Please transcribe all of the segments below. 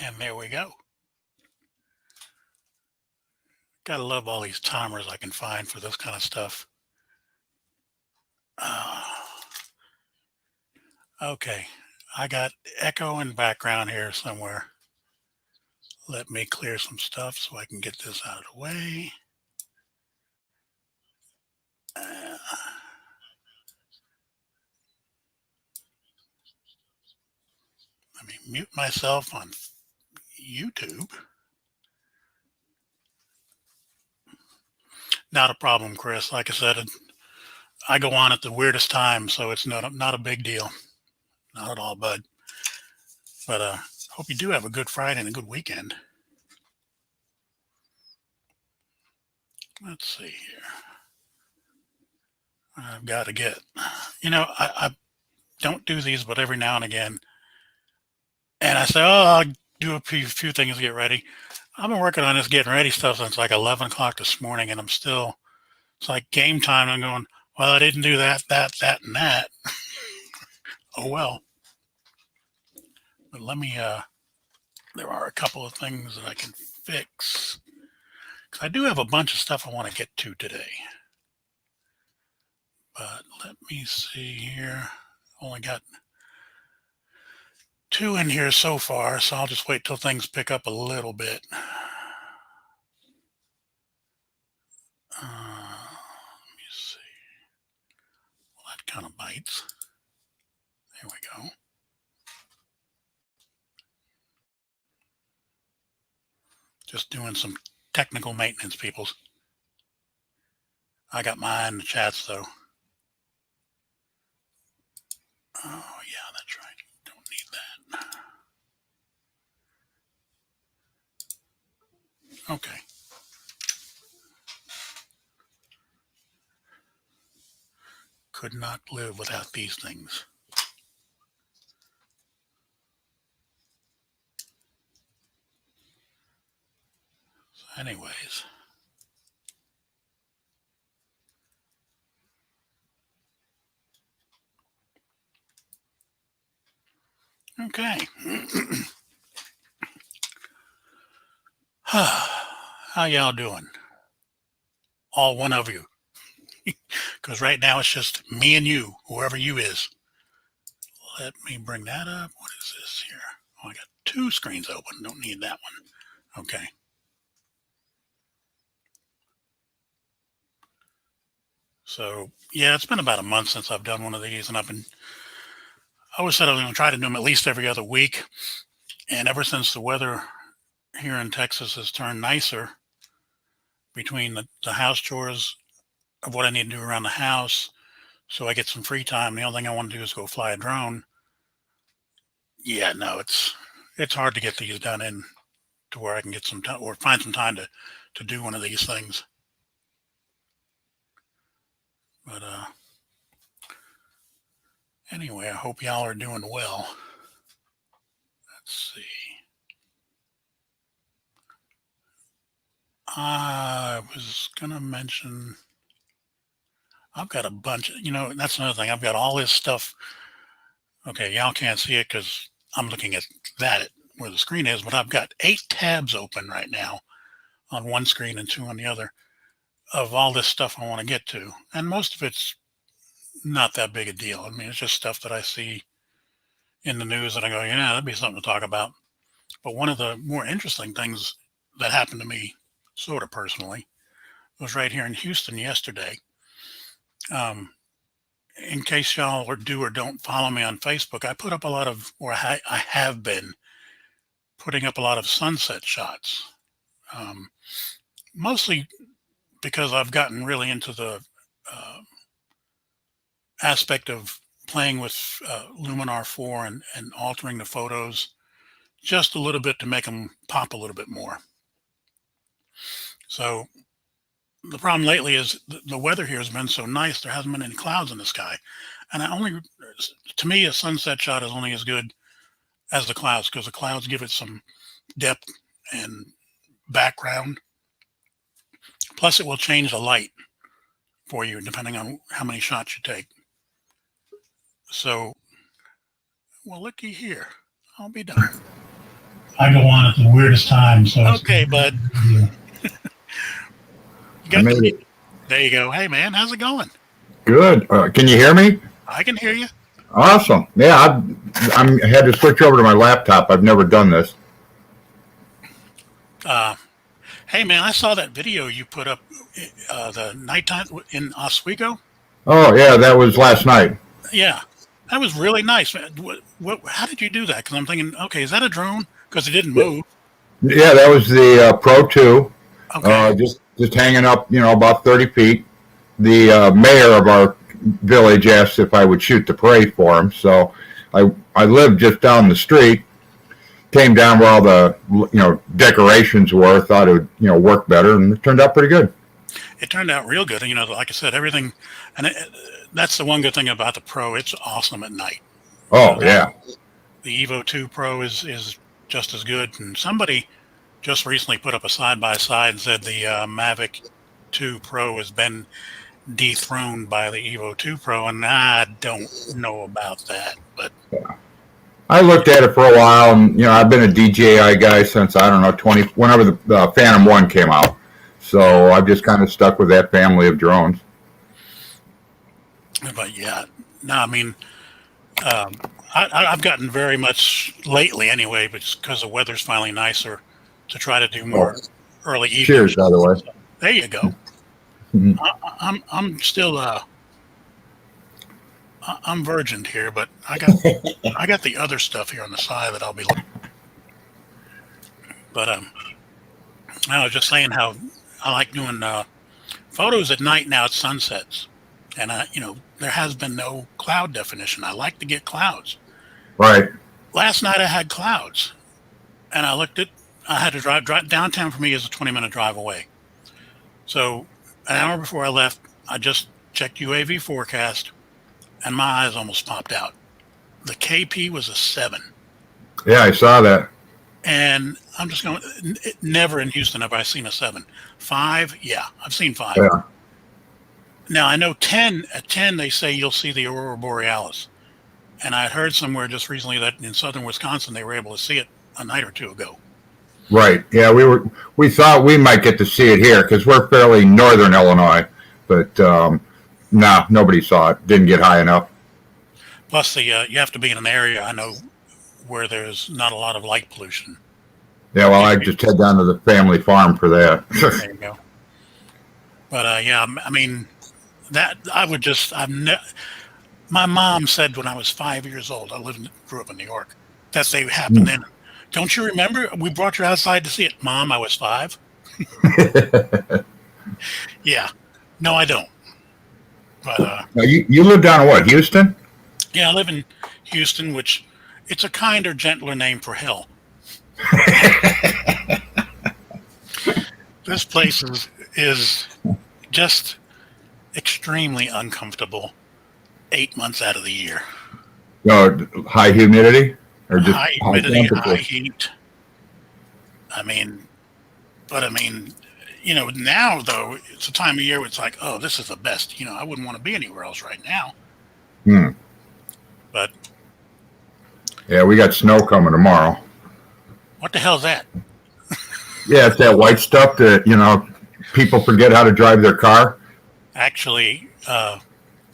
And there we go. Gotta love all these timers I can find for this kind of stuff. Uh, okay, I got echo and background here somewhere. Let me clear some stuff so I can get this out of the way. Uh, Let me mute myself on YouTube. Not a problem, Chris. Like I said, I go on at the weirdest time, so it's not a big deal. Not at all, bud. But hope you do have a good Friday and a good weekend. Let's see here. I've got to get, I don't do these, but every now and again, and I say, oh, I'll do a few things to get ready. I've been working on this getting ready stuff since like 11 o'clock this morning, and it's like game time. I'm going, well, I didn't do that, and that. Oh, well. But let me, there are a couple of things that I can fix. Because I do have a bunch of stuff I want to get to today. But let me see here. Only got 2 in here so far, so I'll just wait till things pick up a little bit. Let me see. Well, that kind of bites. There we go. Just doing some technical maintenance, peoples. I got mine in the chats, though. Oh, yeah, that's right. Don't need that. Okay. Could not live without these things. So anyways. Okay. How y'all doing? All one of you. Because right now it's just me and you, whoever you is. Let me bring that up. What is this here? Oh, I got 2 screens open. Don't need that one. Okay. So, yeah, it's been about a month since I've done one of these, and I always said I was going to try to do them at least every other week. And ever since the weather here in Texas has turned nicer, between the house chores of what I need to do around the house, so I get some free time. The only thing I want to do is go fly a drone. Yeah, no, it's hard to get these done in to where I can get some time or find some time to do one of these things. But anyway, I hope y'all are doing well. Let's see. I was gonna mention I've got a bunch. That's another thing. I've got all this stuff. Okay, y'all can't see it because I'm looking at that where the screen is, but I've got 8 tabs open right now on one screen and 2 on the other of all this stuff I want to get to. And most of it's not that big a deal. I mean, it's just stuff that I see in the news that I go, yeah, that'd be something to talk about. But one of the more interesting things that happened to me, sort of personally, was right here in Houston yesterday. In case y'all do or don't follow me on Facebook, I put up a lot of, or I have been putting up a lot of sunset shots. Mostly because I've gotten really into the aspect of playing with Luminar 4 and altering the photos just a little bit to make them pop a little bit more. So the problem lately is the weather here has been so nice, there hasn't been any clouds in the sky. And to me, a sunset shot is only as good as the clouds because the clouds give it some depth and background. Plus, it will change the light for you depending on how many shots you take. So, well, looky here. I'll be done. I go on at the weirdest time. So okay, bud. You I got made the, it. there you go. Hey, man, how's it going? Good. Can you hear me? I can hear you. Awesome. Yeah, I had to switch over to my laptop. I've never done this. Hey, man, I saw that video you put up the nighttime in Oswego. Oh, yeah, that was last night. Yeah, that was really nice. How did you do that? Because I'm thinking, okay, is that a drone? Because it didn't move. Yeah, that was the Pro 2, Okay. just hanging up, about 30 feet. The mayor of our village asked if I would shoot the parade for him, so I lived just down the street, came down where all the, decorations were, thought it would, work better, and it turned out pretty good. It turned out real good. Like I said, everything, and that's the one good thing about the Pro. It's awesome at night. Oh, yeah. The Evo 2 Pro is just as good. And somebody just recently put up a side by side and said the Mavic 2 Pro has been dethroned by the Evo 2 Pro, and I don't know about that. But I looked at it for a while, and I've been a DJI guy since I don't know whenever the Phantom 1 came out. So I've just kind of stuck with that family of drones. But yeah, no, I mean, I've gotten very much lately anyway, but just because the weather's finally nicer, to try to do more early evening. Cheers, by the way. There you go. I'm still I'm virgined here, but I got the other stuff here on the side that I'll be looking. But I was just saying how I like doing photos at night now at sunsets, and there has been no cloud definition. I like to get clouds. Right. Last night I had clouds, and I had to drive downtown. For me is a 20-minute drive away. So an hour before I left, I just checked UAV forecast, and my eyes almost popped out. The KP was a 7. Yeah, I saw that. And I'm just going, never in Houston have I seen a 7. 5, yeah, I've seen 5. Yeah. Now, I know 10, at 10, they say you'll see the Aurora Borealis. And I heard somewhere just recently that in southern Wisconsin, they were able to see it a night or two ago. Right. Yeah, we thought we might get to see it here because we're fairly northern Illinois, but nobody saw it. Didn't get high enough. Plus, you have to be in an area, I know, where there's not a lot of light pollution. Yeah, well, I just head down to the family farm for that. There you go. But yeah, I mean, that my mom said when I was 5 years old, grew up in New York, that they happened then. Don't you remember? We brought you outside to see it. Mom, I was 5. Yeah. No, I don't. But now you live down in what, Houston? Yeah, I live in Houston, which it's a kinder, gentler name for hell. This place is just extremely uncomfortable 8 months out of the year. High humidity? Or just high humidity, high heat. I mean, now though, it's a time of year where it's like, oh, this is the best. I wouldn't want to be anywhere else right now. But yeah, we got snow coming tomorrow. What the hell's that? Yeah, it's that white stuff that, people forget how to drive their car. Actually,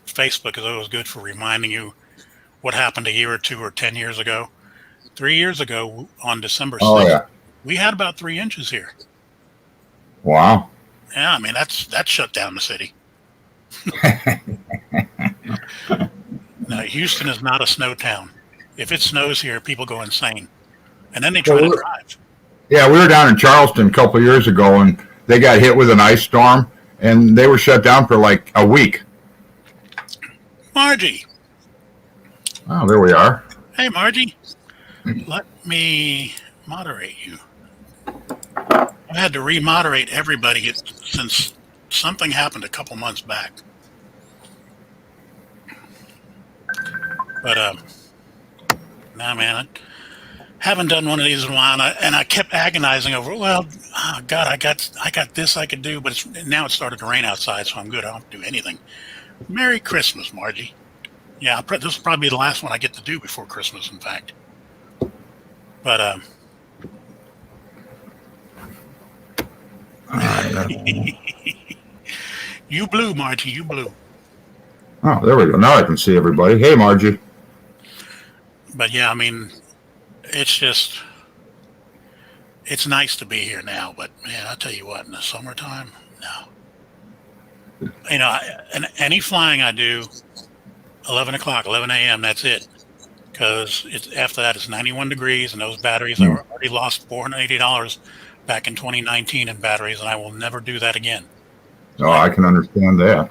Facebook is always good for reminding you what happened a year or 2 or 10 years ago. 3 years ago on December 6th, we had about 3 inches here. Wow. Yeah, I mean, that shut down the city. Now, Houston is not a snow town. If it snows here, people go insane. And then they try to drive. Yeah, we were down in Charleston a couple of years ago, and they got hit with an ice storm, and they were shut down for like a week. Margie. Oh, there we are. Hey, Margie. Let me moderate you. I had to re-moderate everybody since something happened a couple months back. But nah, man, I haven't done one of these in a while, and I kept agonizing over. Well, oh God, I got this I could do, but now it started to rain outside, so I'm good. I don't have to do anything. Merry Christmas, Margie. Yeah, this will probably be the last one I get to do before Christmas, in fact. But All right. You blew, Margie. You blew. Oh, there we go. Now I can see everybody. Hey, Margie. But yeah, I mean, it's just it's nice to be here now. But man, I tell you what, in the summertime, no. And any flying I do, 11 o'clock, 11 a.m. That's it. Because it's after that it's 91 degrees, and those batteries I Hmm. already lost $480 back in 2019 in batteries, and I will never do that again. Oh, I can understand that.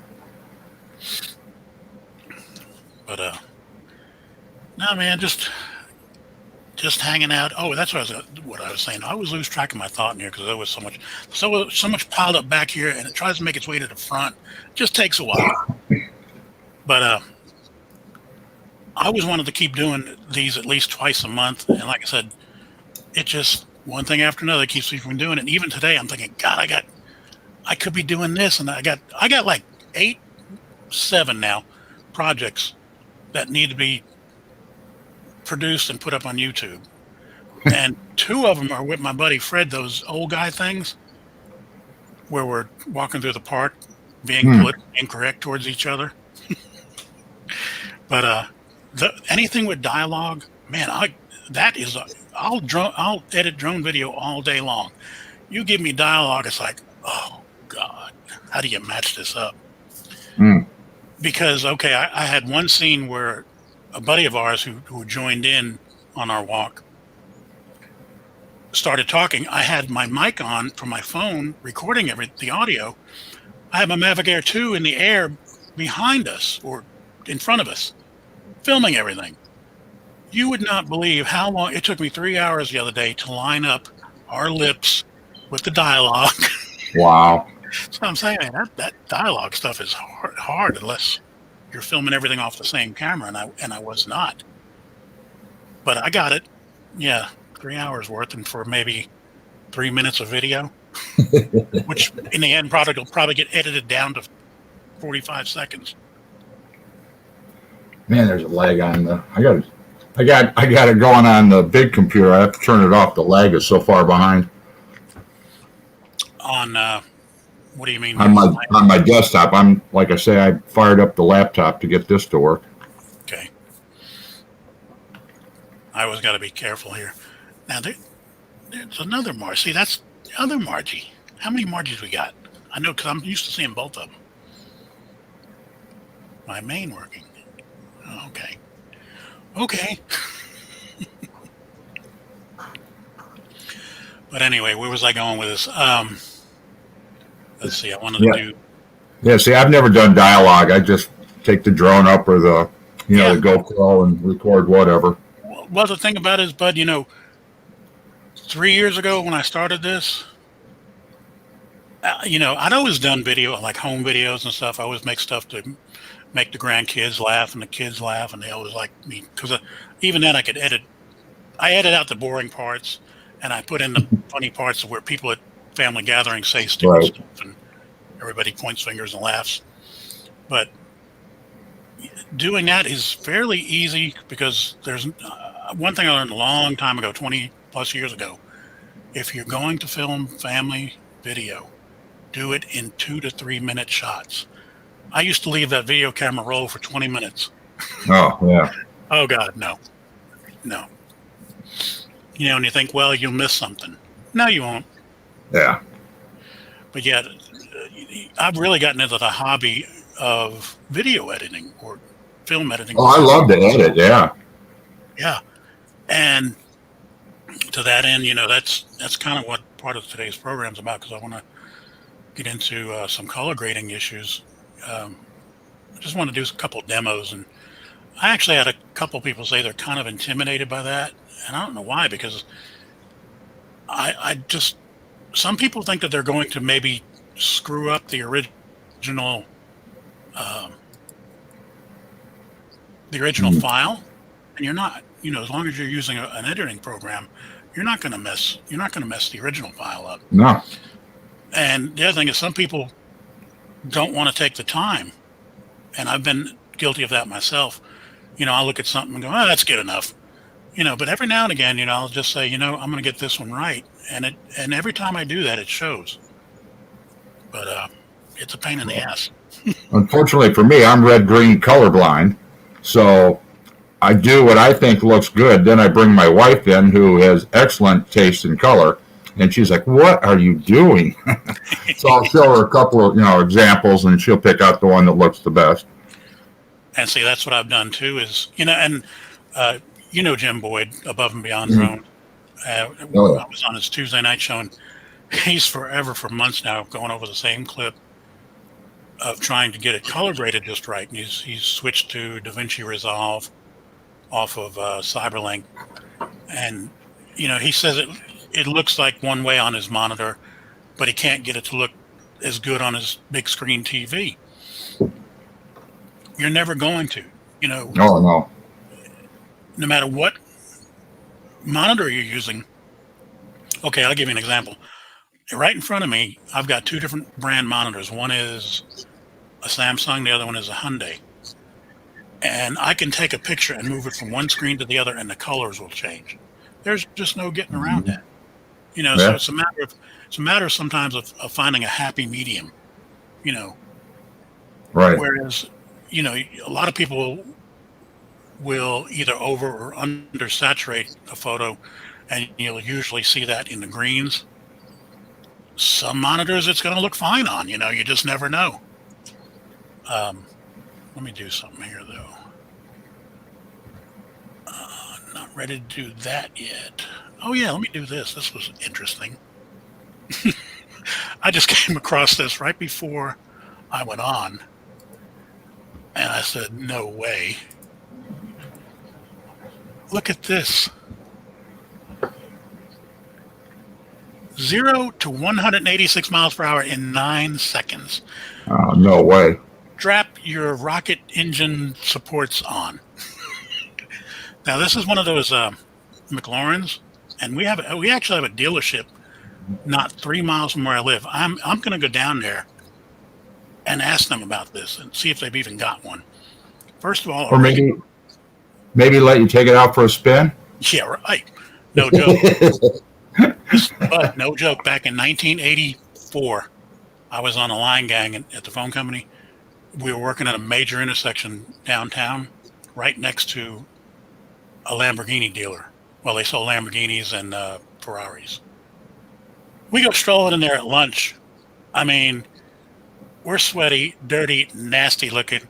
But no, man, just hanging out. Oh, that's what I was saying. I always lose track of my thought in here because there was so much piled up back here, and it tries to make its way to the front. Just takes a while. But I always wanted to keep doing these at least twice a month, and like I said, it just one thing after another keeps me from doing it. And even today, I'm thinking, God, I could be doing this, and I got like 7 now projects that need to be produced and put up on YouTube. And 2 of them are with my buddy Fred, those old guy things where we're walking through the park being politically incorrect towards each other. But anything with dialogue, man, I'll edit drone video all day long. You give me dialogue, it's like, oh God, how do you match this up? Because okay, I had one scene where a buddy of ours who joined in on our walk started talking. I had my mic on from my phone recording the audio. I had my Mavic Air 2 in the air behind us or in front of us, filming everything. You would not believe how long it took me 3 hours the other day to line up our lips with the dialogue. Wow. So I'm saying, man, that dialogue stuff is hard unless you're filming everything off the same camera, and I was not. But I got it. Yeah, 3 hours worth, and for maybe 3 minutes of video, which in the end product will probably get edited down to 45 seconds. Man, there's a lag on the. I got it going on the big computer. I have to turn it off. The lag is so far behind. On what do you mean? On my desktop, I'm like I say, I fired up the laptop to get this to work. Okay. I always got to be careful here. Now there's another Margie. See, that's the other Margie. How many Margies we got? I know because I'm used to seeing both of them. My main working. Okay. Okay. But anyway, where was I going with this? Let's see. I wanted to do. Yeah. See, I've never done dialogue. I just take the drone up or the the GoPro and record whatever. Well, the thing about it is, Bud, 3 years ago when I started this, I'd always done video, like home videos and stuff. I always make stuff to make the grandkids laugh and the kids laugh, and they always like me because even then I could edit. I edit out the boring parts, and I put in the funny parts where people at family gatherings say stupid stuff, and everybody points fingers and laughs. But doing that is fairly easy because there's one thing I learned a long time ago, 20 plus years ago. If you're going to film family video, do it in 2 to 3 minute shots. I used to leave that video camera roll for 20 minutes. Oh, yeah. Oh, God, no. And you think, well, you'll miss something. No, you won't. Yeah. But yet, I've really gotten into the hobby of video editing or film editing. Oh, I love to edit, yeah. Yeah. And to that end, that's kind of what part of today's program is about because I want to get into some color grading issues. I just want to do a couple demos, and I actually had a couple people say they're kind of intimidated by that, and I don't know why because some people think that they're going to maybe screw up the original file, and you're not. As long as you're using an editing program, you're not going to mess the original file up. No. And the other thing is some people don't want to take the time, and I've been guilty of that myself. I'll look at something and go, oh, that's good enough. But every now and again, I'll just say, I'm going to get this one right. And every time I do that, it shows. but it's a pain in the ass. Unfortunately for me, I'm red-green colorblind, so I do what I think looks good. Then I bring my wife in, who has excellent taste in color, and she's like, "What are you doing?" So I'll show her a couple of examples, and she'll pick out the one that looks the best. And see, that's what I've done too. Is and Jim Boyd, Above and Beyond Mm-hmm. Drone. I Oh yeah. was on his Tuesday night show, and he's for months now going over the same clip of trying to get it color graded just right. And he's switched to DaVinci Resolve off of Cyberlink, and he says it looks like one way on his monitor, but he can't get it to look as good on his big screen TV. You're never going to, Oh no. no matter what monitor you're using. Okay, I'll give you an example. Right in front of me, I've got two different brand monitors. One is a Samsung, the other one is a Hyundai. And I can take a picture and move it from one screen to the other, and the colors will change. There's just no getting around that. So it's a matter sometimes of finding a happy medium. Right. Whereas, a lot of people will either over or under saturate a photo, and you'll usually see that in the greens. Some monitors it's going to look fine on. You just never know. Let me do something here though. Not ready to do that yet. Oh yeah, let me do this. This was interesting. I just came across this right before I went on, and I said, no way. Look at this. 0 to 186 miles per hour in 9 seconds. No way. Strap your rocket engine supports on. Now this is one of those McLaurens, and we actually have a dealership not 3 miles from where I live. I'm going to go down there and ask them about this and see if they've even got one. First of all, or maybe let you take it out for a spin. Yeah, right. No joke. But no joke. Back in 1984, I was on a line gang at the phone company. We were working at a major intersection downtown, right next to a Lamborghini dealer. Well, they sold Lamborghinis and Ferraris. We go strolling in there at lunch. I mean, we're sweaty, dirty, nasty looking.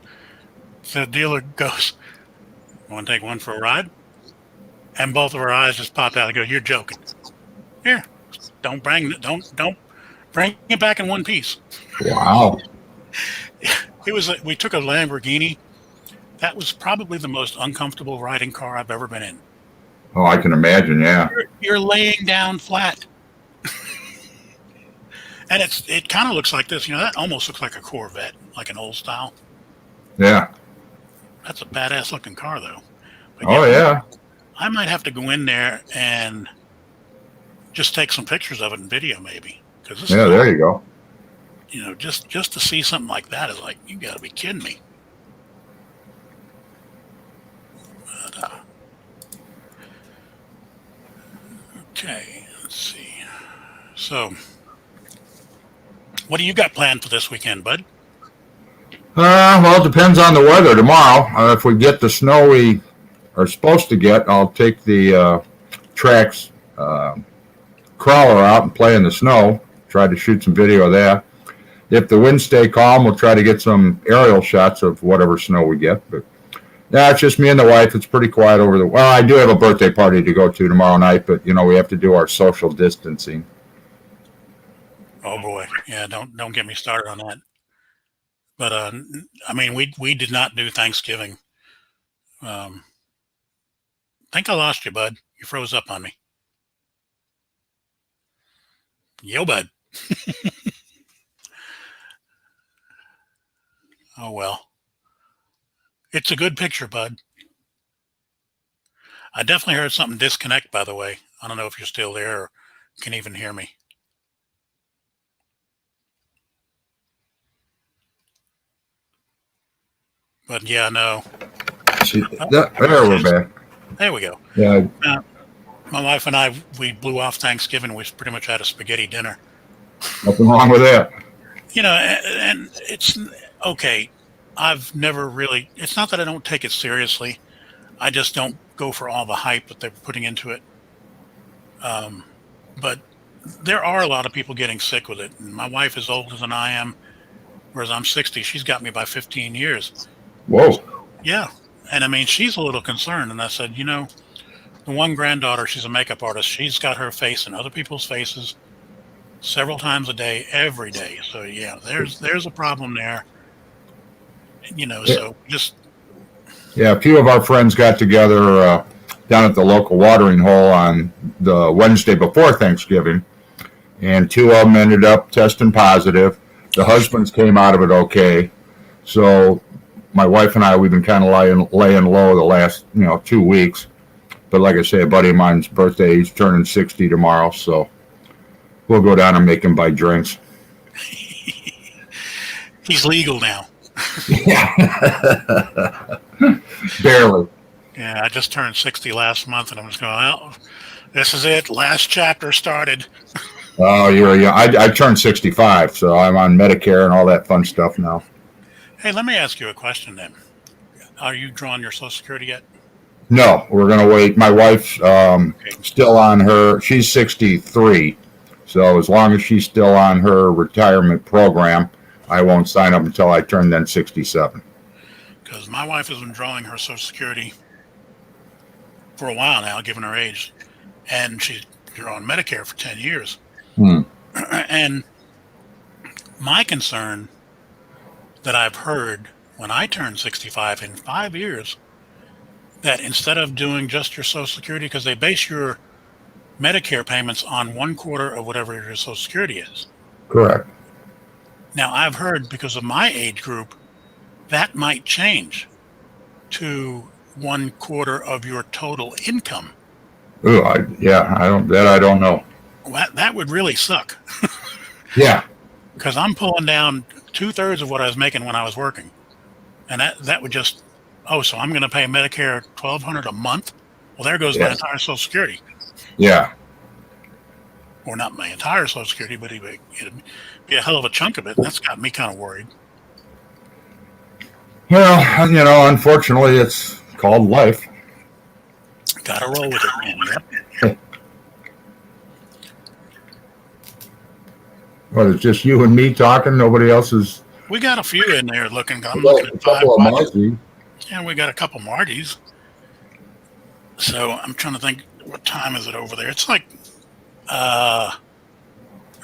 The dealer goes, "Want to take one for a ride?" And both of our eyes just popped out and go, "You're joking." Here, don't bring it back in one piece. Wow. We took a Lamborghini. That was probably the most uncomfortable riding car I've ever been in. Oh, I can imagine. Yeah. You're laying down flat. And it kind of looks like this. That almost looks like a Corvette, like an old style. Yeah. That's a badass looking car, though. But yeah. I might have to go in there and just take some pictures of it and video, maybe. There you go. Just to see something like that is like, you got to be kidding me. But, okay, let's see. So, what do you got planned for this weekend, bud? Well, it depends on the weather tomorrow. If we get the snow we are supposed to get, I'll take the Trax crawler out and play in the snow. Try to shoot some video of that. If the winds stay calm, we'll try to get some aerial shots of whatever snow we get. But it's just me and the wife. It's pretty quiet over well, I do have a birthday party to go to tomorrow night, but we have to do our social distancing. Oh boy, yeah, don't get me started on that. But I mean, we did not do Thanksgiving. I think I lost you, bud. You froze up on me. Yo, bud. Oh well. It's a good picture, bud. I definitely heard something disconnect, by the way. I don't know if you're still there or can even hear me. But yeah, no. There we're back. There we go. Yeah. My wife and I, we blew off Thanksgiving. We pretty much had a spaghetti dinner. Nothing wrong with that. and it's okay. I've never really, it's not that I don't take it seriously. I just don't go for all the hype that they're putting into it. But there are a lot of people getting sick with it. And my wife is older than I am, whereas I'm 60. She's got me by 15 years. Whoa. Yeah. And I mean, she's a little concerned. And I said, the one granddaughter, she's a makeup artist. She's got her face in other people's faces several times a day, every day. So yeah, there's a problem there. So just Yeah, a few of our friends got together down at the local watering hole on the Wednesday before Thanksgiving, and two of them ended up testing positive. The husbands came out of it okay. So my wife and I, we've been kind of laying low the last 2 weeks. But like I say, a buddy of mine's birthday, he's turning 60 tomorrow, so we'll go down and make him buy drinks. he's legal now. Yeah. Barely. Yeah, I just turned 60 last month, and I'm just going, well, this is it. Last chapter started. Oh, you're young. I turned 65, so I'm on Medicare and all that fun stuff now. Hey, let me ask you a question then. Are you drawing your Social Security yet? No, we're going to wait. My wife's still on her. She's 63, so as long as she's still on her retirement program, I won't sign up until I turn then 67. Because my wife has been drawing her Social Security for a while now, given her age, and she's on Medicare for 10 years. And my concern that I've heard when I turn 65 in 5 years, that instead of doing just your Social Security, because they base your Medicare payments on 1/4 of whatever your Social Security is. Correct. Now, I've heard because of my age group, that might change to 1/4 of your total income. Ooh, I don't know. Well, that would really suck. Yeah. Because I'm pulling down 2/3 of what I was making when I was working. And that would just, so I'm going to pay Medicare $1,200 a month? Well, there goes my entire Social Security. Yeah. Or not my entire Social Security, but it'd be a hell of a chunk of it. And that's got me kind of worried. Well, unfortunately, it's called life. Got to roll with it, man. Yep. What, it's just you and me talking? Nobody else is... We got a few in there looking. I'm Well, looking a at 5 couple of Marties. Marties. Yeah, we got a couple Marties. So I'm trying to think, what time is it over there? It's like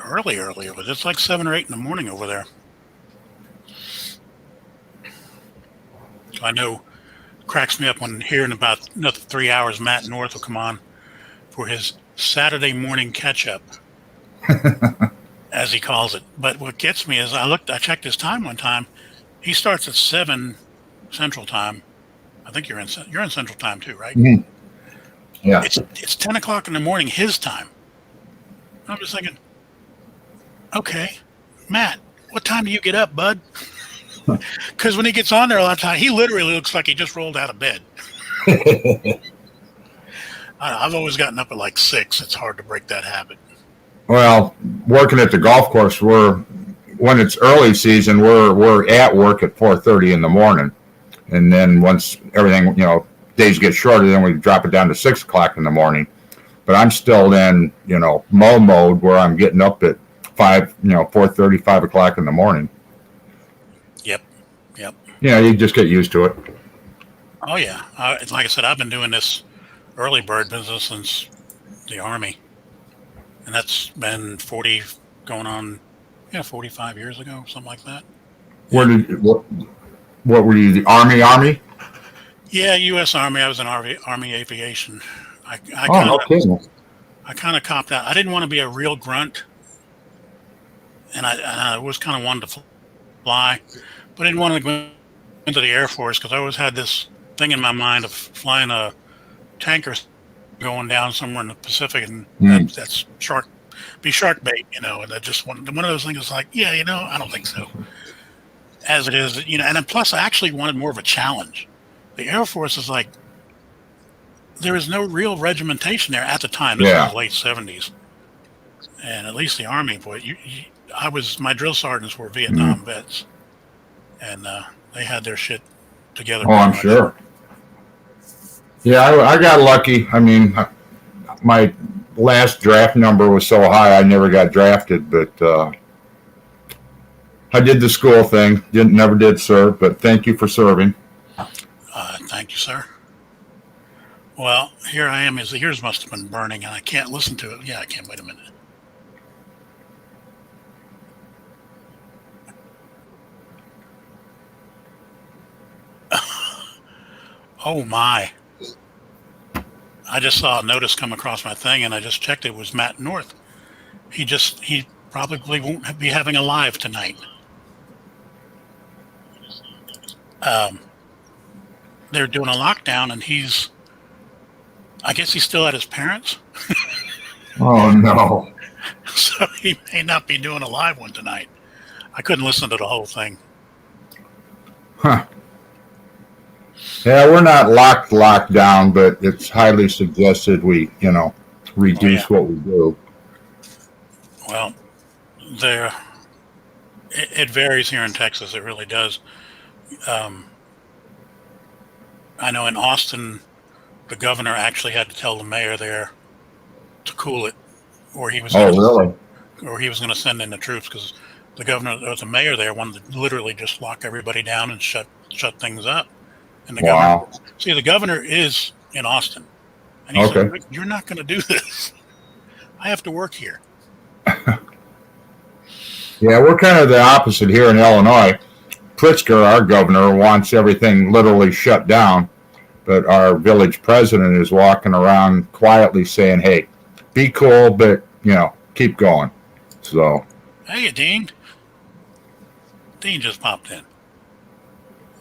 early over there. It's like 7 or 8 in the morning over there. So I know it cracks me up when hearing about another 3 hours Matt North will come on for his Saturday morning catch-up, as he calls it. But what gets me is I checked his time one time. He starts at 7 Central Time. I think you're in Central Time too, right? Mm-hmm. Yeah. It's 10 o'clock in the morning his time. I'm just thinking, okay, Matt, what time do you get up, bud? Because when he gets on there a lot of time, he literally looks like he just rolled out of bed. I've always gotten up at like 6. It's hard to break that habit. Well, working at the golf course, when it's early season, we're at work at 4:30 in the morning, and then once everything days get shorter, then we drop it down to 6 o'clock in the morning. But I'm still in mow mode where I'm getting up at 4:30, 5 o'clock in the morning. Yep. You just get used to it. Oh yeah, like I said, I've been doing this early bird business since the Army, and that's been 45 years ago, something like that. What were you, the Army? Yeah, U.S. Army. I was in Army Aviation. I kind of copped out. I didn't want to be a real grunt, and I was kind of wanted to fly, but I didn't want to go into the Air Force because I always had this thing in my mind of flying a tanker going down somewhere in the Pacific, and that's shark bait, and I just one of those things. Like, I don't think so. As it is, and then plus I actually wanted more of a challenge. The Air Force is like, there is no real regimentation there at the time. This was the late 70s, and at least the Army, boy, my drill sergeants were Vietnam vets, and they had their shit together. Oh, I'm sure. Yeah, I got lucky. I mean, my last draft number was so high I never got drafted, but I did the school thing. Never did serve, but thank you for serving. Thank you, sir. Well, here I am. Yours must have been burning, and I can't listen to it. Yeah, I can't. Wait a minute. Oh my. I just saw a notice come across my thing, and I just checked. It was Matt North. He probably won't be having a live tonight. They're doing a lockdown, and I guess he's still at his parents'. Oh, no. So he may not be doing a live one tonight. I couldn't listen to the whole thing. Huh. Yeah, we're not locked down, but it's highly suggested we, reduce what we do. Well, it varies here in Texas. It really does. I know in Austin, the governor actually had to tell the mayor there to cool it, or he was going to send in the troops, because the governor or the mayor there wanted to literally just lock everybody down and shut things up. And the governor is in Austin, and he said, "You're not going to do this. I have to work here." Yeah, we're kind of the opposite here in Illinois. Pritzker, our governor, wants everything literally shut down, but our village president is walking around quietly saying, "Hey, be cool, but keep going." So, hey, Dean. Dean just popped in.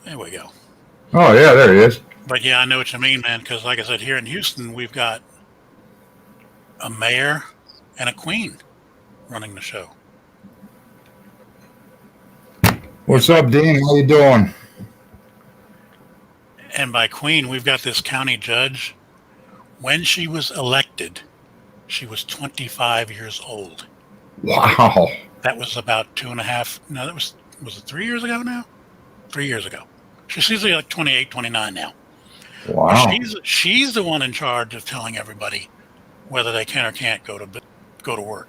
There we go. Oh yeah, there he is. But yeah, I know what you mean, man. Because like I said, here in Houston, we've got a mayor and a queen running the show. What's up, Dean? How you doing? And by queen, we've got this county judge. When she was elected, she was 25 years old. Wow. That was about 2.5. No, that was it 3 years ago now? 3 years ago. She's usually like 28, 29 now. Wow. She's the one in charge of telling everybody whether they can or can't go to work.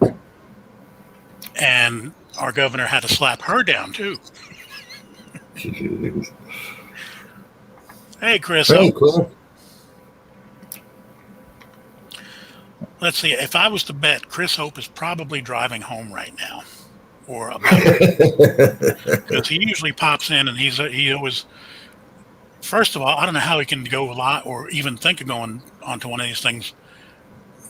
And our governor had to slap her down too. Hey, Chris. Hey, Chris. Let's see. If I was to bet, Chris Hope is probably driving home right now, or because he usually pops in, and he always. First of all, I don't know how he can go a lot or even think of going onto one of these things.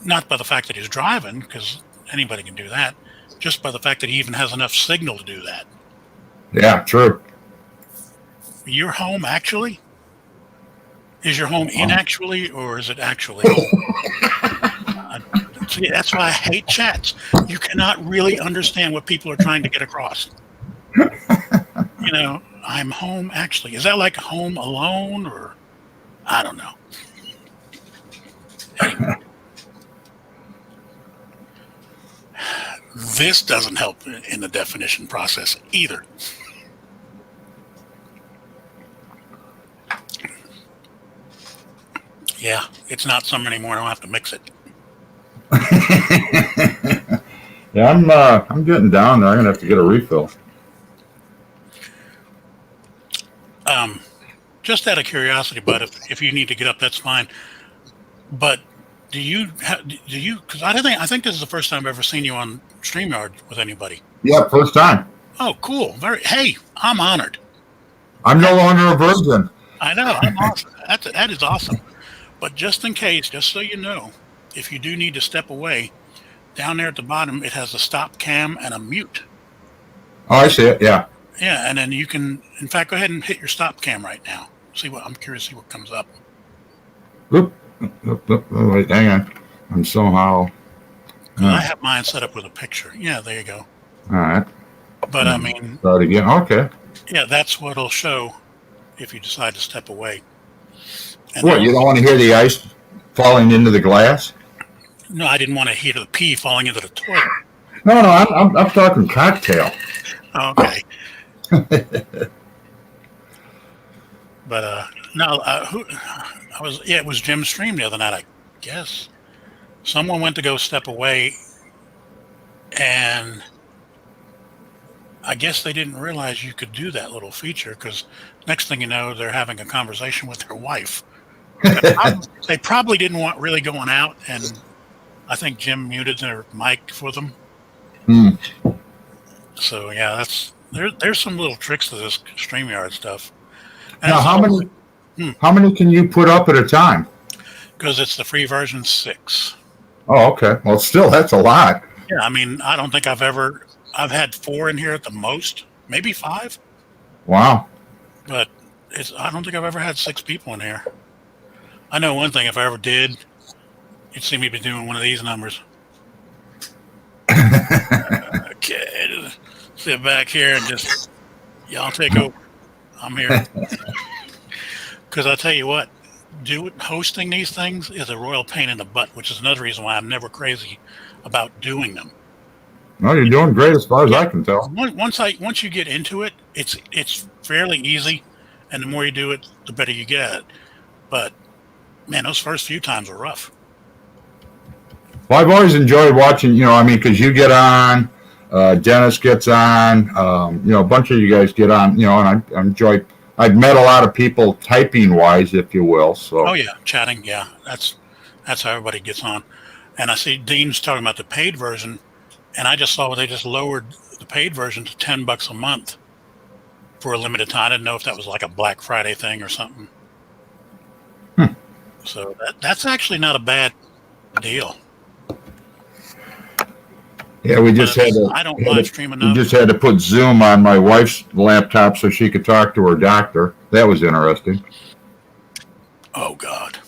Not by the fact that he's driving, because anybody can do that. Just by the fact that he even has enough signal to do that. Yeah, true. Your home actually? Is your home inactually, or is it actually? See, that's why I hate chats. You cannot really understand what people are trying to get across. I'm home actually. Is that like home alone, or I don't know. Anyway. This doesn't help in the definition process either. Yeah, it's not summer anymore. I don't have to mix it. Yeah, I'm getting down there. I'm gonna have to get a refill. Just out of curiosity, bud, if you need to get up, that's fine. But do you? Because I think this is the first time I've ever seen you on StreamYard with anybody. Yeah, first time. Oh, cool. Hey, I'm honored. I'm no longer a virgin. I know. I'm awesome. That is awesome. But just in case, just so you know, if you do need to step away, down there at the bottom, it has a stop cam and a mute. Oh, I see it. Yeah. Yeah, and then you can, in fact, go ahead and hit your stop cam right now. I'm curious to see what comes up. Oop. Oh, wait, hang on. I'm somehow. I have mine set up with a picture. Yeah, there you go. All right. But I mean. Start again. Okay. Yeah, that's what it'll show if you decide to step away. And what, you don't want to hear the ice falling into the glass? No, I didn't want to hear the pee falling into the toilet. No, no, I'm talking cocktail. Okay. But no, it was Jim's stream the other night, I guess. Someone went to go step away, and I guess they didn't realize you could do that little feature, because next thing you know, they're having a conversation with their wife. They probably didn't want really going out, and I think Jim muted their mic for them. Hmm. So yeah, there's some little tricks to this StreamYard stuff. And Now, how many can you put up at a time? Because it's the free version 6. Oh, okay. Well, still, that's a lot. Yeah, I mean, I don't think I've had 4 in here at the most, maybe 5. Wow. But I don't think I've ever had 6 people in here. I know one thing, if I ever did, you'd see me be doing one of these numbers. Okay, just sit back here and just, y'all take over. I'm here. Because I tell you what, hosting these things is a royal pain in the butt, which is another reason why I'm never crazy about doing them. No, you're doing great as far as I can tell. Once you get into it, it's fairly easy, and the more you do it, the better you get. But man, those first few times are rough. Well, I've always enjoyed watching. Because you get on, Dennis gets on. A bunch of you guys get on. And I enjoy. I've met a lot of people typing wise, if you will. So. Oh yeah, chatting. Yeah, that's how everybody gets on. And I see Dean's talking about the paid version. And I just saw they just lowered the paid version to $10 a month for a limited time. I didn't know if that was like a Black Friday thing or something. So that's actually not a bad deal. Yeah, we just had to. I don't live stream enough. We just had to put Zoom on my wife's laptop so she could talk to her doctor. That was interesting. Oh God.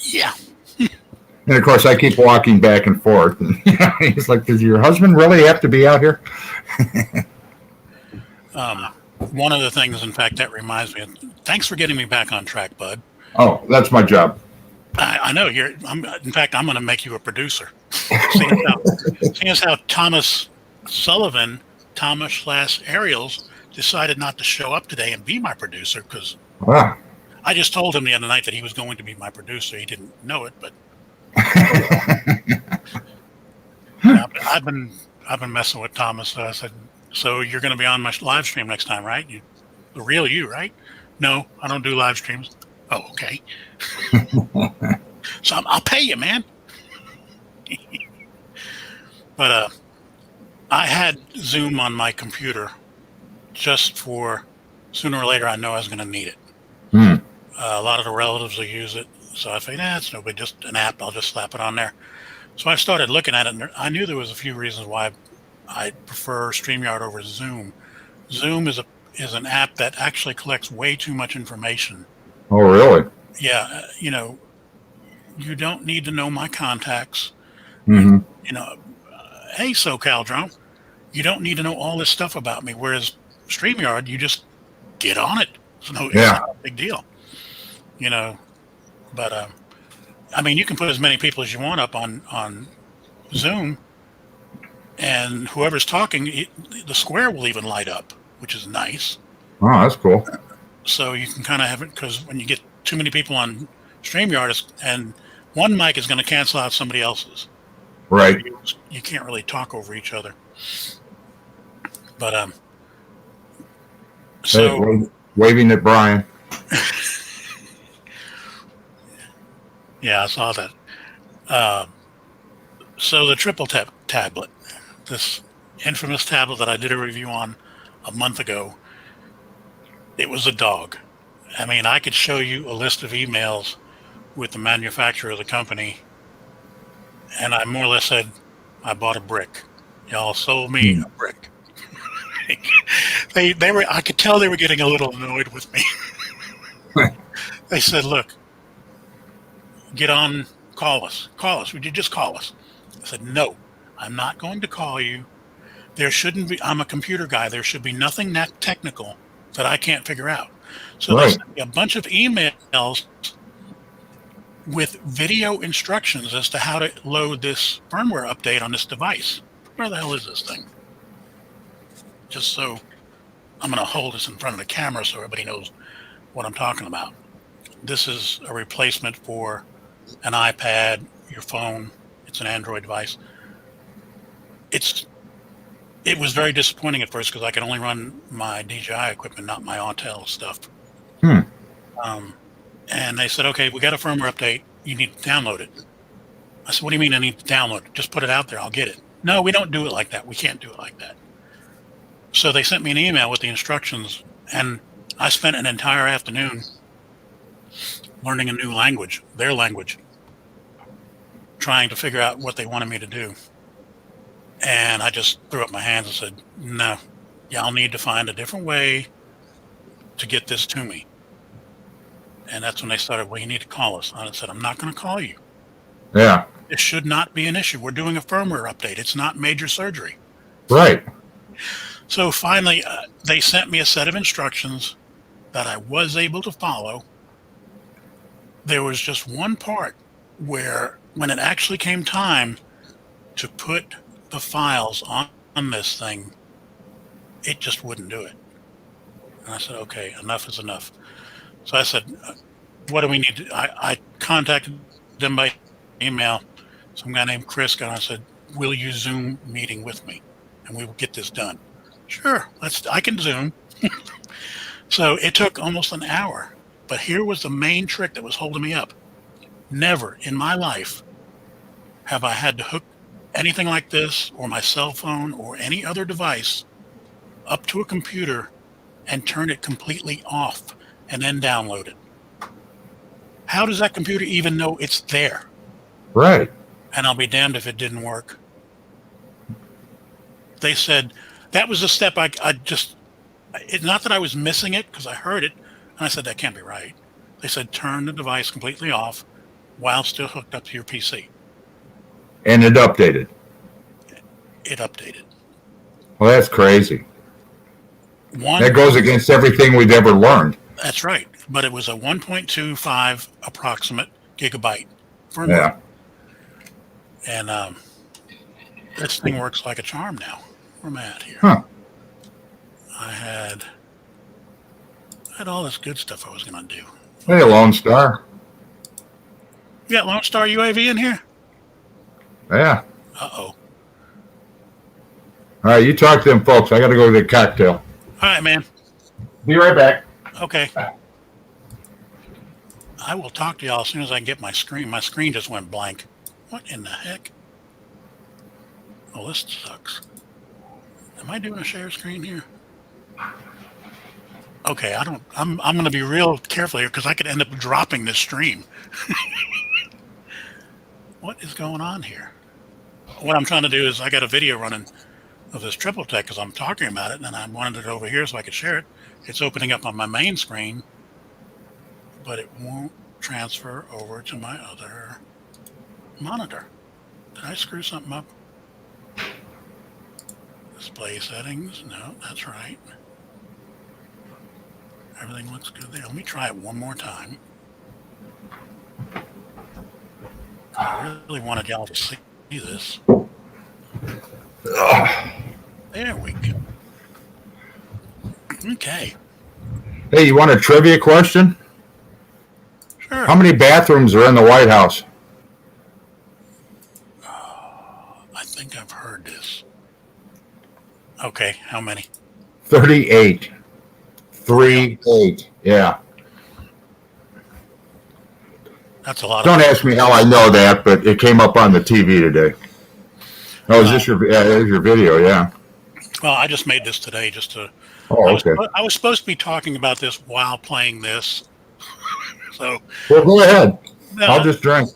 Yeah. And of course, I keep walking back and forth. And he's like, "Does your husband really have to be out here?" One of the things, in fact, that reminds me. Thanks for getting me back on track, bud. Oh, that's my job. I know you're. In fact, I'm going to make you a producer. Seeing as how Thomas Sullivan, Thomas/Ariels, decided not to show up today and be my producer, because I just told him the other night that he was going to be my producer. He didn't know it, but. Yeah, I've been messing with Thomas. So I said, "So you're going to be on my live stream next time, right? The real you, right?" "No, I don't do live streams." "Oh, okay." "So I'll pay you, man." But I had Zoom on my computer just for sooner or later. I know I was going to need it. A lot of the relatives will use it. So I figured, it's no big, just an app. I'll just slap it on there. So I started looking at it, and I knew there was a few reasons why I prefer StreamYard over Zoom. Zoom is an app that actually collects way too much information. Oh, really? Yeah, you don't need to know my contacts. Mm-hmm. Hey, SoCal Drone, you don't need to know all this stuff about me. Whereas StreamYard, you just get on it. It's not a big deal. But you can put as many people as you want up on Zoom, and whoever's talking, the square will even light up, which is nice. Oh, that's cool. So you can kind of have it, because when you get too many people on StreamYard, and one mic is going to cancel out somebody else's. Right. You can't really talk over each other. But so waving at Brian. Yeah, I saw that. So the Tripltek tablet, this infamous tablet that I did a review on a month ago, it was a dog. I could show you a list of emails with the manufacturer of the company, and I more or less said, I bought a brick. Y'all sold me a brick. They were. I could tell they were getting a little annoyed with me. They said, "Look, get on, call us. Would you just call us?" I said, "No, I'm not going to call you. There shouldn't be. I'm a computer guy. There should be nothing that technical that I can't figure out." So they sent me a bunch of emails with video instructions as to how to load this firmware update on this device. where the hell is this thing? Just so I'm going to hold this in front of the camera so everybody knows what I'm talking about. This is a replacement for an iPad, your phone. It's an Android device. It was very disappointing at first because I could only run my DJI equipment, not my Untitled stuff. Hmm. And they said, okay, we got a firmware update. You need to download it. I said, what do you mean I need to download it? Just put it out there. I'll get it. No, we don't do it like that. We can't do it like that. So they sent me an email with the instructions, and I spent an entire afternoon learning a new language, their language, trying to figure out what they wanted me to do. And I just threw up my hands and said, no, y'all need to find a different way to get this to me. And that's when they started, well, you need to call us. And I said, I'm not going to call you. Yeah. This should not be an issue. We're doing a firmware update. It's not major surgery. Right. So finally, they sent me a set of instructions that I was able to follow. There was just one part where when it actually came time to put the files on this thing, it just wouldn't do it. And I said, okay, enough is enough. So I said, what do we need to, I contacted them by email. Some guy named Chris got on and said, will you Zoom meeting with me? And we will get this done. Sure, I can Zoom. So it took almost an hour. But here was the main trick that was holding me up. Never in my life have I had to hook anything like this or my cell phone or any other device up to a computer and turn it completely off and then download it. How does that computer even know it's there? Right. And I'll be damned if it didn't work. They said that was a step it's not that I was missing it because I heard it. And I said, that can't be right. They said, turn the device completely off while still hooked up to your PC. And it updated. It updated. Well, that's crazy. That goes against everything we've ever learned. That's right. But it was a 1.25 approximate gigabyte firmware. Yeah. And this thing works like a charm now. Where am I at here? Huh. I had all this good stuff I was going to do. Hey, Lone Star. You got Lone Star UAV in here? Yeah. Uh-oh. All right, you talk to them folks. I got to go get a cocktail. All right, man. Be right back. Okay. I will talk to y'all as soon as I get my screen. My screen just went blank. What in the heck? Oh, this sucks. Am I doing a share screen here? Okay, I'm going to be real careful here because I could end up dropping this stream. What is going on here? What I'm trying to do is I got a video running of this Tripltek because I'm talking about it and I wanted it over here so I could share it. It's opening up on my main screen, but it won't transfer over to my other monitor. Did I screw something up? Display settings. No, that's right. Everything looks good there. Let me try it one more time. I really wanted y'all to see this. There we go. Okay. Hey, you want a trivia question? Sure. How many bathrooms are in the White House? I think I've heard this. Okay, how many? 38. 38. Yeah. That's a lot. Don't ask me how I know that, but it came up on the TV today. Oh, is this your video? Yeah. Well, I just made this today just to. Oh, okay. I was supposed to be talking about this while playing this. So. Well, go ahead. I'll just drink.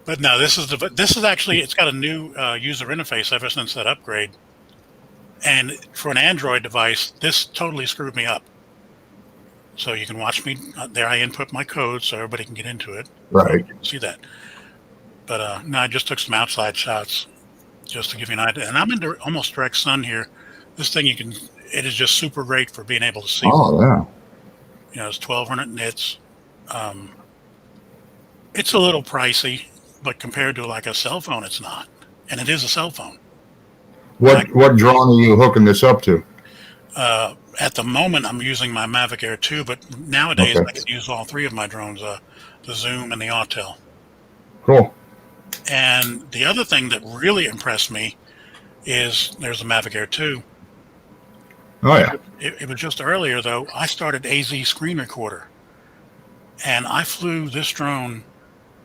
But no, this is actually, it's got a new user interface ever since that upgrade. And for an Android device, this totally screwed me up. So you can watch me there. I input my code so everybody can get into it. Right. See that. But no, I just took some outside shots just to give you an idea. And I'm in almost direct sun here. This thing it is just super great for being able to see. Oh, yeah. You know, it's 1,200 nits. It's a little pricey, but compared to like a cell phone, it's not. And it is a cell phone. What drone are you hooking this up to? At the moment, I'm using my Mavic Air 2, but nowadays Okay. I can use all three of my drones, the Zoom and the Autel. Cool. And the other thing that really impressed me is there's a Mavic Air 2. Oh yeah. It was just earlier, though. I started AZ Screen Recorder, and I flew this drone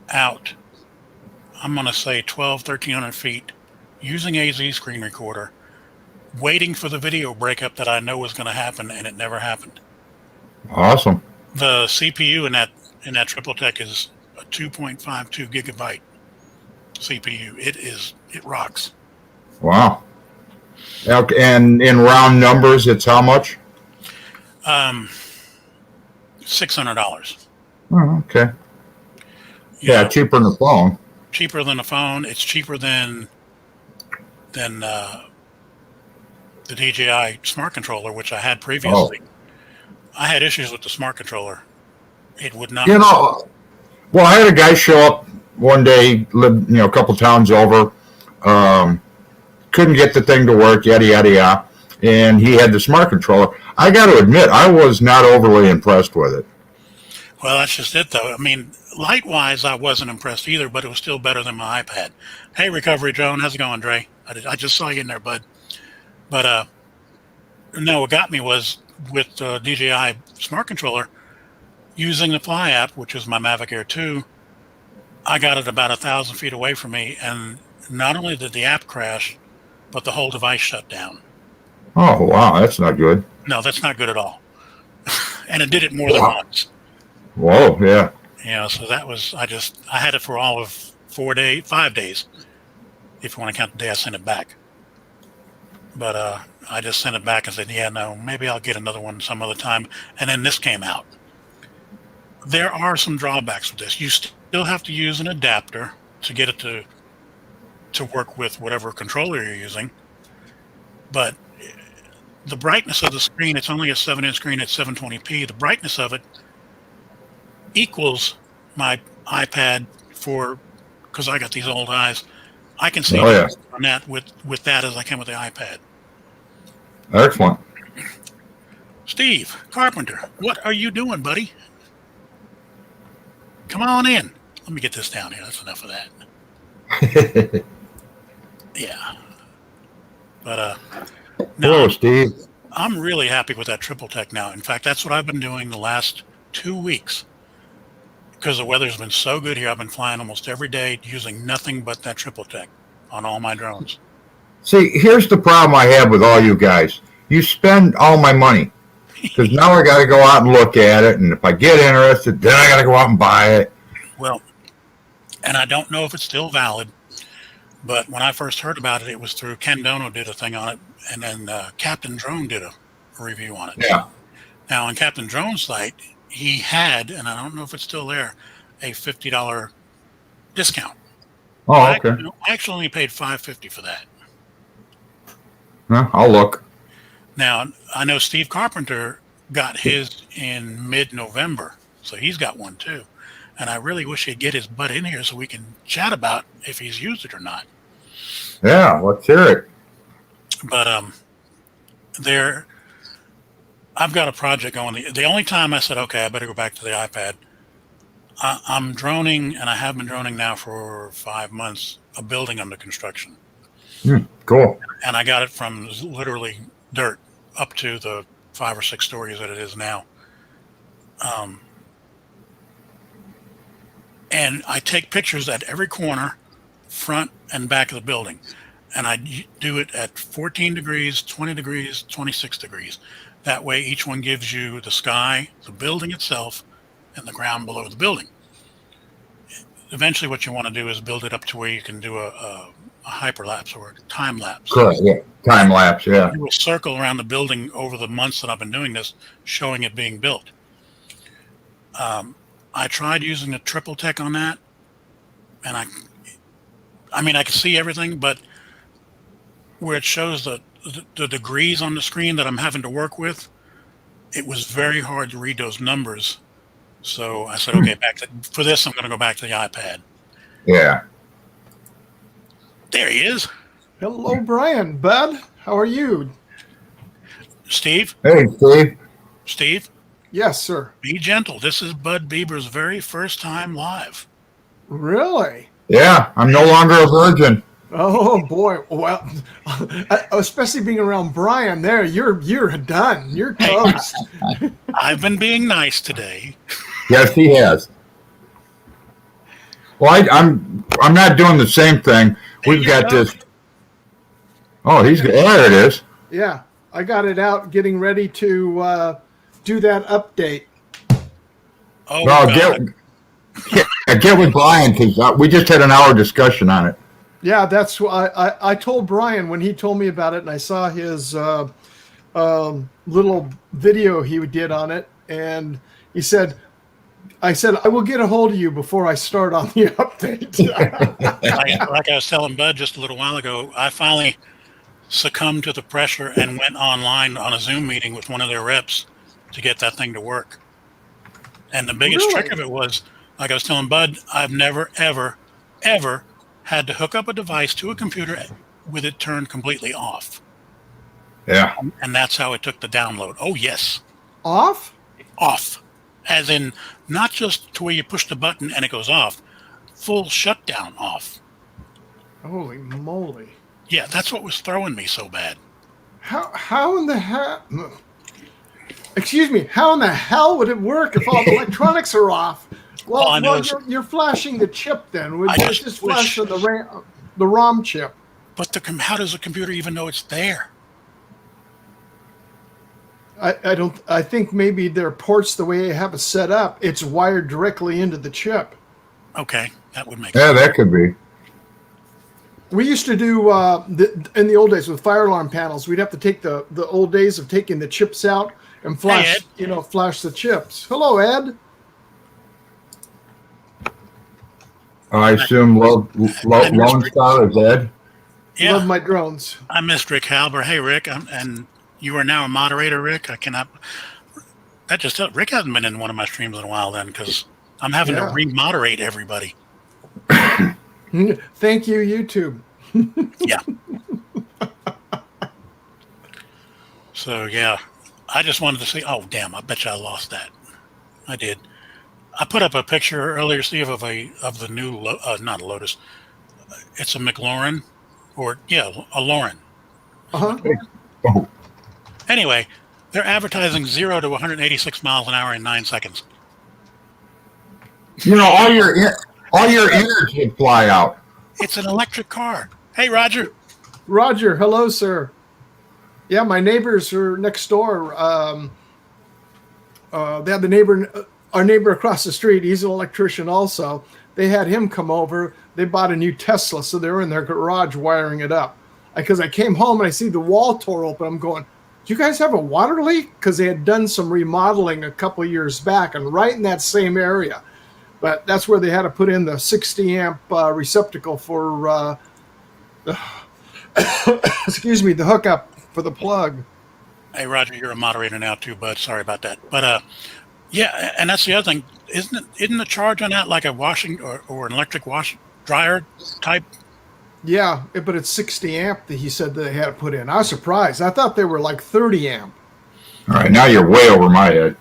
out, I'm going to say 1,300 feet, using AZ Screen Recorder, waiting for the video breakup that I know was going to happen, and it never happened. Awesome. The CPU in that Tripltek is a 2.52 gigabyte CPU. It rocks. Wow. Okay, and in round numbers, it's how much? $600. Oh, okay. Yeah, cheaper than the phone. Cheaper than a phone. It's cheaper than the DJI smart controller, which I had previously. Oh. I had issues with the smart controller. It would not. Well, I had a guy show up one day, lived a couple towns over, couldn't get the thing to work, yada yada yada, and he had the smart controller. I got to admit, I was not overly impressed with it. Well, that's just it, though. I mean, light-wise, I wasn't impressed either, but it was still better than my iPad. Hey, Recovery Drone, how's it going, Dre? I just saw you in there, bud. But no, what got me was with the DJI smart controller, using the Fly app, which is my Mavic Air 2, I got it about 1,000 feet away from me, and not only did the app crash, but the whole device shut down. Oh, wow, that's not good. No, that's not good at all. And it did it more than once. Whoa, yeah. So that was, I had it for all of 5 days, if you want to count the day I sent it back. But I just sent it back and said, yeah, no, maybe I'll get another one some other time. And then this came out. There are some drawbacks with this. You still have to use an adapter to get it to work with whatever controller you're using. But the brightness of the screen, it's only a 7-inch screen at 720p. The brightness of it equals my iPad because I got these old eyes. I can see on that with that as I can with the iPad. Excellent. Steve Carpenter, what are you doing, buddy? Come on in. Let me get this down here. That's enough of that. Yeah. But hello, Steve. I'm really happy with that Tripltek now. In fact, that's what I've been doing the last 2 weeks. Because the weather's been so good here, I've been flying almost every day using nothing but that Tripltek on all my drones. See, here's the problem I have with all you guys. You spend all my money. Because now I got to go out and look at it, and if I get interested, then I got to go out and buy it. Well, and I don't know if it's still valid, but when I first heard about it, it was through Ken Dono did a thing on it, and then Captain Drone did a review on it. Yeah. Now, on Captain Drone's site, he had, and I don't know if it's still there, a $50 discount. Oh, okay. I actually only paid $5.50 for that. I'll look. Now, I know Steve Carpenter got his in mid-November, so he's got one too. And I really wish he'd get his butt in here so we can chat about if he's used it or not. Yeah, let's hear it. But I've got a project going. The only time I said, okay, I better go back to the iPad, I'm droning, and I have been droning now for 5 months, a building under construction. Cool. And I got it from literally dirt up to the 5 or 6 stories that it is now. And I take pictures at every corner, front and back of the building. And I do it at 14 degrees, 20 degrees, 26 degrees. That way each one gives you the sky, the building itself, and the ground below the building. Eventually what you want to do is build it up to where you can do a hyperlapse or a time lapse. Correct, yeah. Time lapse, yeah. Do a circle around the building over the months that I've been doing this, showing it being built. I tried using the Tripltek on that, and I mean, I can see everything, but where it shows the degrees on the screen that I'm having to work with, it was very hard to read those numbers. So I said, okay, for this, I'm going to go back to the iPad. Yeah. There he is. Hello, Brian. Bud, how are you? Steve? Hey, Steve. Steve? Yes, sir. Be gentle. This is Bud Bieber's very first time live. Really? Yeah, I'm no longer a virgin. Oh boy. Well, especially being around Brian there, you're done. You're toast. I've been being nice today. Yes, he has. Well, I'm not doing the same thing. We've got this. Oh, there it is. Yeah, I got it out, getting ready to do that update. Oh, Well, God. get with Brian because we just had an hour discussion on it. Yeah, that's what I told Brian when he told me about it, and I saw his little video he did on it, and I said, I will get a hold of you before I start on the update. Like I was telling Bud just a little while ago, I finally succumbed to the pressure and went online on a Zoom meeting with one of their reps to get that thing to work. And the biggest trick of it was, like I was telling Bud, I've never, ever, ever had to hook up a device to a computer with it turned completely off. Yeah. And that's how it took the download. Oh, yes. Off? Off. As in, not just to where you push the button and it goes off. Full shutdown off. Holy moly. Yeah, that's what was throwing me so bad. How in the hell? Excuse me. How in the hell would it work if all the electronics are off? Well, you're flashing the chip then. Would you just flash the ROM chip? But how does the computer even know it's there? I think maybe their ports, the way they have it set up, it's wired directly into the chip. Okay, that would make sense. Yeah, that could be. We used to do in the old days with fire alarm panels. We'd have to take the old days of taking the chips out and flash, flash the chips. Hello, Ed. I assume Lone Star is Ed. Yeah. Love my drones. I missed Rick Halber. Hey, Rick, and you are now a moderator, Rick. I cannot. That just Rick hasn't been in one of my streams in a while then because I'm having to re-moderate everybody. Thank you, YouTube. Yeah. So yeah, I just wanted to say, oh damn, I bet you I lost that. I did. I put up a picture earlier, Steve, of the new not a Lotus. It's a McLaurin, a Lauren. Uh-huh. Oh. Anyway, they're advertising 0 to 186 miles an hour in 9 seconds. You know, all your ears would fly out. It's an electric car. Hey, Roger. Roger, hello, sir. Yeah, my neighbors are next door. They have our neighbor across the street. He's an electrician also. They had him come over. They bought a new Tesla, so they were in their garage wiring it up. Because I came home and I see the wall tore open. I'm going, do you guys have a water leak? Because they had done some remodeling a couple of years back and right in that same area. But that's where they had to put in the 60 amp receptacle for, excuse me, the hookup for the plug. Hey, Roger, you're a moderator now too, bud. Sorry about that. But yeah, and that's the other thing. Isn't the charge on that like a washing or an electric dryer type? Yeah, but it's 60 amp that he said that they had to put in. I was surprised. I thought they were like 30 amp. All right, now you're way over my head.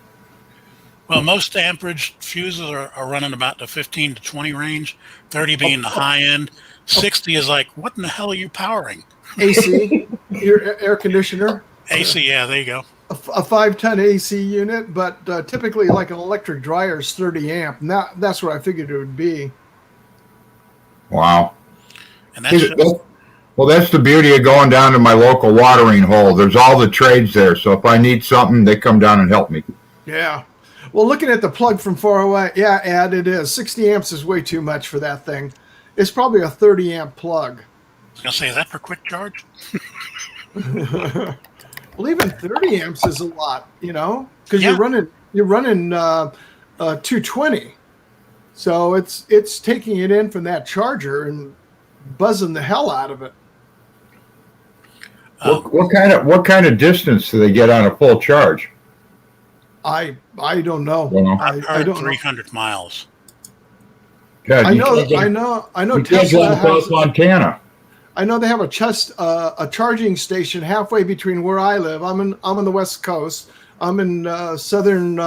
Well, most amperage fuses are running about the 15 to 20 range, 30 being the high end. 60 is like, what in the hell are you powering? AC, your air conditioner. AC, yeah, there you go. A 5-ton AC unit, but typically like an electric dryer is 30 amp. And that's what I figured it would be. Wow. And that's the beauty of going down to my local watering hole. There's all the trades there. So if I need something, they come down and help me. Yeah. Well, looking at the plug from far away, yeah, Ed, it is. 60 amps is way too much for that thing. It's probably a 30 amp plug. I was going to say, is that for quick charge? Well, even 30 amps is a lot, because you're running 220. So it's taking it in from that charger and buzzing the hell out of it. What kind of distance do they get on a full charge? I don't know. I don't 300 miles. God, I you know, can't get- I know, I know. you can't go Tesla in has. South Montana. I know they have a charging station halfway between where I live. I'm on the West Coast. I'm in southern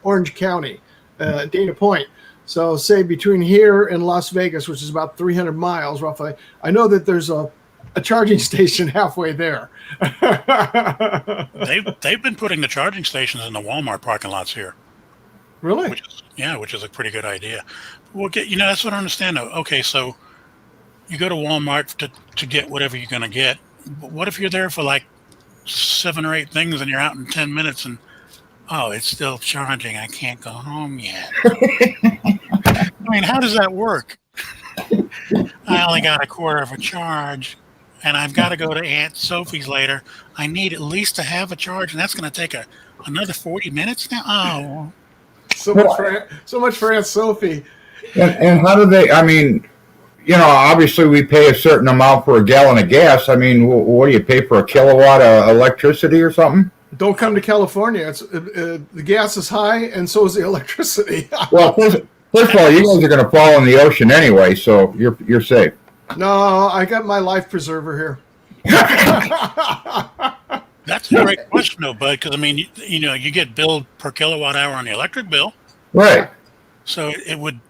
Orange County, Dana Point. So say between here and Las Vegas, which is about 300 miles roughly, I know that there's a charging station halfway there. They've been putting the charging stations in the Walmart parking lots here, Really? which is a pretty good idea. Well, that's what I understand though. Okay, so you go to Walmart to get whatever you're going to get. But what if you're there for like 7 or 8 things and you're out in 10 minutes and oh, it's still charging. I can't go home yet. I mean, how does that work? I only got a quarter of a charge and I've got to go to Aunt Sophie's later. I need at least to have a charge, and that's going to take another 40 minutes now. Oh, So much for Aunt Sophie. And how do they? I mean, obviously we pay a certain amount for a gallon of gas. I mean, what do you pay for a kilowatt of electricity or something? Don't come to California. It's the gas is high, and so is the electricity. Well, first of all, you guys are going to fall in the ocean anyway, so you're safe. No, I got my life preserver here. that's a great question, though, bud. Because I mean, you get billed per kilowatt hour on the electric bill, Right. so it would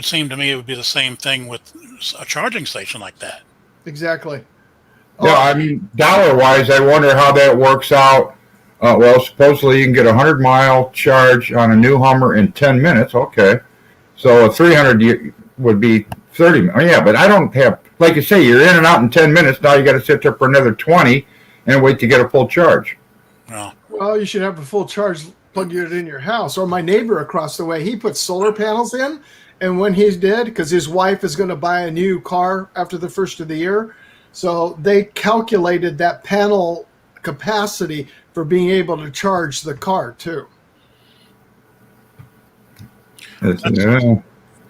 seem to me it would be the same thing with a charging station like that. Exactly. Yeah, I mean, dollar-wise, I wonder how that works out. Well, supposedly you can get a 100-mile charge on a new Hummer in 10 minutes. Okay. So a 300 would be 30. Oh, yeah, but I don't have, like you say, you're in and out in 10 minutes. Now you got to sit there for another 20 and wait to get a full charge. Well, you should have a full charge plug it in your house. Or my neighbor across the way, he put solar panels in. And when he's dead, because his wife is going to buy a new car after the first of the year, so they calculated that panel capacity for being able to charge the car too. Yeah.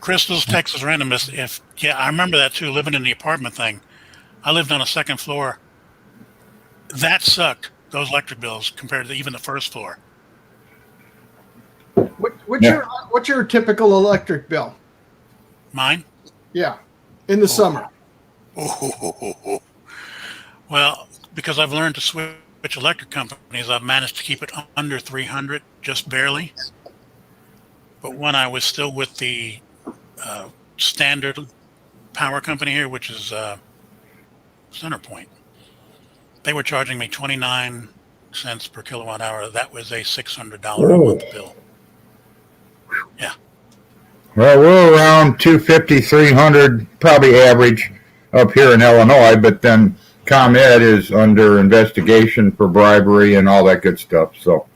Crystal's Texas Randomness. I remember that too. Living in the apartment thing, I lived on a second floor. That sucked. Those electric bills compared to even the first floor. What's your typical electric bill? Mine? Yeah, in the summer. Oh. Well, because I've learned to switch electric companies, I've managed to keep it under 300, just barely. But when I was still with the standard power company here, which is CenterPoint, they were charging me 29 cents per kilowatt hour. That was a $600 a month bill. Yeah. Well, we're around 250, 300, probably average up here in Illinois, but then ComEd is under investigation for bribery and all that good stuff. So,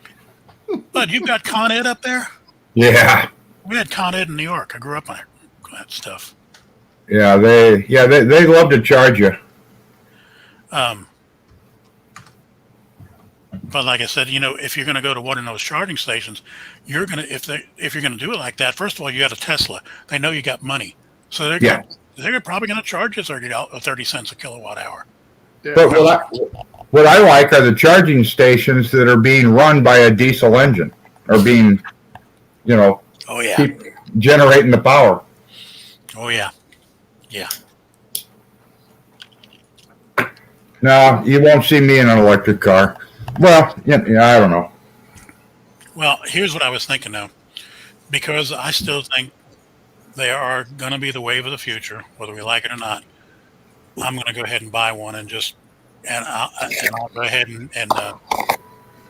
But you've got Con Ed up there? yeah. We had Con Ed in New York. I grew up on that stuff. Yeah, they love to charge you. But like I said, if you're going to go to one of those charging stations, you're going to if you're going to do it like that. First of all, you got a Tesla. They know you got money, so they're probably going to charge you 30 cents a kilowatt hour. Yeah. But what I like are the charging stations that are being run by a diesel engine, or being, Oh yeah. keep generating the power. Oh yeah. Yeah. No, you won't see me in an electric car. Well, yeah, I don't know. Well, here's what I was thinking though, because I still think they are going to be the wave of the future, whether we like it or not. I'm going to go ahead and buy one and I'll go ahead and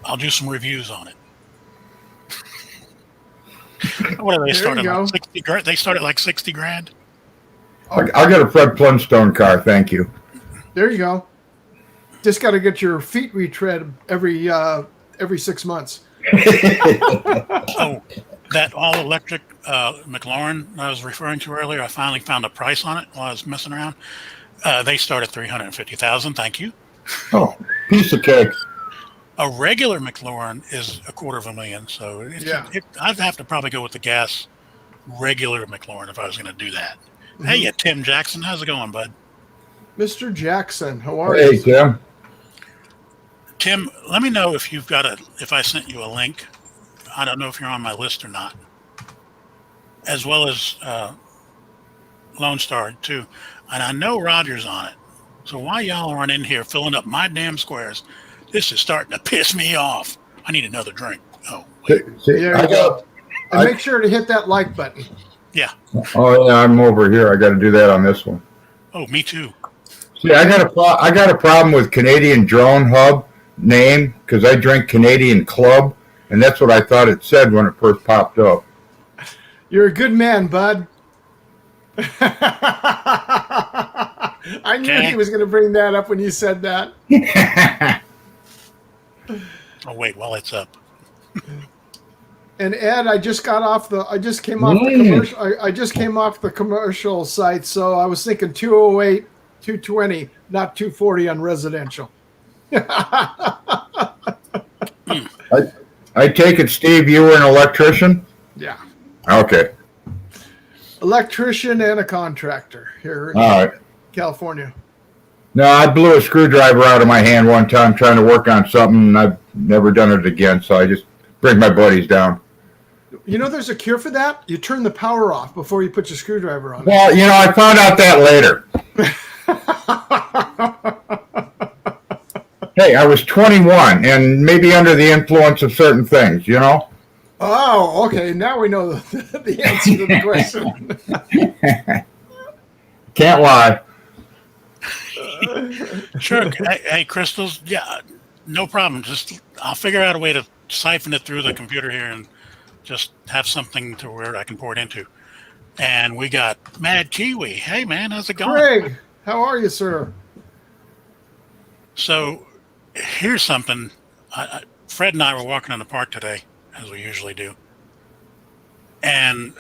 I'll do some reviews on it. What do they start at? Like 60 grand? They start at like 60 grand. I'll get a Fred Flintstone car, thank you. There you go. Just got to get your feet retread every 6 months. Oh, that all electric McLaurin I was referring to earlier, I finally found a price on it while I was messing around. They start at $350,000. Thank you. Oh, piece of cake. A regular McLaurin is $250,000. So I'd have to probably go with the gas regular McLaurin if I was going to do that. Mm-hmm. Hey, Tim Jackson, how's it going, bud? Mr. Jackson, how are you? Hey, Tim. Tim, let me know if if I sent you a link. I don't know if you're on my list or not. As well as Lone Star too, and I know Roger's on it. So why y'all aren't in here filling up my damn squares? This is starting to piss me off. I need another drink. Oh, wait. See, There you go. And make sure to hit that like button. Yeah. Oh yeah, I'm over here. I got to do that on this one. Oh, me too. See, I got a problem with Canadian Drone Hub name because I drink Canadian Club, and that's what I thought it said when it first popped up. You're a good man, bud. I knew he was going to bring that up when you said that. Oh wait, while it's up. And Ed, I just came off the commercial. I just came off the commercial site, so I was thinking 208, 220, not 240 on residential. I take it, Steve, you were an electrician? Yeah. Okay. Electrician and a contractor here in All right. California. No, I blew a screwdriver out of my hand one time trying to work on something, and I've never done it again, so I just bring my buddies down. You know there's a cure for that? You turn the power off before you put your screwdriver on. Well, I found out that later. Hey, I was 21 and maybe under the influence of certain things, Oh, okay. Now we know the answer to the question. Can't lie. Sure. Hey, crystals. Yeah, no problem. I'll figure out a way to siphon it through the computer here and just have something to where I can pour it into. And we got Mad Kiwi. Hey, man, how's it going? Greg, how are you, sir? So here's something. Fred and I were walking in the park today, as we usually do. And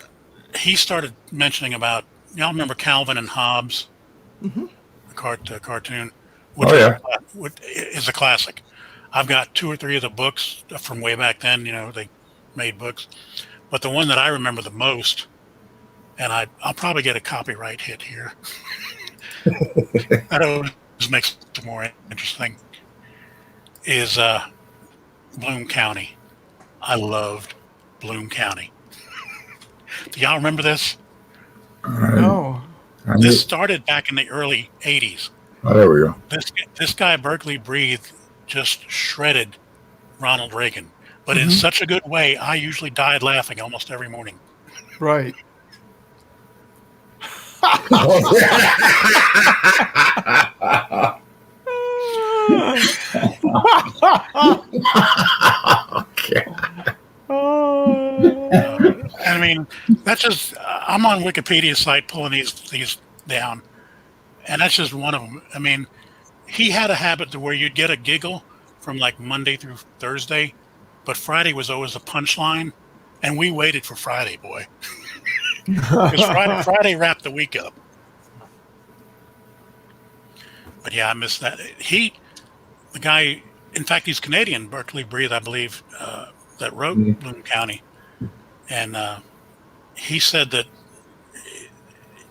he started mentioning about, y'all remember Calvin and Hobbes? Mm-hmm. The cartoon, which is a classic. I've got 2 or 3 of the books from way back then. They made books, but the one that I remember the most, and I'll probably get a copyright hit here. That always makes it more interesting. Is Bloom County. I loved Bloom County. Do y'all remember this? No. This started back in the early 80s. Oh, there we go. This guy, Berkeley Breathe, just shredded Ronald Reagan. But in such a good way, I usually died laughing almost every morning. Right. I mean, that's just, I'm on Wikipedia site pulling these down, and that's just one of them. I mean, he had a habit to where you'd get a giggle from like Monday through Thursday, but Friday was always a punchline, and we waited for Friday, boy. Because Friday wrapped the week up. But yeah, I missed that. The guy, in fact, he's Canadian, Berkeley Breathe, I believe, that wrote Bloom County. And he said that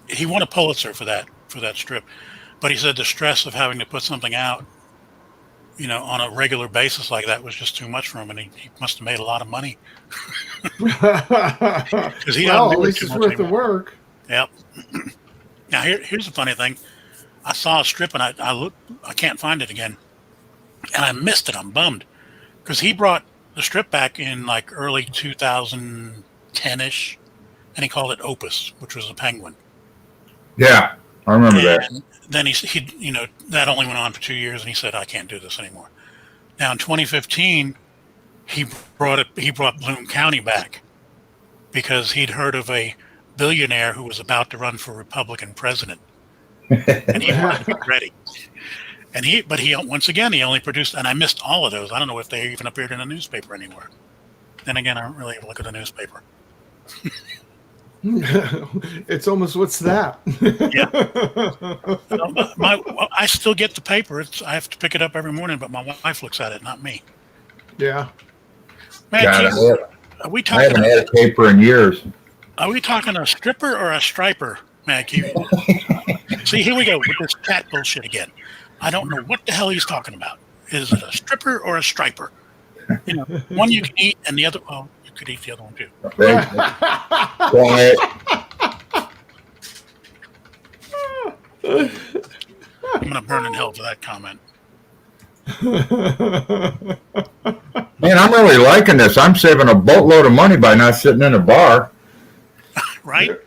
he won a Pulitzer for that strip. But he said the stress of having to put something out, on a regular basis like that was just too much for him, and he must have made a lot of money. Because at least it's worth the work. Yep. Now here's the funny thing. I saw a strip and I can't find it again, and I missed it. I'm bummed because he brought the strip back in like early 2010ish, and he called it Opus, which was a penguin. Yeah, I remember that. Then he that only went on for 2 years, and he said, I can't do this anymore. Now in 2015, he brought Bloom County back because he'd heard of a billionaire who was about to run for Republican president, and he wanted to be ready. And he once again he only produced, and I missed all of those. I don't know if they even appeared in a newspaper anywhere. Then again, I don't really look at the newspaper. It's almost, what's that? Yeah. I still get the paper. I have to pick it up every morning, but my wife looks at it, not me. Yeah. Man, are we talking? I haven't had a paper in years. Are we talking a stripper or a striper, Matt Kiwi? See, here we go with this cat bullshit again. I don't know what the hell he's talking about. Is it a stripper or a striper? One you can eat, and the other, well, you could eat the other one too. Quiet. to burn in hell for that comment. Man, I'm really liking this. I'm saving a boatload of money by not sitting in a bar. Right?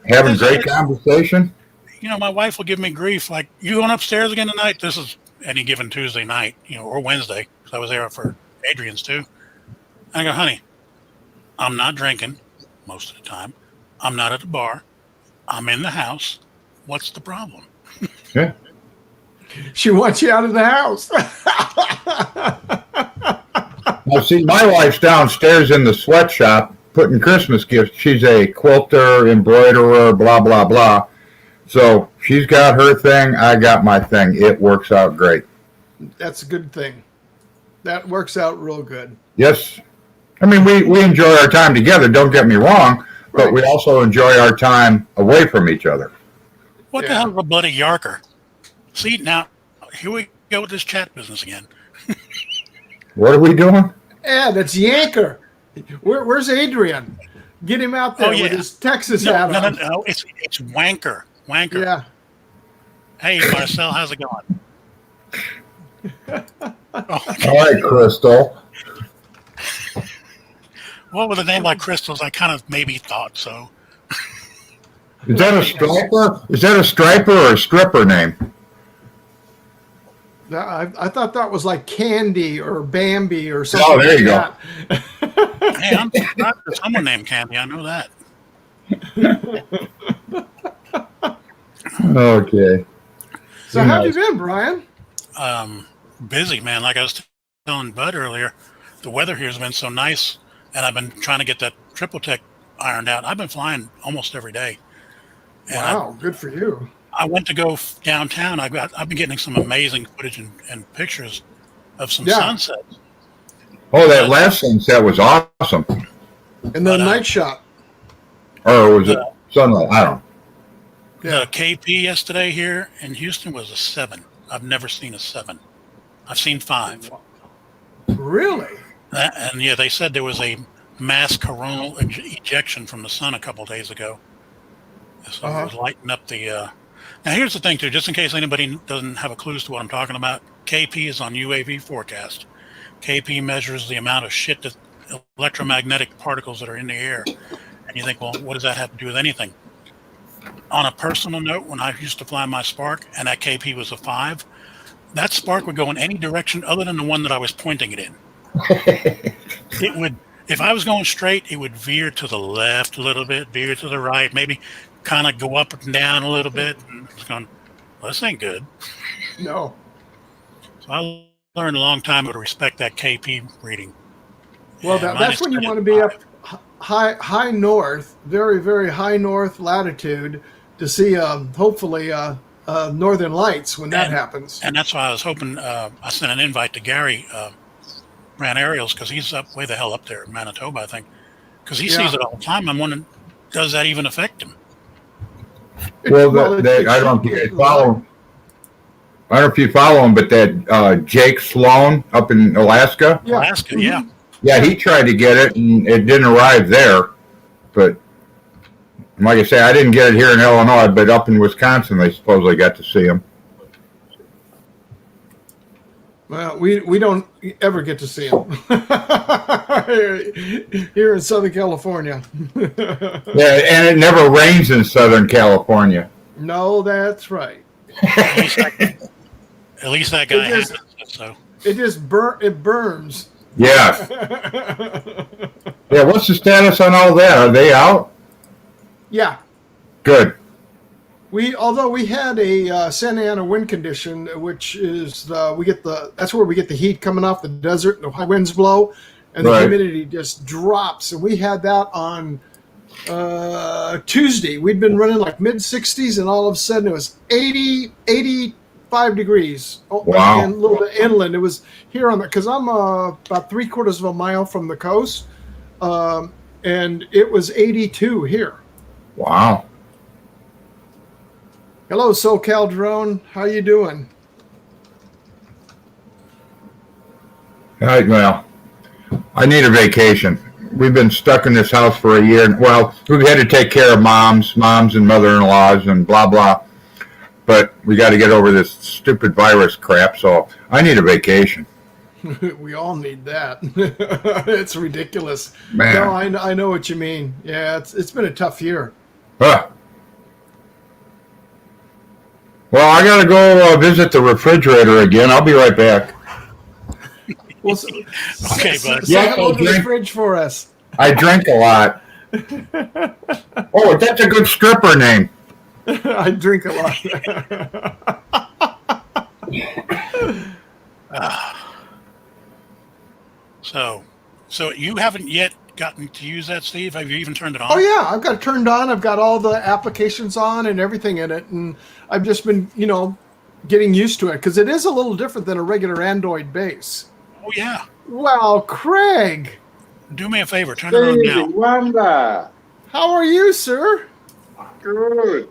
Having great conversation. You know, my wife will give me grief. Like, you going upstairs again tonight? This is any given Tuesday night, or Wednesday, because I was there for Adrian's too. And I go, honey, I'm not drinking most of the time. I'm not at the bar. I'm in the house. What's the problem? Yeah. She wants you out of the house. Now, see, my wife's downstairs in the sweatshop putting Christmas gifts. She's a quilter, embroiderer, blah, blah, blah. So she's got her thing. I got my thing. It works out great. That's a good thing. That works out real good. Yes. I mean, we enjoy our time together, don't get me wrong, but we also enjoy our time away from each other. What the hell is a bloody yarker? See, now, here we go with this chat business again. What are we doing? Yeah, that's Yanker. Where's Adrian? Get him out there with his Texas hat on. No, it's wanker. Wanker. Yeah. Hey, Marcel, how's it going? All right, Crystal. Well, with a name like Crystal's, I kind of maybe thought so. Is that a striper? Is that a striper or a stripper name? I thought that was like Candy or Bambi or something. Oh, there you go. Hey, I'm not someone named Candy. I know that. Okay. So how have you been, Brian? Busy, man. Like I was telling Bud earlier, the weather here has been so nice, and I've been trying to get that Tripltek ironed out. I've been flying almost every day. And wow, good for you. I went to go downtown. I've been getting some amazing footage and pictures of some sunsets. Oh, that last sunset was awesome. And the night shot. Or was it sunlight? I don't know. The KP yesterday here in Houston was a 7. I've never seen a 7. I've seen 5. Really? And yeah, they said there was a mass coronal ejection from the sun a couple days ago. So it was lighting up the... Now, here's the thing, too, just in case anybody doesn't have a clue as to what I'm talking about. KP is on UAV forecast. KP measures the amount of shit, that electromagnetic particles that are in the air. And you think, well, what does that have to do with anything? On a personal note, when I used to fly my Spark and that KP was a 5, that Spark would go in any direction other than the one that I was pointing it in. It would, if I was going straight, it would veer to the left a little bit, veer to the right, maybe kind of go up and down a little bit. And it's going, well, this ain't good. No. So I learned a long time ago to respect that KP reading. Well, that's when you want to be up high north, very, very high north latitude to see hopefully northern lights when that happens. And that's why I was hoping I sent an invite to Gary Ran Aerials, because he's way the hell up there in Manitoba, I think, because he sees it all the time. I'm wondering, does that even affect him? Well, I don't know if you follow. I don't know if you follow him, but that Jake Sloan up in Alaska. Yeah. Alaska, yeah. Yeah, he tried to get it, and it didn't arrive there. But like I say, I didn't get it here in Illinois, but up in Wisconsin, they supposedly got to see him. Well, we don't ever get to see them here in Southern California. Yeah, and it never rains in Southern California. No, that's right. At least that guy has it. So It just burns. Yeah. Yeah, what's the status on all that? Are they out? Yeah. Good. Although we had a Santa Ana wind condition, which is that's where we get the heat coming off the desert, and the high winds blow, and the humidity just drops. And we had that on Tuesday. We'd been running like mid 60s, and all of a sudden it was 85 degrees. Wow. And a little bit inland. It was here because I'm about 3/4 of a mile from the coast, and it was 82 here. Wow. Hello, SoCal Drone. How you doing? All right, well, I need a vacation. We've been stuck in this house for a year. Well, we've had to take care of moms and mother-in-laws and blah, blah. but we got to get over this stupid virus crap. So I need a vacation. We all need that. It's ridiculous. Man. No, I know what you mean. Yeah, it's been a tough year. Huh. Well, I got to go visit the refrigerator again. I'll be right back. Well, Okay, bud. say hello to the fridge for us. I drink a lot. Oh, that's a good stripper name. I drink a lot. So you haven't yet gotten to use that, Steve? Have you even turned it on? Oh yeah, I've got it turned on. I've got all the applications on and everything in it, and I've just been, getting used to it because it is a little different than a regular Android base. Oh yeah. Wow, Craig, Do me a favor, turn it on now. Wonder. how are you, sir? Good.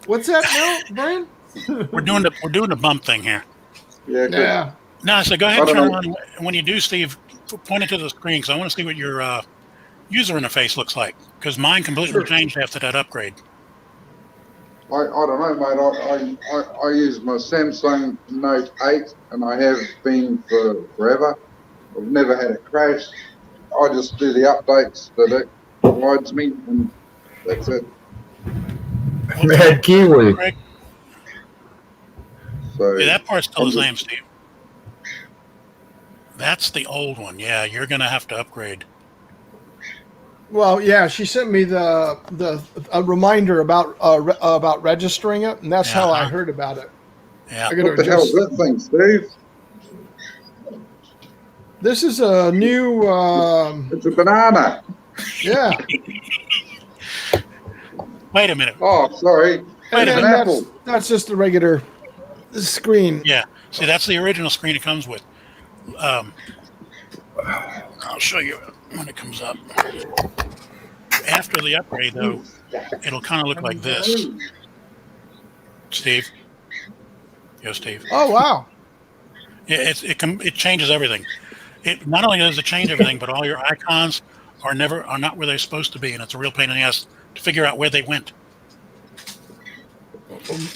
What's that now, Brian? We're doing the bump thing here. Yeah, good. Yeah. No, so go ahead and I turn don't it on. And when you do, Steve, point it to the screen because I want to see what your user interface looks like. Because mine completely changed after that upgrade. I don't know, mate. I use my Samsung Note 8, and I have been for forever. I've never had a crash. I just do the updates that it provides me, and that's it. Mad Kiwi. Craig? So Yeah, that part's still the same, Steve. That's the old one. Yeah, you're gonna have to upgrade. Well, yeah, she sent me a reminder about registering it, and that's how I heard about it. Yeah. I gotta what the hell is that thing, Steve? This is a new. It's a banana. Yeah. Wait a minute. Oh, sorry. Wait a It's an minute. apple. That's just a regular screen. Yeah. See, that's the original screen it comes with. I'll show you when it comes up. After the upgrade, though, it'll kind of look like this. Steve. Yo, Steve. Oh wow. It changes everything. It not only does it change everything, but all your icons are not where they're supposed to be, and it's a real pain in the ass to figure out where they went.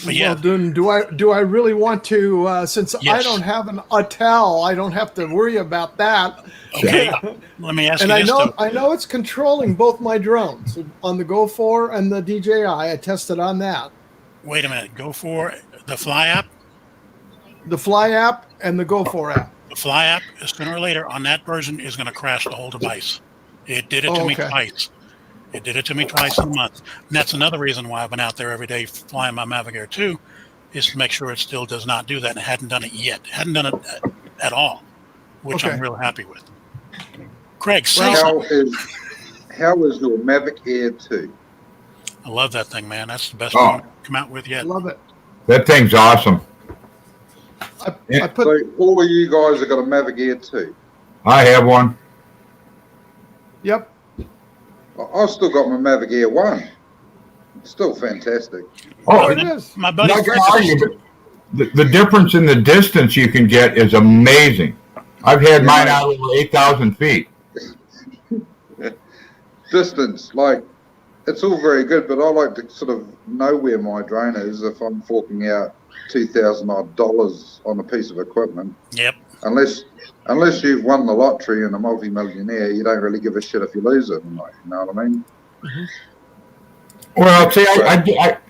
But yeah, Well, then, do I really want to? Since I Yes. don't have a towel, I don't have to worry about that. okay. Let me ask And you I this, know though. I know it's controlling both my drones on the Go 4 and the DJI. I tested on that. Wait a minute. Go for the Fly app. The Fly app and the Go 4 app. The Fly app, sooner or later, on that version, is going to crash the whole device. It did it to me Okay. twice. It did it to me twice in a month. And that's another reason why I've been out there every day flying my Mavic Air 2, is to make sure it still does not do that. And it hadn't done it yet. It hadn't done it at all, which Okay. I'm real happy with. Craig, say How something. how is your Mavic Air 2? I love that thing, man. That's the best Oh. one come out with yet. Love it. That thing's awesome. I put So all of you guys have got a Mavic Air 2. I have one. yep. I've still got my Mavic Air 1. It's still fantastic. Oh, It is. My buddy not Greg, gonna argue, but the difference in the distance you can get is amazing. I've had mine out over 8,000 feet. Distance, like, it's all very good, but I like to sort of know where my drone is if I'm forking out $2,000 on a piece of equipment. Yep. Unless you've won the lottery and a multi-millionaire, you don't really give a shit if you lose it. Like, you know what I mean? Well, see,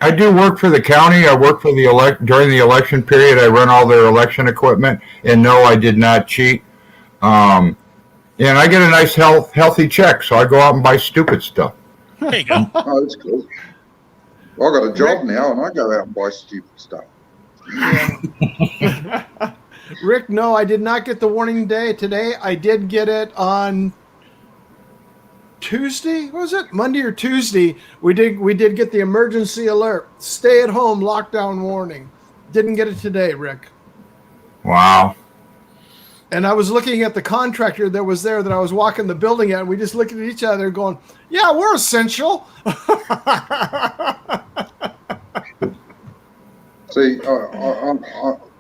I do work for the county. I work for during the election period. I run all their election equipment, and no, I did not cheat. And I get a nice healthy check, so I go out and buy stupid stuff. There you go. Oh, that's cool. I got a job now, and I go out and buy stupid stuff. Rick, no, I did not get the warning day today. I did get it on Tuesday. What was it? Monday or Tuesday? We did get the emergency alert. Stay at home lockdown warning. Didn't get it today, Rick. Wow. And I was looking at the contractor that was there that I was walking the building at, and we just looked at each other going, yeah, we're essential. See,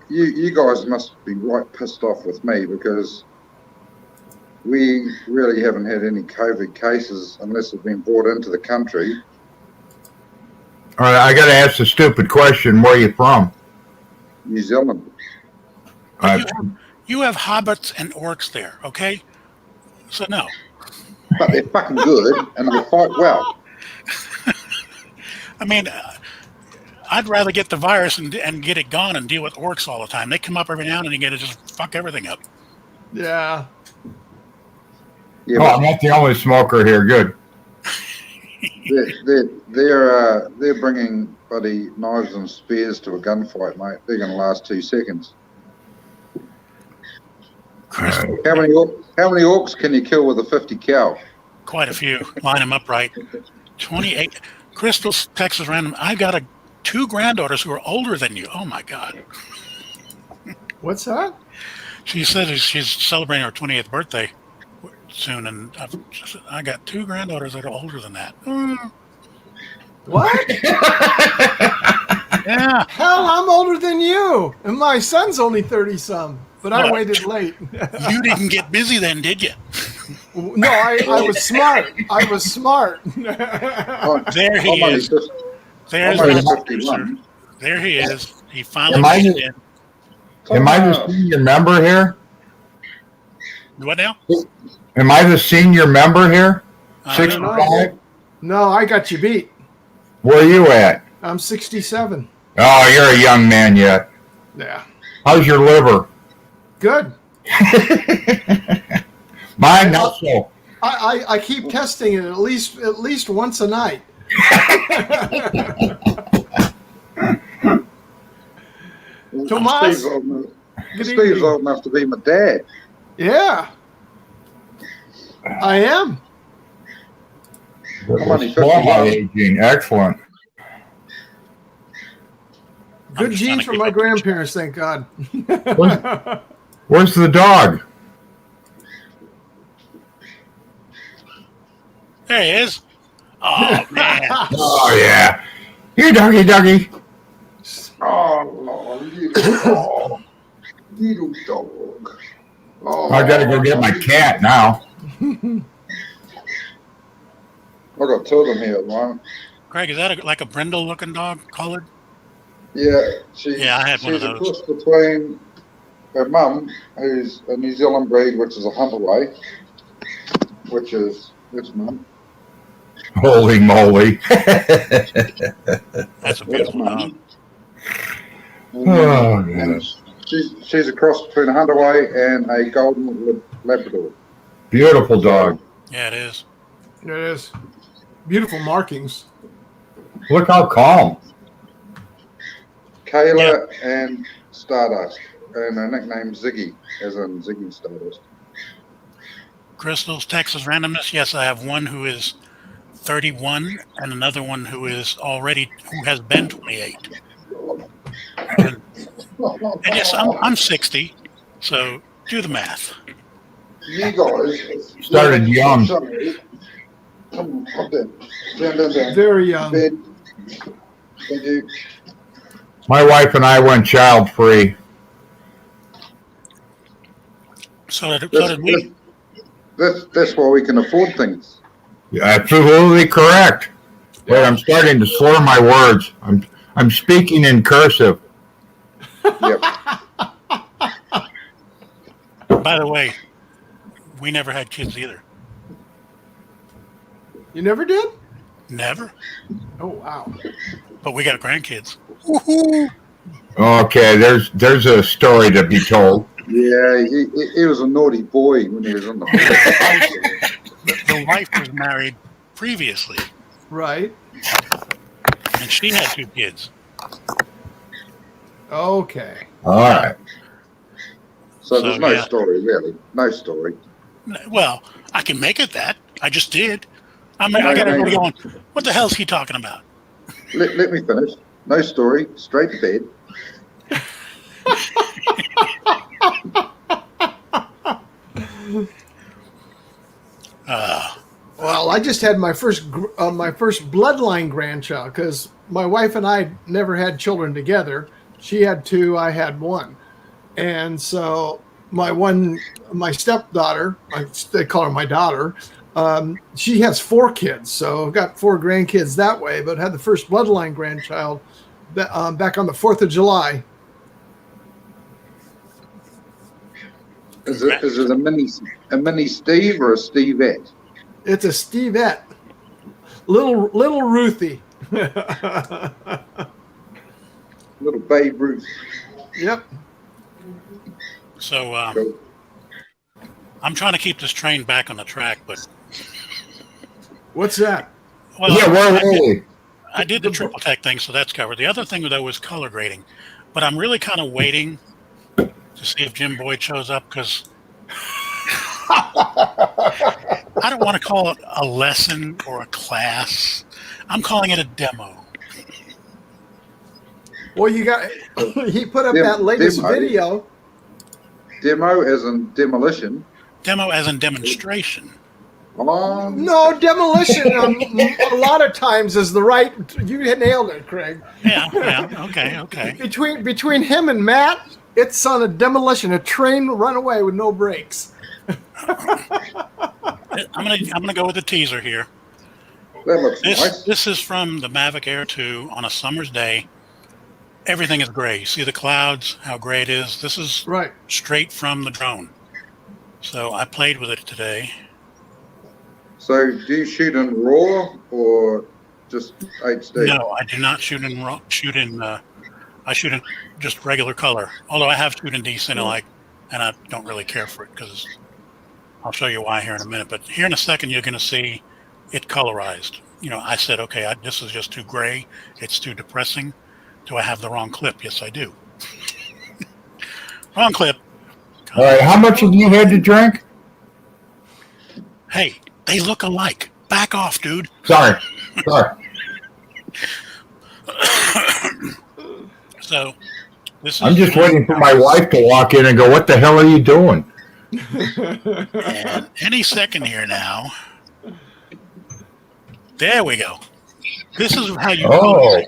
you guys must be right pissed off with me because we really haven't had any COVID cases unless they've been brought into the country. All right, I got to ask a stupid question. Where are you from? New Zealand. You have hobbits and orcs there, okay? So no. But they're fucking good and they fight well. I mean, I'd rather get the virus and get it gone and deal with orcs all the time. They come up every now and then and get to just fuck everything up. Yeah. Yeah, Oh, I'm not the only smoker here. Good. they're bringing bloody knives and spears to a gunfight, mate. They're going to last 2 seconds. How many orcs can you kill with a 50 cal? Quite a few. Line them up right. 28. Crystal's Texas Random. I got 2 granddaughters who are older than you. Oh my God. What's that? She said she's celebrating her 28th birthday soon, and I got 2 granddaughters that are older than that. What? Yeah. Hell, I'm older than you, and my son's only 30-some. But I waited late. You didn't get busy then, did you? No, I was smart. I was smart. There he is. There's I'm my only producer. 51. There he is. He finally Am I made the- it in. Am I the senior member here? What now? Am I the senior member here? I don't know. 65? No, I got you beat. Where are you at? I'm 67. Oh, you're a young man yet. Yeah. How's your liver? Good. Mine not so. I keep testing it at least once a night. Tomas? Steve's old enough to be my dad. Yeah. I am. I'm only Small 51. aging. Excellent. Good just trying genes to from keep my up. grandparents, thank God. Where's the dog? There he is. Oh, man. Oh, yeah. Here, doggy, doggy. Oh, little dog. Oh, I gotta go get my cat now. I got 2 of them here at the moment. Craig, is that like a brindle-looking dog, colored? Yeah, Yeah, I had one of she's a those. cross between her mum, who's a New Zealand breed, which is a Hunterway, which is this mum. Holy moly. That's a That's beautiful dog. mum. Oh, And yes. she's a cross between a Hunterway and a Golden Labrador. Beautiful dog. Yeah, it is. It is. Beautiful markings. Look how calm. Kayla and Stardust, and her nickname Ziggy, as in Ziggy Stardust. Crystal's Texas Randomness. Yes, I have one who is 31 and another one who has been 28. And yes, I'm 60, so do the math. You guys Started young. Come down. Down. Very young. Bed. Thank you. My wife and I went child free. So did we. That's why we can afford things. You're absolutely correct. Wait, I'm starting to slur my words. I'm speaking in cursive. Yep. By the way, we never had kids either. You never did? Never. Oh, wow. But we got grandkids. Okay, there's a story to be told. Yeah, he was a naughty boy when he was on the The wife was married previously, Right. and she had 2 kids. Okay. All right. So there's no yeah. story, really. No story. Well, I can make it that. I just did. I got everybody going, what the hell is he talking about? Let me finish. No story. Straight to bed. Well, I just had my first bloodline grandchild because my wife and I never had children together. She had 2, I had 1, and so my stepdaughter, they call her my daughter. She has 4 kids, so I've got 4 grandkids that way, but had the first bloodline grandchild back on the 4th of July. Is it a mini Steve or a Stevette? It's a Stevette. Little Ruthie. Little Babe Ruth. Yep. So Cool. I'm trying to keep this train back on the track, but What's that? well, Yeah, where were we? I did the Tripltek thing, so that's covered. The other thing though was color grading, but I'm really kind of waiting to see if Jim Boyd shows up because I don't want to call it a lesson or a class. I'm calling it a demo. Well, he put up that latest demo. video. Demo as in demolition. Demo as in demonstration. No, demolition a lot of times is the right. You nailed it, Craig. Yeah, okay. Between him and Matt, it's on a demolition, a train run away with no brakes. I'm gonna go with the teaser here. That looks nice. This is from the Mavic Air 2 on a summer's day. Everything is gray. You see the clouds, how gray it is. This is Right. straight from the drone. So I played with it today. So do you shoot in RAW or just HD? No, I do not shoot in I shoot in just regular color. Although I have shoot in D-Cinelike, and I don't really care for it because I'll show you why here in a minute. But here in a second, you're going to see it colorized. I said, okay, this is just too gray. It's too depressing. Do I have the wrong clip? Yes, I do. Wrong clip. All right, how much have you had to drink? Hey, they look alike. Back off, dude. Sorry. So, this is. I'm just waiting for my wife to walk in and go, "What the hell are you doing?" And any second here now. There we go. This is how you. Oh,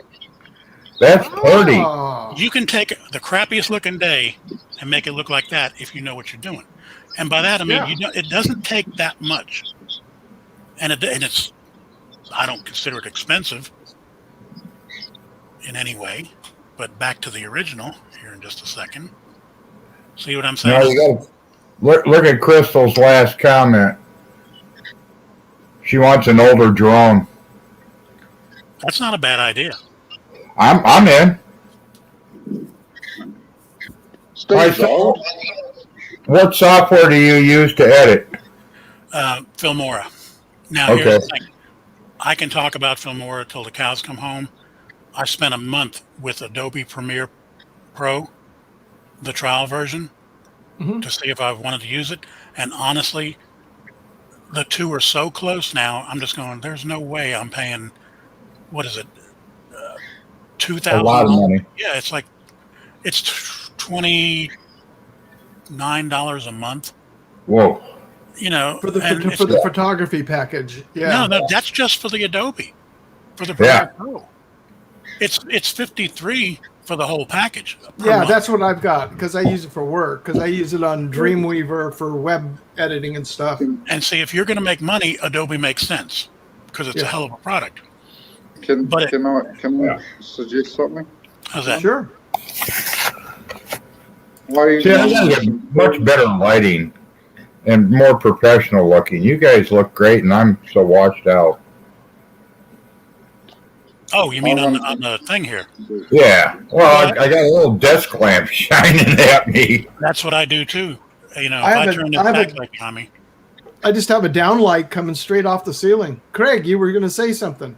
that's pretty. Oh. You can take the crappiest looking day and make it look like that if you know what you're doing. And by that I mean it doesn't take that much, and it's. I don't consider it expensive in any way. But back to the original here in just a second. See what I'm saying? No, you got look at Crystal's last comment. She wants an older drone. That's not a bad idea. I'm in. Steve's old. What software do you use to edit? Filmora. Now, Okay. here's the thing. I can talk about Filmora till the cows come home. I spent a month with Adobe Premiere Pro, the trial version, to see if I wanted to use it. And honestly, the two are so close now. I'm just going, there's no way I'm paying, what is it, $2,000? A lot of money. Yeah, it's $29 a month. Whoa. For the photography package. Yeah. No, that's just for the Adobe, for the Premiere Pro. It's $53 for the whole package. Yeah, month. that's what I've got because I use it for work. Because I use it on Dreamweaver for web editing and stuff. And see, if you're going to make money, Adobe makes sense because it's a hell of a product. Can I suggest something? How's that? Sure. See, I gotta get much better lighting and more professional looking. You guys look great, and I'm so washed out. Oh, you mean on the thing here? Yeah. Well, I got a little desk lamp shining at me. That's what I do too. If I turn this backlight behind me. I just have a downlight coming straight off the ceiling. Craig, you were going to say something.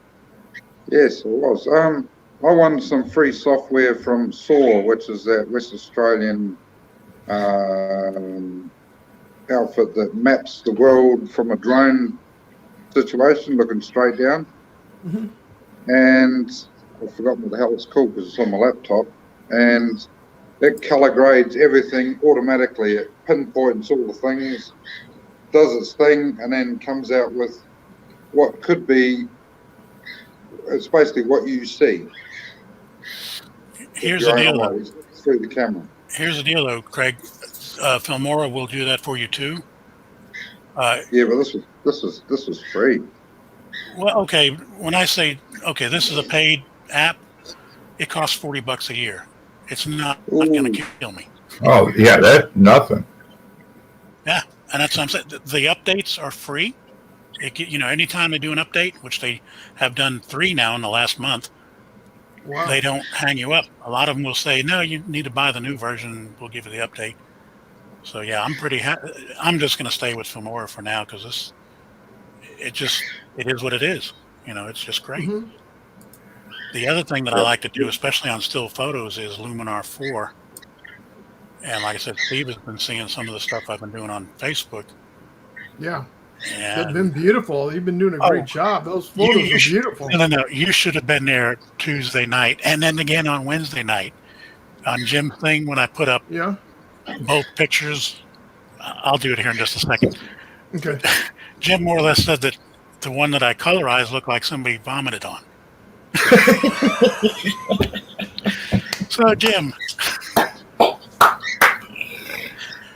Yes, I was. I won some free software from SAW, which is that West Australian outfit that maps the world from a drone situation, looking straight down. Mm-hmm. And I've forgotten what the hell it's called because it's on my laptop. And it color grades everything automatically. It pinpoints all the things, does its thing, and then comes out with what could be. It's basically what you see. Here's the deal, though. Through the camera. Here's the deal, though, Craig. Filmora will do that for you too. Yeah, but this was free. Well, okay. When I say okay, this is a paid app, it costs $40 a year. It's not going Ooh. to kill me. Oh yeah, that's nothing. Yeah, and that's what I'm saying. The updates are free. Anytime they do an update, which they have done 3 now in the last month, Wow. they don't hang you up. A lot of them will say, "No, you need to buy the new version. We'll give you the update." So yeah, I'm pretty happy. I'm just going to stay with Filmora for now because it is what it is. It's just great. Mhm. The other thing that I like to do, especially on still photos, is Luminar 4. And like I said, Steve has been seeing some of the stuff I've been doing on Facebook. Yeah. They've And been beautiful. You've been doing a great job. Those photos are beautiful. No. You should have been there Tuesday night, and then again on Wednesday night on Jim's thing when I put up Yeah. both pictures. I'll do it here in just a second. Okay. Jim more or less said that the one that I colorized looked like somebody vomited on. So Jim,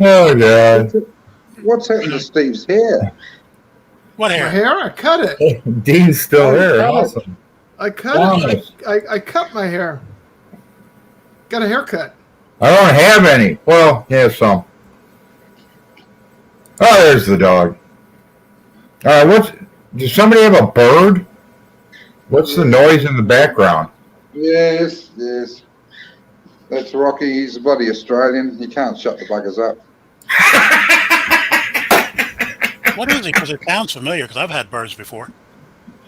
Oh God, What's happened to Steve's hair? what My hair? hair? I cut it. Dean's still there. Oh, Awesome. I cut it. I cut my hair. Got a haircut. I don't have any. Well, yeah, some. Oh, there's the dog. All right, does somebody have a bird? What's the noise in the background? Yes. That's Rocky. He's a bloody Australian. He can't shut the buggers up. What is it? Because it sounds familiar. Because I've had birds before.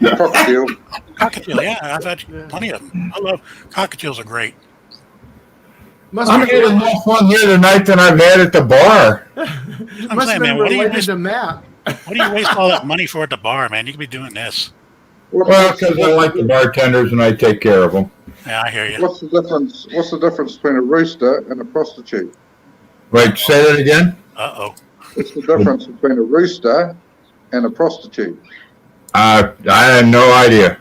Cockatiel. Cockatiel, yeah, I've had plenty of them. I love cockatiels. Are great. Must I'm have having more fun here tonight than I've had at the bar. I'm must saying, have been man, what do you related to Matt. waste all that money for at the bar, man? You could be doing this. Well, because I like the bartenders and I take care of them. Yeah, I hear you. What's the difference? What's the difference between a rooster and a prostitute? Wait, say that again? Uh-oh. What's the difference between a rooster and a prostitute? I had no idea.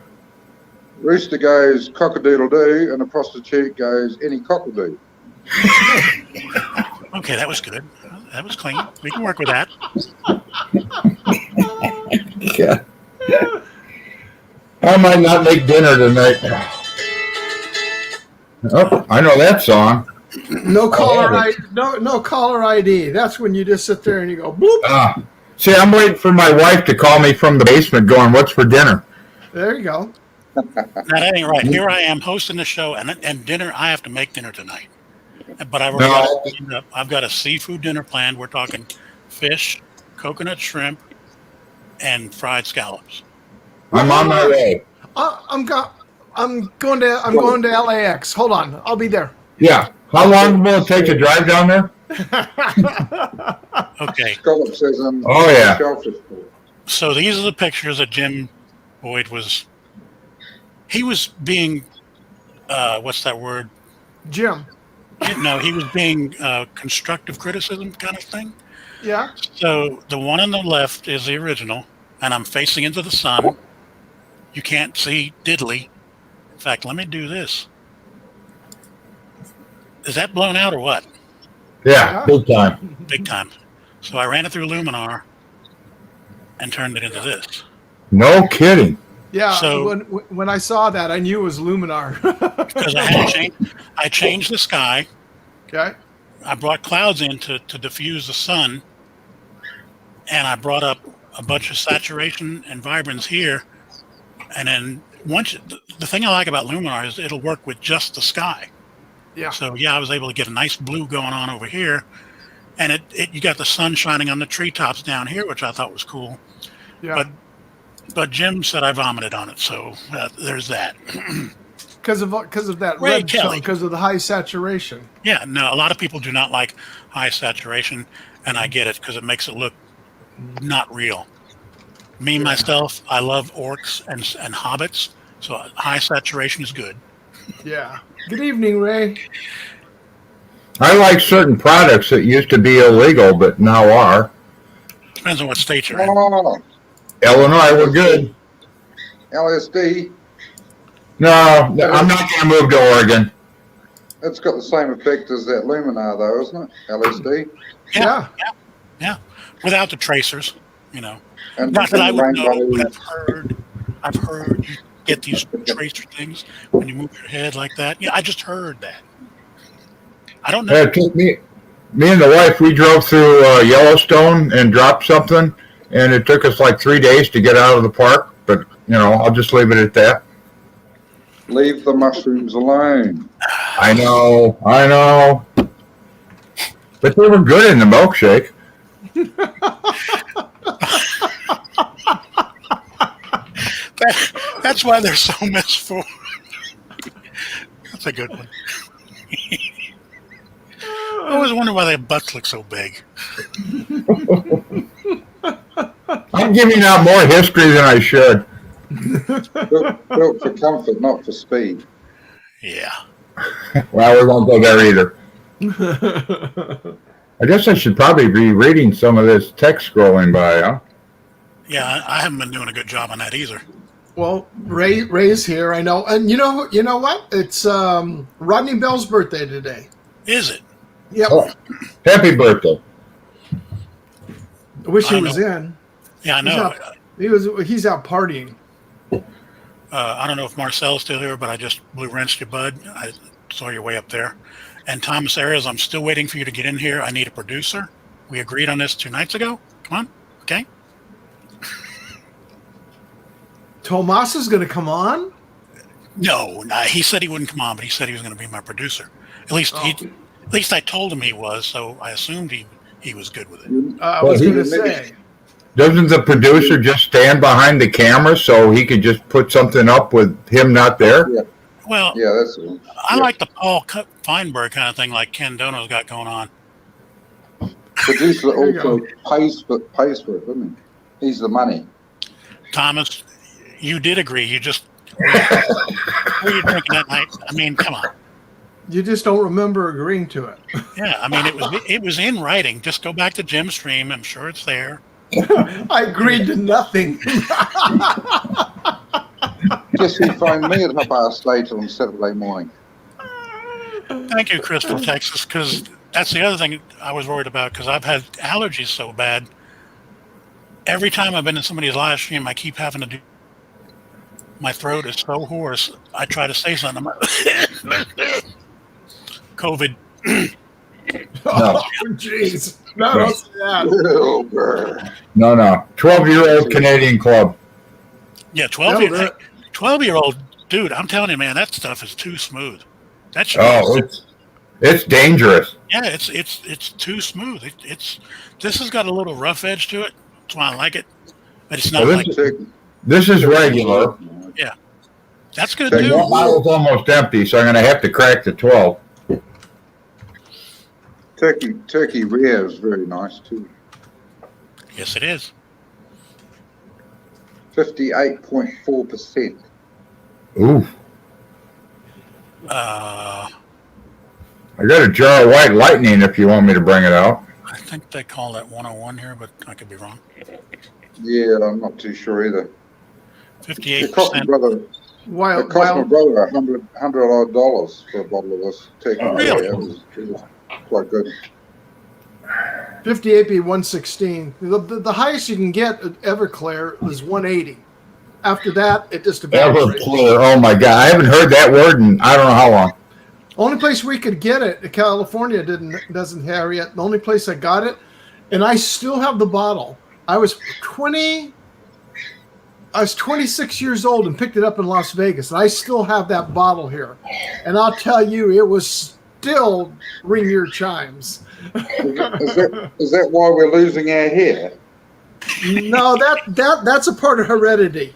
Rooster goes cock-a-doodle-doo, and a prostitute goes any cockle-doo. Okay, that was good. That was clean. We can work with that. Yeah. I might not make dinner tonight. Oh, I know that song. No caller ID. No caller ID. That's when you just sit there and you go bloop. See, I'm waiting for my wife to call me from the basement going, "What's for dinner?" There you go. Now, that ain't right. Here I am hosting the show, and dinner. I have to make dinner tonight. But I've got a seafood dinner planned. We're talking fish, coconut shrimp, and fried scallops. I'm on my way. I'm going to LAX. Hold on. I'll be there. Yeah. How long will it take to drive down there? Okay. Scallop says Oh, yeah. shellfish. So these are the pictures that Jim Boyd was. He was being, what's that word? Jim. No, he was being constructive criticism kind of thing. Yeah. So the one on the left is the original, and I'm facing into the sun. You can't see diddly. In fact, let me do this. Is that blown out or what? Yeah, big time. Big time. So I ran it through Luminar and turned it into this. No kidding. Yeah. So- when I saw that, I knew it was Luminar. Because I changed the sky. Okay. I brought clouds in to diffuse the sun, and I brought up a bunch of saturation and vibrance here. And then the thing I like about Luminar is it'll work with just the sky. Yeah. So yeah, I was able to get a nice blue going on over here, and you got the sun shining on the treetops down here, which I thought was cool. Yeah. But Jim said I vomited on it, so there's that. Because of that Ray red Kelly. tone, because of the high saturation. Yeah, no, a lot of people do not like high saturation, and I get it because it makes it look not real. Me, myself, I love orcs and hobbits, so high saturation is good. Yeah. Good evening, Ray. I like certain products that used to be illegal but now are. Depends on what state you're in. Oh, Illinois, we're good. LSD. No, I'm not going to move to Oregon. It's got the same effect as that Luminar, though, isn't it? LSD. Yeah. Without the tracers. You know, And, not that I and would know, rainbows. but I've heard you get these tracer things when you move your head like that. Yeah, I just heard that. I don't know. It took me and the wife, we drove through Yellowstone and dropped something, and it took us like 3 days to get out of the park. But I'll just leave it at that. Leave the mushrooms alone. I know, but they were good in the milkshake. That's why they're so misformed. That's a good one. I always wonder why their butts look so big. I'm giving out more history than I should. Built for comfort, not for speed. Yeah. Well, we won't go there either. I guess I should probably be reading some of this text scrolling by, huh? Yeah, I haven't been doing a good job on that either. Well, Ray's here, I know. And you know what? It's Rodney Bell's birthday today. Is it? Yep. Oh, happy birthday. I wish he I was know. in. Yeah, I know. He's out partying. I don't know if Marcel's still here, but I just blue wrenched you, bud. I saw your way up there. And Thomas Ayers, I'm still waiting for you to get in here. I need a producer. We agreed on this 2 nights ago. Come on. Okay. Tomas is going to come on? No, he said he wouldn't come on, but he said he was going to be my producer. At least I told him he was, so I assumed he was good with it. I was going to say. Doesn't the producer just stand behind the camera so he could just put something up with him not there? Yeah. Well, Yeah, that's I like the Paul Feinberg kind of thing like Ken Dono's got going on. producer also pays for it, doesn't he? He's the money. Thomas, you did agree. You just what were you drinking that night? I mean, come on. You just don't remember agreeing to it. Yeah, I mean it was in writing. Just go back to Jim's stream. I'm sure it's there. I agreed to nothing. Guess who phoned me at 8:30 on Saturday morning? Thank you, Crystal, Texas, because that's the other thing I was worried about because I've had allergies so bad. Every time I've been in somebody's live stream, I keep having to do. My throat is so hoarse. I try to say something. COVID. Oh, jeez. No, don't say that. No. 12-year-old Canadian club. Yeah, 12-year-old dude. I'm telling you, man, that stuff is too smooth. That should It's dangerous. Yeah, it's too smooth. This has got a little rough edge to it. That's why I like it. But it's not Well, like this is regular. yeah. That's good The too. bottle's almost empty, so I'm going to have to crack the 12. Turkey Rare is very nice too. Yes, it is. 58.4%. Ooh. I I got a jar of white lightning if you want me to bring it out. think they call that 101 here, but I could be wrong. Yeah, I'm not too sure either. It cost my 58%. brother. It cost my While brother $100 odd for a bottle of this Turkey Rare. Really? It was quite good. 58B 116. The highest you can get at Everclear is 180. After that, it just evaporates. Everclear. Oh my God. I haven't heard that word in I don't know how long. Only place we could get it, California doesn't have it yet. The only place I got it, and I still have the bottle. I was 26 years old and picked it up in Las Vegas, and I still have that bottle here. And I'll tell you, it was still ring your chimes. Is that why we're losing our hair? No, that's a part of heredity.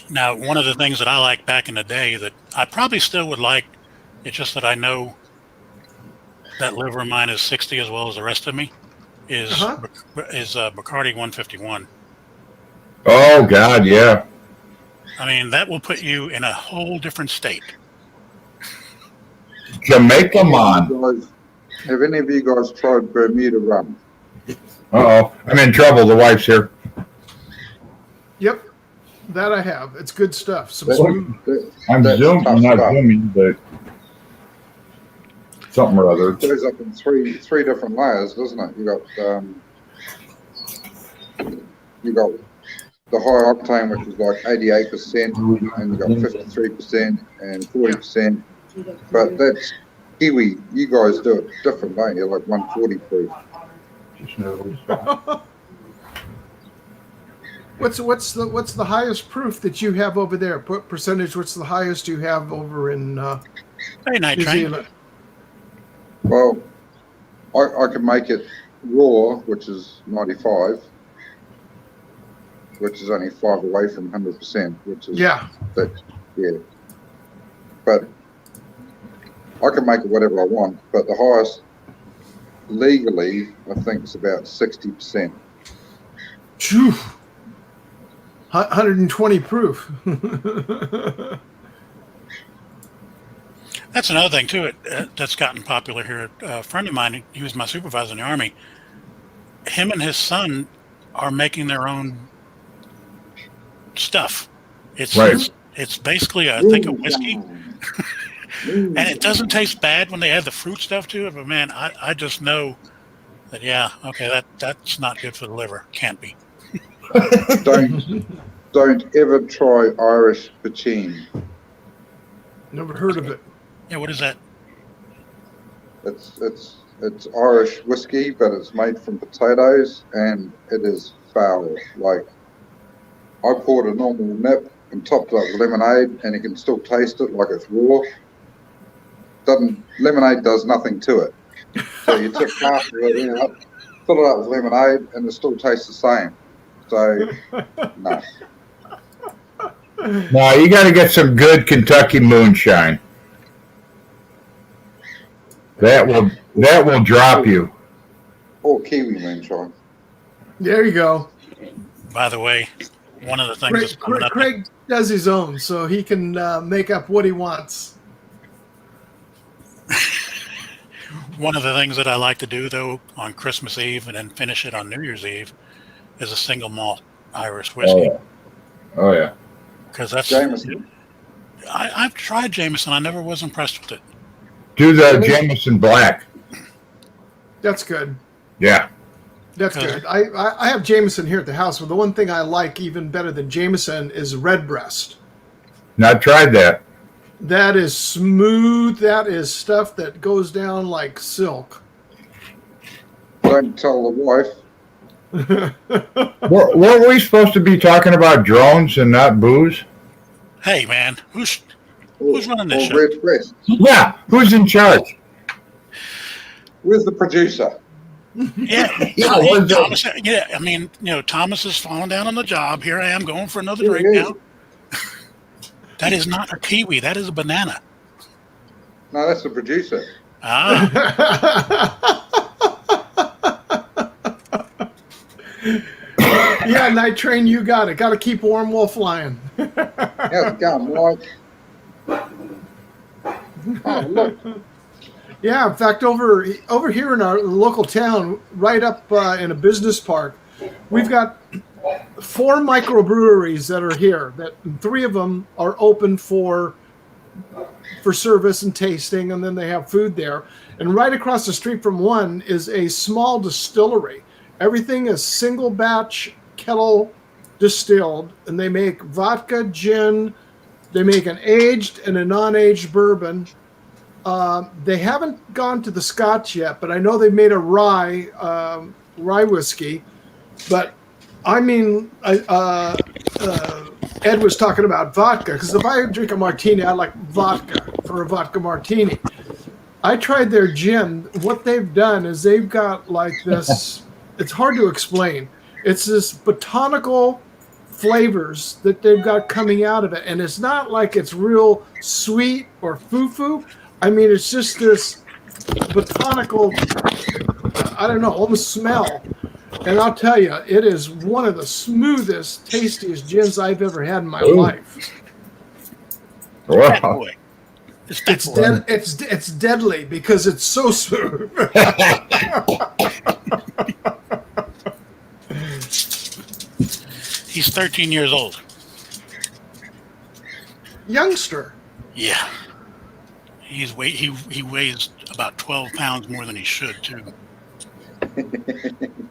Now, one of the things that I liked back in the day that I probably still would like, it's just that I know that liver of mine is 60 as well as the rest of me, is Bacardi 151. Oh God, yeah. I mean, that will put you in a whole different state. Jamaica man. Have any of you guys tried Bermuda rum? Uh-oh. I'm in trouble. The wife's here. Yep, that I have. It's good stuff. Some That's- smooth. I'm That's zooming, tough not stuff. zooming, but something or other. It goes up in three different layers, doesn't it? You got the high octane, which is like 88%, and you got 53% and 40%. But that's Kiwi. You guys do it different, don't you? Like 140 proof. What's the highest proof that you have over there? What percentage? What's the highest you have over in Hey, Night New Train. Zealand? Well, I can make it raw, which is 95, which is only 5 away from 100%, which is Yeah. But I can make it whatever I want. But the highest legally, I think, is about 60%. Phew. 120 proof. That's another thing too. That's gotten popular here. A friend of mine, he was my supervisor in the Army. Him and his son are making their own stuff. It's Right. it's basically I think a whiskey, and it doesn't taste bad when they add the fruit stuff to it. But man, I just know that that's not good for the liver. Can't be. Don't ever try Irish poutine. Never heard of it. Yeah, what is that? It's Irish whiskey, but it's made from potatoes, and it is foul. Like, I poured a normal nip and topped it up with lemonade, and you can still taste it like it's raw. Lemonade does nothing to it. So you tip half of it out, fill it up with lemonade, and it still tastes the same. So no. Now you got to get some good Kentucky moonshine. That will drop you. Or Kiwi moonshine. There you go. By the way, one of the things that's coming up. Craig does his own, so he can make up what he wants. One of the things that I like to do though on Christmas Eve and then finish it on New Year's Eve is a single malt Irish whiskey. Oh yeah. Because that's Jameson. I've tried Jameson. I never was impressed with it. Do the Jameson Black. That's good. Yeah. That's good. I have Jameson here at the house, but the one thing I like even better than Jameson is Redbreast. Not tried that. That is smooth. That is stuff that goes down like silk. Don't tell the wife. Weren't we supposed to be talking about drones and not booze? Hey man, who's running this show? Red Breast. Yeah. Who's in charge? Where's the producer? Yeah, Thomas, yeah. I mean, Thomas is falling down on the job. Here I am going for another drink now. That is not a kiwi. That is a banana. No, that's the producer. Ah, Yeah, Night Train, you got it. Got to keep warm while flying. How's it going, Mike? Oh, look. Yeah, in fact, over here in our local town, right up in a business park, we've got 4 microbreweries that are here. That 3 of them are open for service and tasting, and then they have food there. And right across the street from one is a small distillery. Everything is single batch kettle distilled, and they make vodka, gin. They make an aged and a non-aged bourbon. They haven't gone to the Scotch yet, but I know they made a rye whiskey. But I mean, Ed was talking about vodka, because if I drink a martini, I like vodka for a vodka martini. I tried their gin. What they've done is they've got like this, it's hard to explain. It's this botanical flavors that they've got coming out of it. And it's not like it's real sweet or foo-foo. I mean, it's just this botanical, I don't know, almost smell. And I'll tell you, it is one of the smoothest, tastiest gins I've ever had in my life. Fat Wow. boy. It's deadly because it's so smooth. He's 13 years old. Youngster. Yeah. He weighs about 12 pounds more than he should too.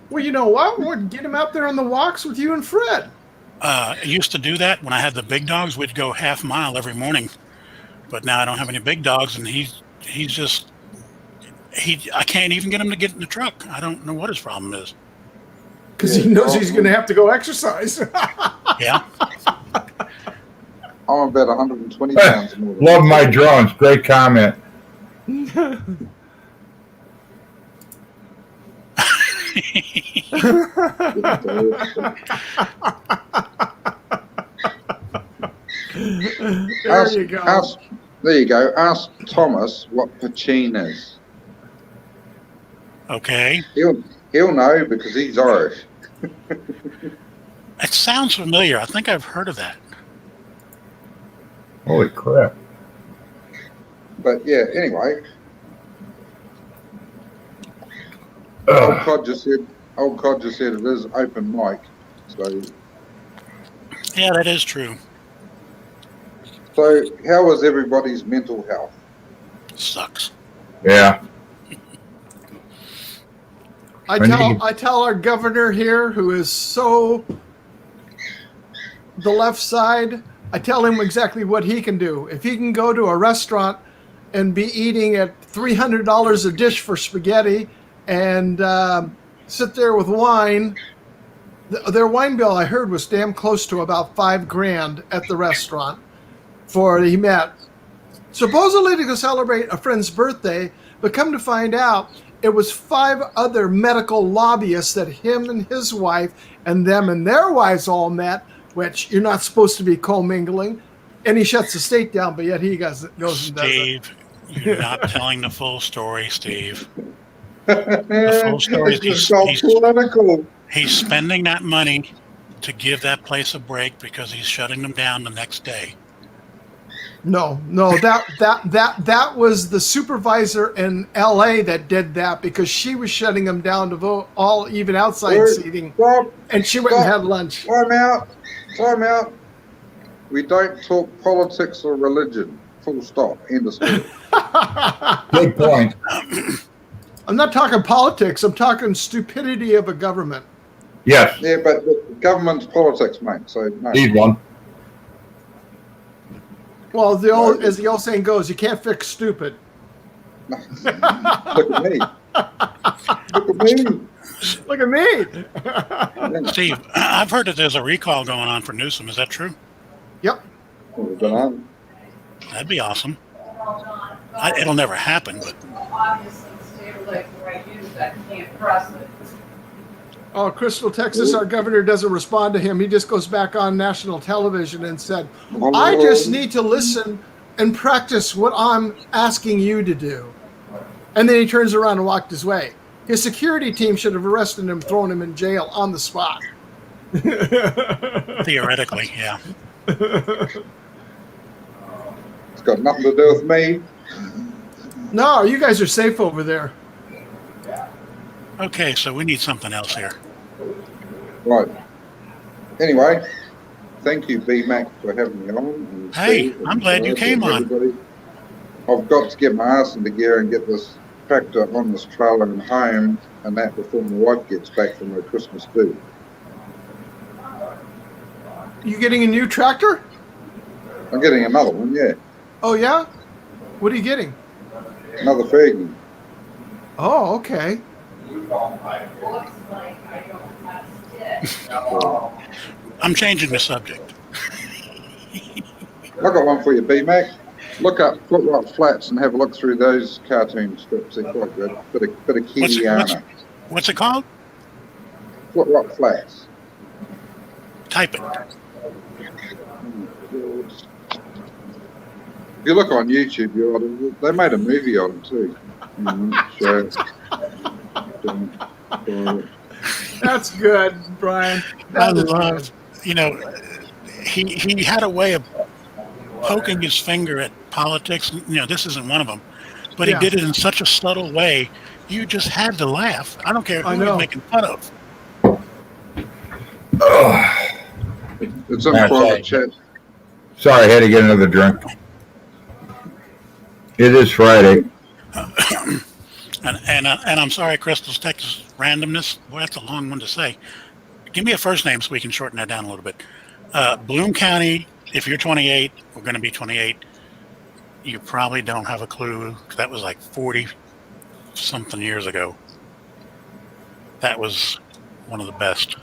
Well, you know what? We'll get him out there on the walks with you and Fred. I used to do that when I had the big dogs. We'd go half mile every morning, but now I don't have any big dogs, and he's just I can't even get him to get in the truck. I don't know what his problem is. Because he knows he's going to have to go exercise. Yeah. I'm about 120 pounds more. Love my drones. Great comment. There you go. There you go. Ask Thomas what poutine is. Okay. He'll know because he's Irish. It sounds familiar. I think I've heard of that. Holy crap. But yeah, anyway. Old Cod just said it is open mic. So Yeah, that is true. how was everybody's mental health? Sucks. Yeah. I tell our governor here, who is so the left side, I tell him exactly what he can do. If he can go to a restaurant and be eating at $300 a dish for spaghetti and sit there with wine, their wine bill I heard was damn close to about $5,000 at the restaurant for he met supposedly to go celebrate a friend's birthday, but come to find out it was 5 other medical lobbyists that him and his wife and them and their wives all met, which you're not supposed to be commingling. And he shuts the state down, but yet he goes and does it. Steve, you're not telling the full story, Steve. The full story is political. he's spending that money to give that place a break because he's shutting them down the next day. No, that was the supervisor in L.A. that did that because she was shutting them down to vote all even outside seating, and she went and had lunch. Time out. We don't talk politics or religion. Full stop. End of story. Good point. I'm not talking politics. I'm talking stupidity of a government. Yes. Yeah, but the government's politics, mate. So no. Need one. Well, as the old saying goes, you can't fix stupid. Look at me. Look at me. Look at me. Steve, I've heard that there's a recall going on for Newsom. Is that true? Yep. That'd be awesome. It'll never happen, but Obviously, the state of like where I use that can't press it. Oh, Crystal, Texas, our governor doesn't respond to him. He just goes back on national television and said, I just need to listen and practice what I'm asking you to do. And then he turns around and walked his way. His security team should have arrested him, thrown him in jail on the spot. theoretically, yeah. It's got nothing to do with me. No, you guys are safe over there. Okay, so we need something else here. Right. Anyway, thank you, B-Mac, for having me on. And Hey, Steve, I'm glad you came on. everybody. I've got to get my ass into gear and get this tractor on this trailer and home, and that before my wife gets back from her Christmas do. You getting a new tractor? I'm getting another one, yeah. Oh, yeah? What are you getting? Another Fergie. Oh, okay. Looks like I don't have stick. I'm changing the subject. I got one for you, B-Mac. Look up Footrot Flats and have a look through those cartoon strips. They're quite good. Bit of Kiriana. What's it called? Footrot Flats. Type it. If you look on YouTube, they made a movie on it too. That's good, Brian. I That is love, he had a way of poking his finger at politics. This isn't one of them, but Yeah. he did it in such a subtle way. You just had to laugh. I don't care who you're making fun of. It's in That's private right. chat. Sorry, I had to get another drink. It is Friday. And I'm sorry, Crystal's Texas randomness. Boy, that's a long one to say. Give me a first name so we can shorten that down a little bit. Bloom County, if you're 28, we're going to be 28. You probably don't have a clue. That was like 40 something years ago. That was one of the best.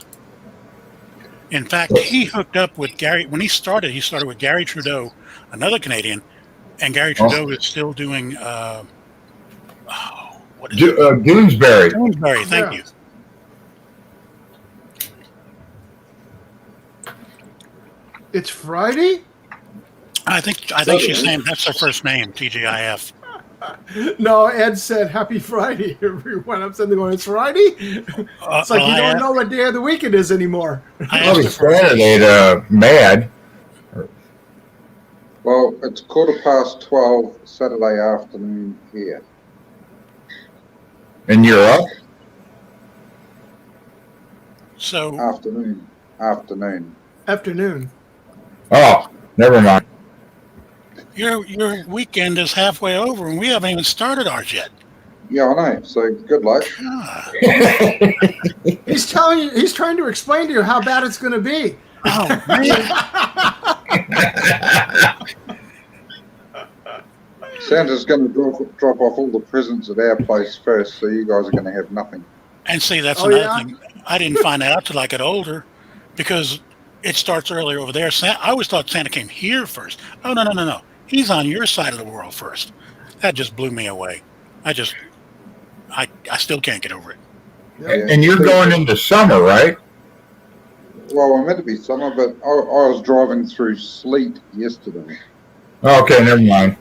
In fact, he hooked up with Gary when he started with Gary Trudeau, another Canadian, and Gary Trudeau is still doing what is it? Doonesbury. Doonesbury, thank you. It's Friday? I think she's saying that's her first name, TGIF. No, Ed said happy Friday, everyone. I'm sitting there going, it's Friday? It's like you don't know what day of the week it is anymore. Probably Saturday, mad. Well, it's 12:15 Saturday afternoon here. And you're up? So Afternoon. Afternoon. Oh, never mind. your weekend is halfway over and we haven't even started ours yet. Yeah, I know. So good luck. Ah. He's trying to explain to you how bad it's going to be. Oh man. Santa's going to drop off all the presents at our place first, so you guys are going to have nothing. And see, that's another thing. I didn't find that out till I got older because it starts earlier over there. I always thought Santa came here first. Oh, no. He's on your side of the world first. That just blew me away. I still can't get over it. Yep. And you're going into summer, right? Well, we're meant to be summer, but I was driving through sleet yesterday. Okay, never mind.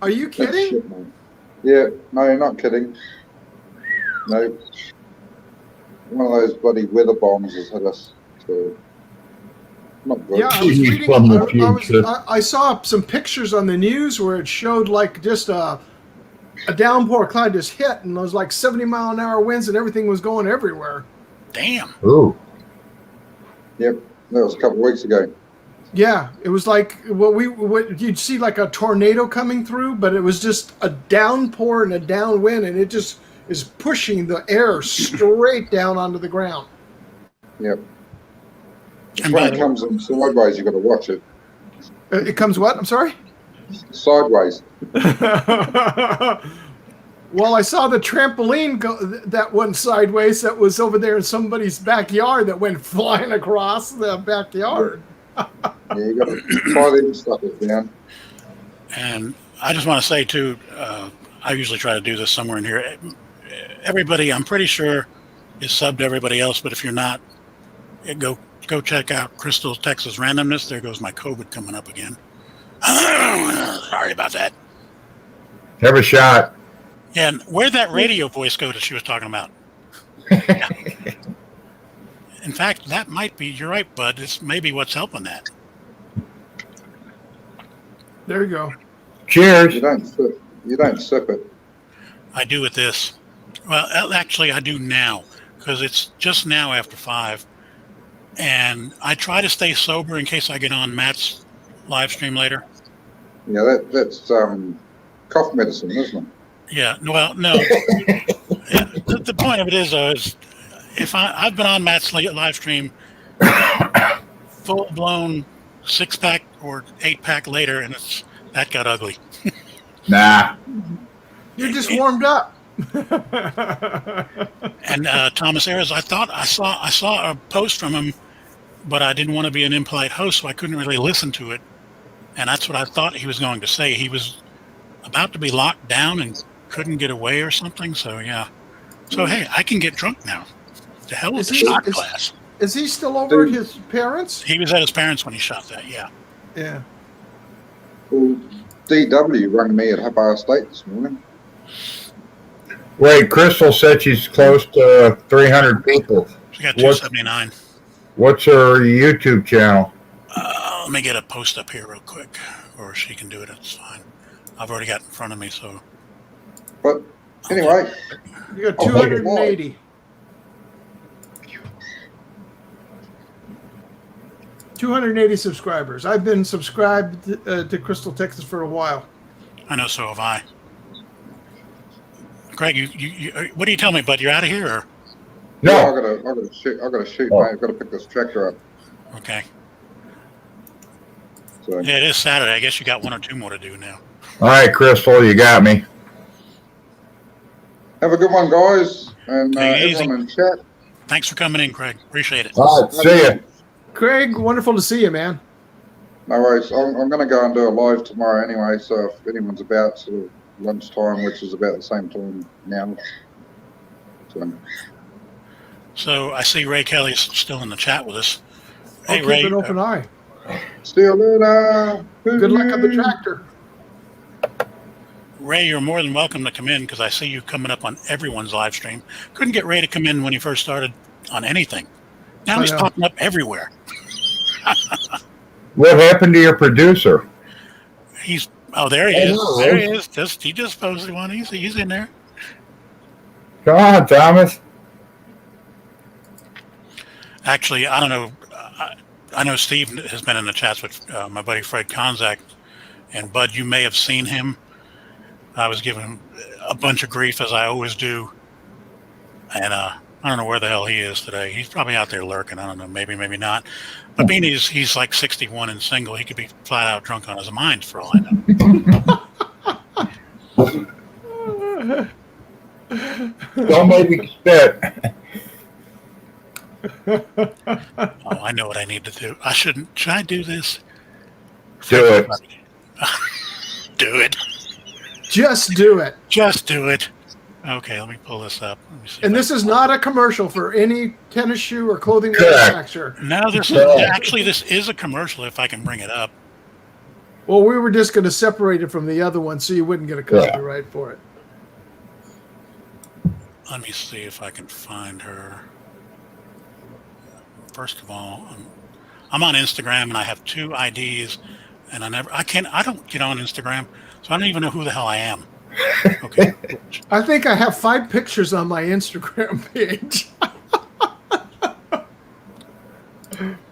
Are you kidding? Shit, man. Yeah, no, not kidding. No. One of those bloody weather bombs has hit us. So, not good. Yeah, I was reading. I saw some pictures on the news where it showed like just a downpour cloud just hit, and there was like 70-mile-an-hour winds, and everything was going everywhere. Damn. Ooh. Yep, that was a couple of weeks ago. Yeah, it was like what you'd see like a tornado coming through, but it was just a downpour and a downwind, and it just is pushing the air straight down onto the ground. Yep. And when it comes in sideways, you've got to watch it. It comes what? I'm sorry? Sideways. Well, I saw the trampoline that went sideways that was over there in somebody's backyard that went flying across the backyard. Yeah, you got to try them stuff down. And I just want to say too, I usually try to do this somewhere in here. Everybody, I'm pretty sure, is subbed to everybody else, but if you're not, go check out Crystal Texas Randomness. There goes my COVID coming up again. Sorry about that. Have a shot. Yeah, and where'd that radio voice go that she was talking about? Yeah. In fact, that might be, you're right, Bud. It's maybe what's helping that. There you go. Cheers. You don't sip it. I do with this. Well, actually, I do now because it's just now after 5. And I try to stay sober in case I get on Matt's live stream later. Yeah, that's cough medicine, isn't it? Yeah, well, no. Yeah, the point of it is if I've been on Matt's live stream, full blown 6-pack or 8-pack later, and that got ugly. Nah. You're just warmed up. And Thomas Ayers, I thought I saw a post from him, but I didn't want to be an impolite host, so I couldn't really listen to it. And that's what I thought he was going to say. He was about to be locked down and couldn't get away or something. So yeah. So hey, I can get drunk now. The hell with the shot glass. Is he still over at his parents'? He was at his parents' when he shot that. Yeah. Yeah. Well, DW rang me at 8:30 this morning. Wait, Crystal said she's close to 300 people. She got 279. What's her YouTube channel? Let me get a post up here real quick, or she can do it. It's fine. I've already got it in front of me, so. But anyway, You got 280. 280 subscribers. I've been subscribed to Crystal, Texas for a while. I know, so have I. Greg, you what do you tell me, bud? You're out of here? Or? No. Yeah, I gotta shoot, Oh. mate. I've got to pick this tractor up. Okay. So, Yeah, it is Saturday. I guess you got one or two more to do now. All right, Crystal, you got me. have a good one, guys, and Take it everyone in chat. Thanks for coming in, Craig. Appreciate it. All right, see ya. Craig, wonderful to see you, man. No worries. I'm going to go and do a live tomorrow anyway, so if anyone's about sort of lunchtime, which is about the same time now. So I see Ray Kelly's still in the chat with us. I'll Hey, keep Ray. an open eye. See you later. Good luck on the tractor. Ray, you're more than welcome to come in because I see you coming up on everyone's live stream. Couldn't get Ray to come in when he first started on anything. Now he's I know. popping up everywhere. What happened to your producer? There he is. Oh, There he is. He just posted one. He's in there. Come on, Thomas. Actually, I don't know. I know Steve has been in the chats with my buddy Fred Konzak, and Bud, you may have seen him. I was giving him a bunch of grief, as I always do, and I don't know where the hell he is today. He's probably out there lurking. I don't know, maybe not. But being he's like 61 and single, he could be flat out drunk on his mind for all I know. Don't make me spit. Oh, I know what I need to do. Should I do this? Do it. Do it. Just do it. Just do it. Okay, let me pull this up. Let me see. And this is not a commercial for any tennis shoe or clothing Correct. manufacturer. No, this is a commercial if I can bring it up. Well, we were just going to separate it from the other one so you wouldn't get a copyright for it. Let me see if I can find her. First of all, I'm on Instagram and I have 2 IDs, and I don't get on Instagram, so I don't even know who the hell I am. Okay. I think I have 5 pictures on my Instagram page.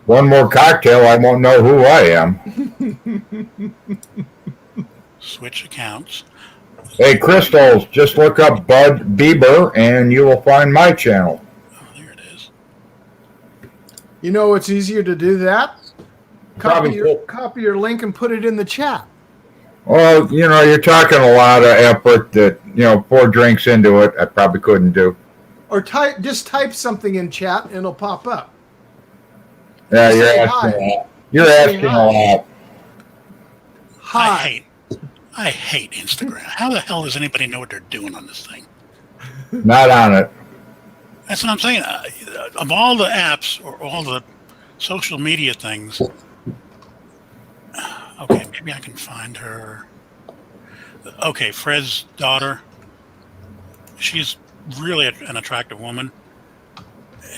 One more cocktail, I won't know who I am. Switch accounts. Hey, Crystals, just look up Bud Bieber and you will find my channel. Oh, there it is. You know it's easier to do that? Probably Copy your link and put it in the chat. Well, you're talking a lot of effort that, 4 drinks into it, I probably couldn't do. Or just type something in chat and it'll pop up. Yeah, Just you're say asking hi. a lot. You're asking a lot. Hi. I hate Instagram. How the hell does anybody know what they're doing on this thing? Not on it. That's what I'm saying. Of all the apps or all the social media things, okay, maybe I can find her. Okay, Fred's daughter. She's really an attractive woman,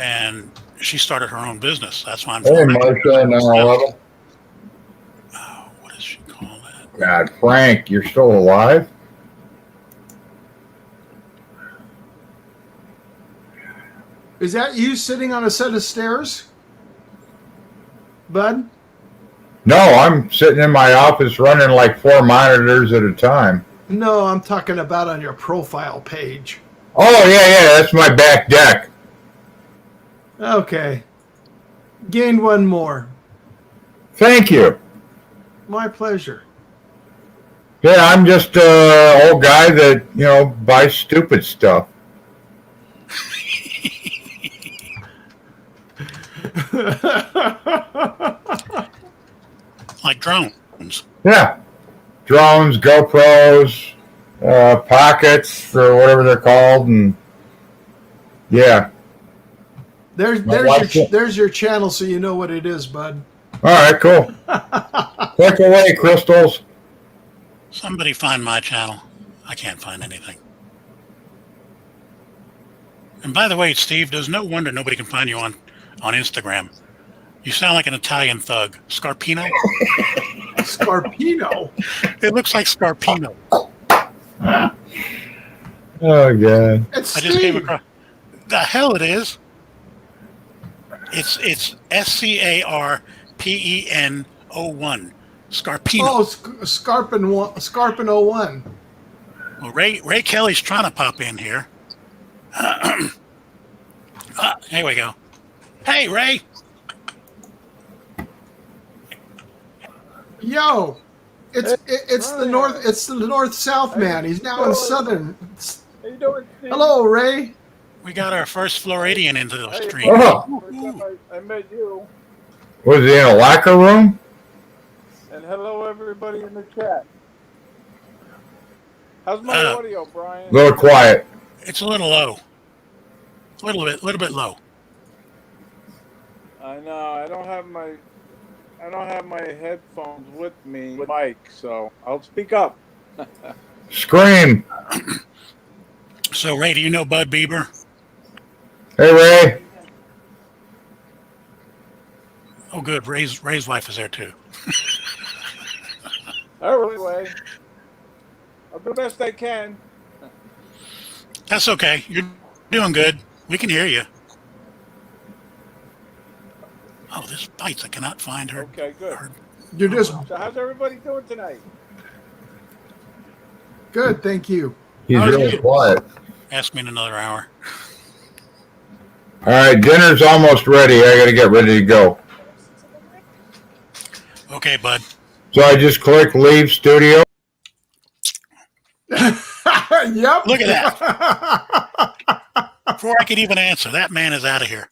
and she started her own business. That's why I'm. Hey, Marsha, 911. Oh, what does she call that? God, Frank, you're still alive? Is that you sitting on a set of stairs, Bud? No, I'm sitting in my office running like 4 monitors at a time. No, I'm talking about on your profile page. Oh, yeah, that's my back deck. Okay. Gained one more. Thank you. My pleasure. Yeah, I'm just an old guy that, buys stupid stuff. Like drones. Yeah. Drones, GoPros, pockets, or whatever they're called, and yeah. There's your channel so you know what it is, Bud. All right, cool. Click away, Crystals. Somebody find my channel. I can't find anything. And by the way, Steve, there's no wonder nobody can find you on Instagram. You sound like an Italian thug. Scarpino? Scarpino? It looks like Scarpino. Oh, God. It's I just came Steve. across. The hell it is. It's SCARPINO. Scarpino01. Scarpino. Oh, Scarpin 01. Well, Ray Kelly's trying to pop in here. Here we go. Hey, Ray. Yo, it's the Brian. north-south man. He's now in doing? southern. How you doing, Steve? Hello, Ray. We got our first Floridian into the Hey, stream. Oh, First time I met you. was he in a locker room? And hello, everybody in the chat. How's my audio, Brian? A little quiet. It's a little low. A little bit low. I know. I don't have my headphones with me, mic, so I'll speak up. Scream. So, Ray, do you know Bud Bieber? Hey, Ray. Oh, good. Ray's wife is there too. Anyway, I'll do the best I can. That's okay. You're doing good. We can hear you. Oh, this bites. I cannot find her. Okay, good. You're just So how's everybody doing tonight? good, thank you. He's How's really you? quiet. Ask me in another hour. All right, dinner's almost ready. I got to get ready to go. Okay, Bud. So I just click leave studio. Yep. Look at that. Before I could even answer, that man is out of here.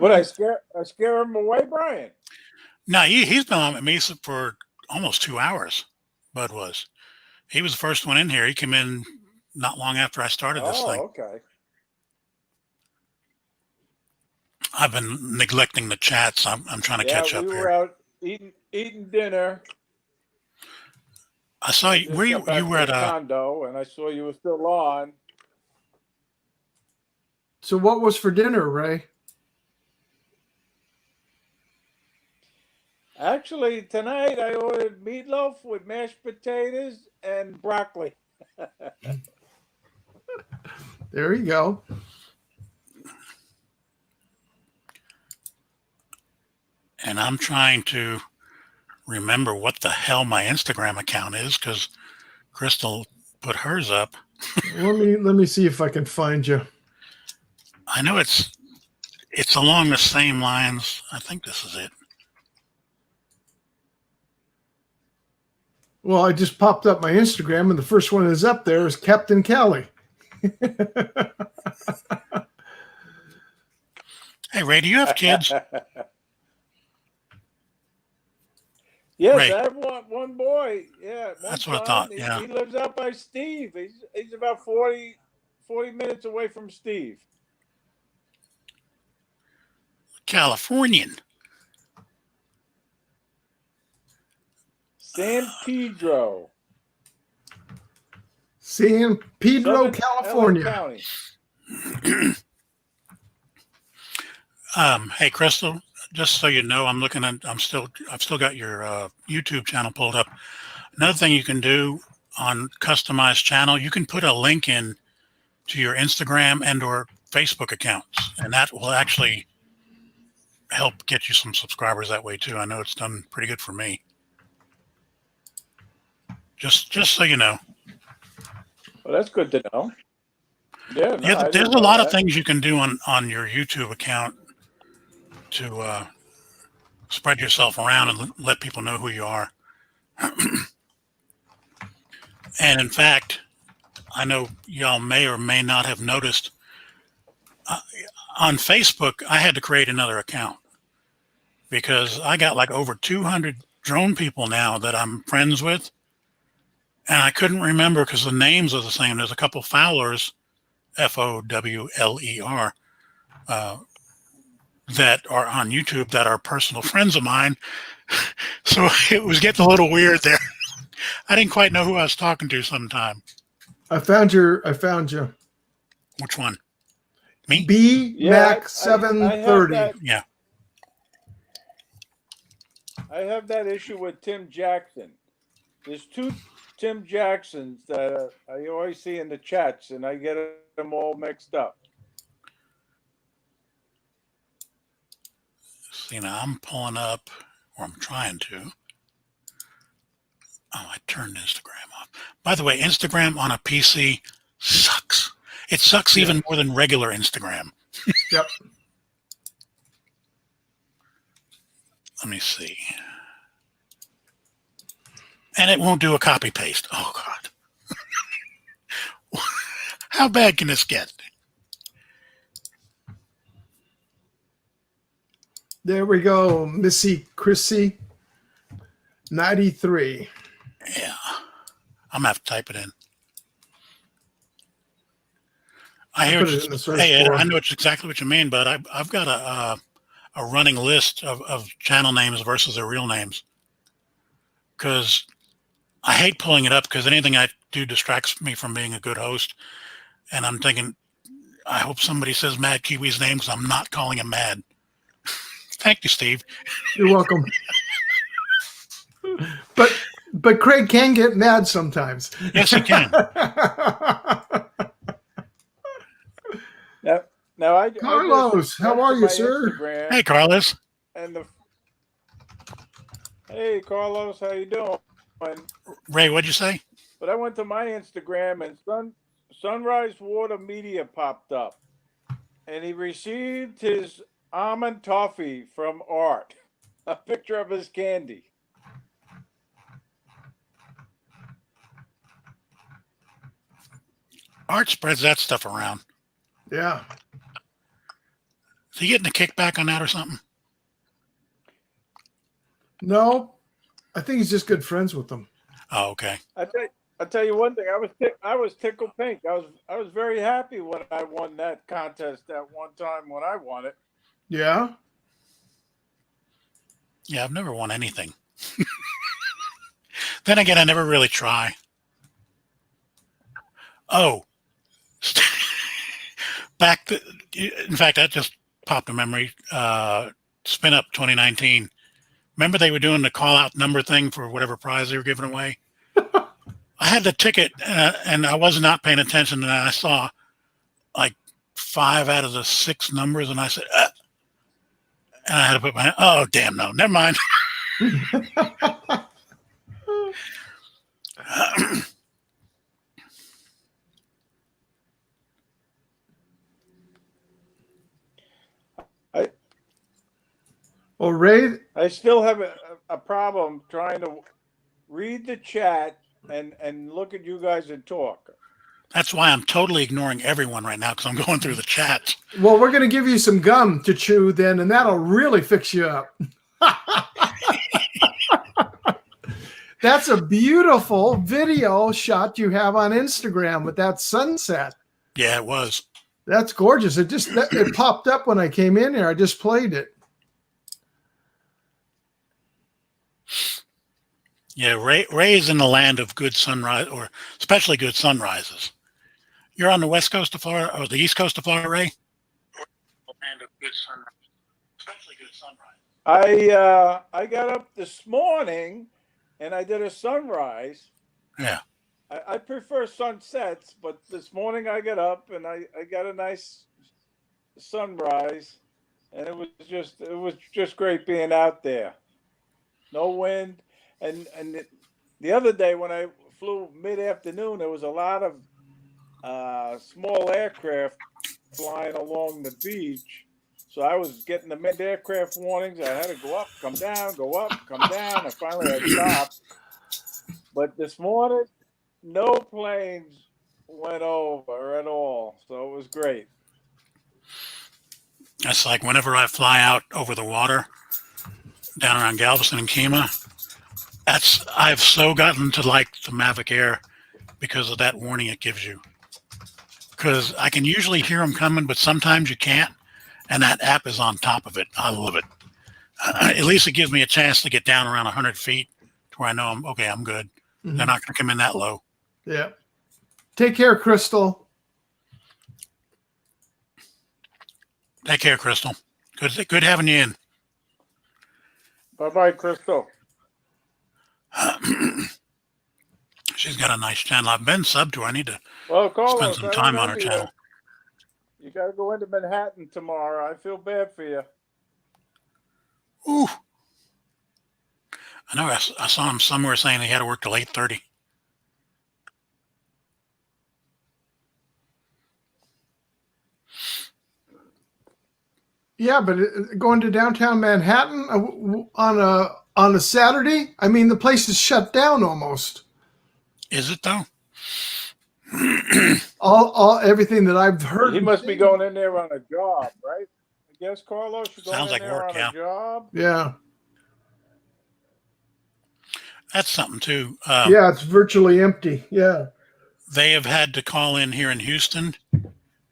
Would I scare him away, Brian? No, he's been on at Mesa for almost 2 hours. Bud was. He was the first one in here. He came in not long after I started this thing. Okay. I've been neglecting the chats. I'm trying to catch up we here. were out eating dinner. I saw you. Just Where you got back were to at the condo, and I saw you were still on. So what was for dinner, Ray? Actually, tonight I ordered meatloaf with mashed potatoes and broccoli. There you go. and I'm trying to remember what the hell my Instagram account is because Crystal put hers up. Let me see if I can find you. I know it's along the same lines. I think this is it. Well, I just popped up my Instagram, and the first one is up there is Captain Callie. Hey, Ray, do you have kids? Yes, Ray. I have one boy. Yeah, That's what I thought, yeah. He lives out by Steve. He's about 40 minutes away from Steve. Californian. San Pedro, San Pedro, Southern California. LA County. Hey, Crystal, just so you know, I've still got your YouTube channel pulled up. Another thing you can do on customized channel, you can put a link in to your Instagram and or Facebook accounts, and that will actually help get you some subscribers that way too. I know it's done pretty good for me. Just so you know. Well, that's good to know. Yeah, no, Yeah, I there's didn't a know lot of that. things you can do on your YouTube account to spread yourself around and let people know who you are. And in fact, I know y'all may or may not have noticed on Facebook, I had to create another account because I got like over 200 drone people now that I'm friends with. And I couldn't remember because the names are the same. There's a couple Fowlers, Fowler, that are on YouTube that are personal friends of mine. So it was getting a little weird there. I didn't quite know who I was talking to sometime. I found you. Which one? Me? B Yeah, Mac I 730. have Yeah. I have that issue with Tim Jackson. There's two Tim Jacksons that I always see in the chats, and I get them all mixed up. See, now I'm pulling up, or I'm trying to. Oh, I turned Instagram off. By the way, Instagram on a PC sucks. It sucks Yeah. even more than regular Instagram. Yep. Let me see. And it won't do a copy paste. Oh, God. How bad can this get? There we go. Missy Chrissy 93. Yeah. I'm going to have to type it in. I hear put what it you, in the search hey, Ed, bar. I know exactly what you mean, but I've got a running list of channel names versus their real names. Because I hate pulling it up because anything I do distracts me from being a good host. And I'm thinking, I hope somebody says Mad Kiwi's name because I'm not calling him Mad. Thank you, Steve. You're welcome. But Craig can get mad sometimes. Yes, he can. Now I Carlos, just how went are to you, my sir? Instagram Hey, Carlos. and hey Carlos, how you doing? Ray, what'd you say? But I went to my Instagram and Sunrise Water Media popped up, and he received his almond toffee from Art, a picture of his candy. Art spreads that stuff around. Yeah. Is he getting a kickback on that or something? No, I think he's just good friends with them. Oh, okay. I tell you one thing. I was tickled pink. I was very happy when I won that contest that one time when I won it. Yeah. Yeah, I've never won anything. Then again, I never really try. Oh, in fact, that just popped a memory. Spin Up 2019. Remember they were doing the call out number thing for whatever prize they were giving away? I had the ticket and I was not paying attention, and I saw like 5 out of the 6 numbers, and I said, and I had to put my, oh, damn, no, never mind. Well, Ray, I still have a problem trying to read the chat and look at you guys and talk. That's why I'm totally ignoring everyone right now because I'm going through the chat. well, we're going to give you some gum to chew then, and that'll really fix you up. That's a beautiful video shot you have on Instagram with that sunset. Yeah, it was. That's gorgeous. It popped up when I came in here. I just played it. Yeah, Ray is in the land of good sunrise, or especially good sunrises. You're on the west coast of Florida, or the east coast of Florida, Ray? Land of good sunrise, especially good sunrise. I got up this morning and I did a sunrise. Yeah. I prefer sunsets, but this morning I got up and I got a nice sunrise, and it was just great being out there. No wind, and the other day when I flew mid-afternoon, there was a lot of small aircraft flying along the beach. So I was getting the mid-aircraft warnings. I had to go up, come down, go up, come down, and finally I stopped. But this morning, no planes went over at all, so it was great. That's like whenever I fly out over the water down around Galveston and Kemah, I've so gotten to like the Mavic Air because of that warning it gives you. Because I can usually hear them coming, but sometimes you can't, and that app is on top of it. I love it. At least it gives me a chance to get down around 100 feet to where I know I'm good. Mm-hmm. They're not going to come in that low. Yeah. Take care, Crystal. Take care, Crystal. Good having you in. Bye-bye, Crystal. She's got a nice channel. I've been subbed to her. I need to Carlos, spend some time on her channel. You got to go into Manhattan tomorrow. I feel bad for you. I know I saw him somewhere saying he had to work till 8:30. Yeah, but going to downtown Manhattan on a Saturday, I mean, the place is shut down almost. Is it though? All everything that I've heard. He must be going in there on a job, right? I guess, Carlos, you're going Sounds in like there work, on yeah. a job. Yeah. That's something too. Yeah, it's virtually empty. Yeah. They have had to call in here in Houston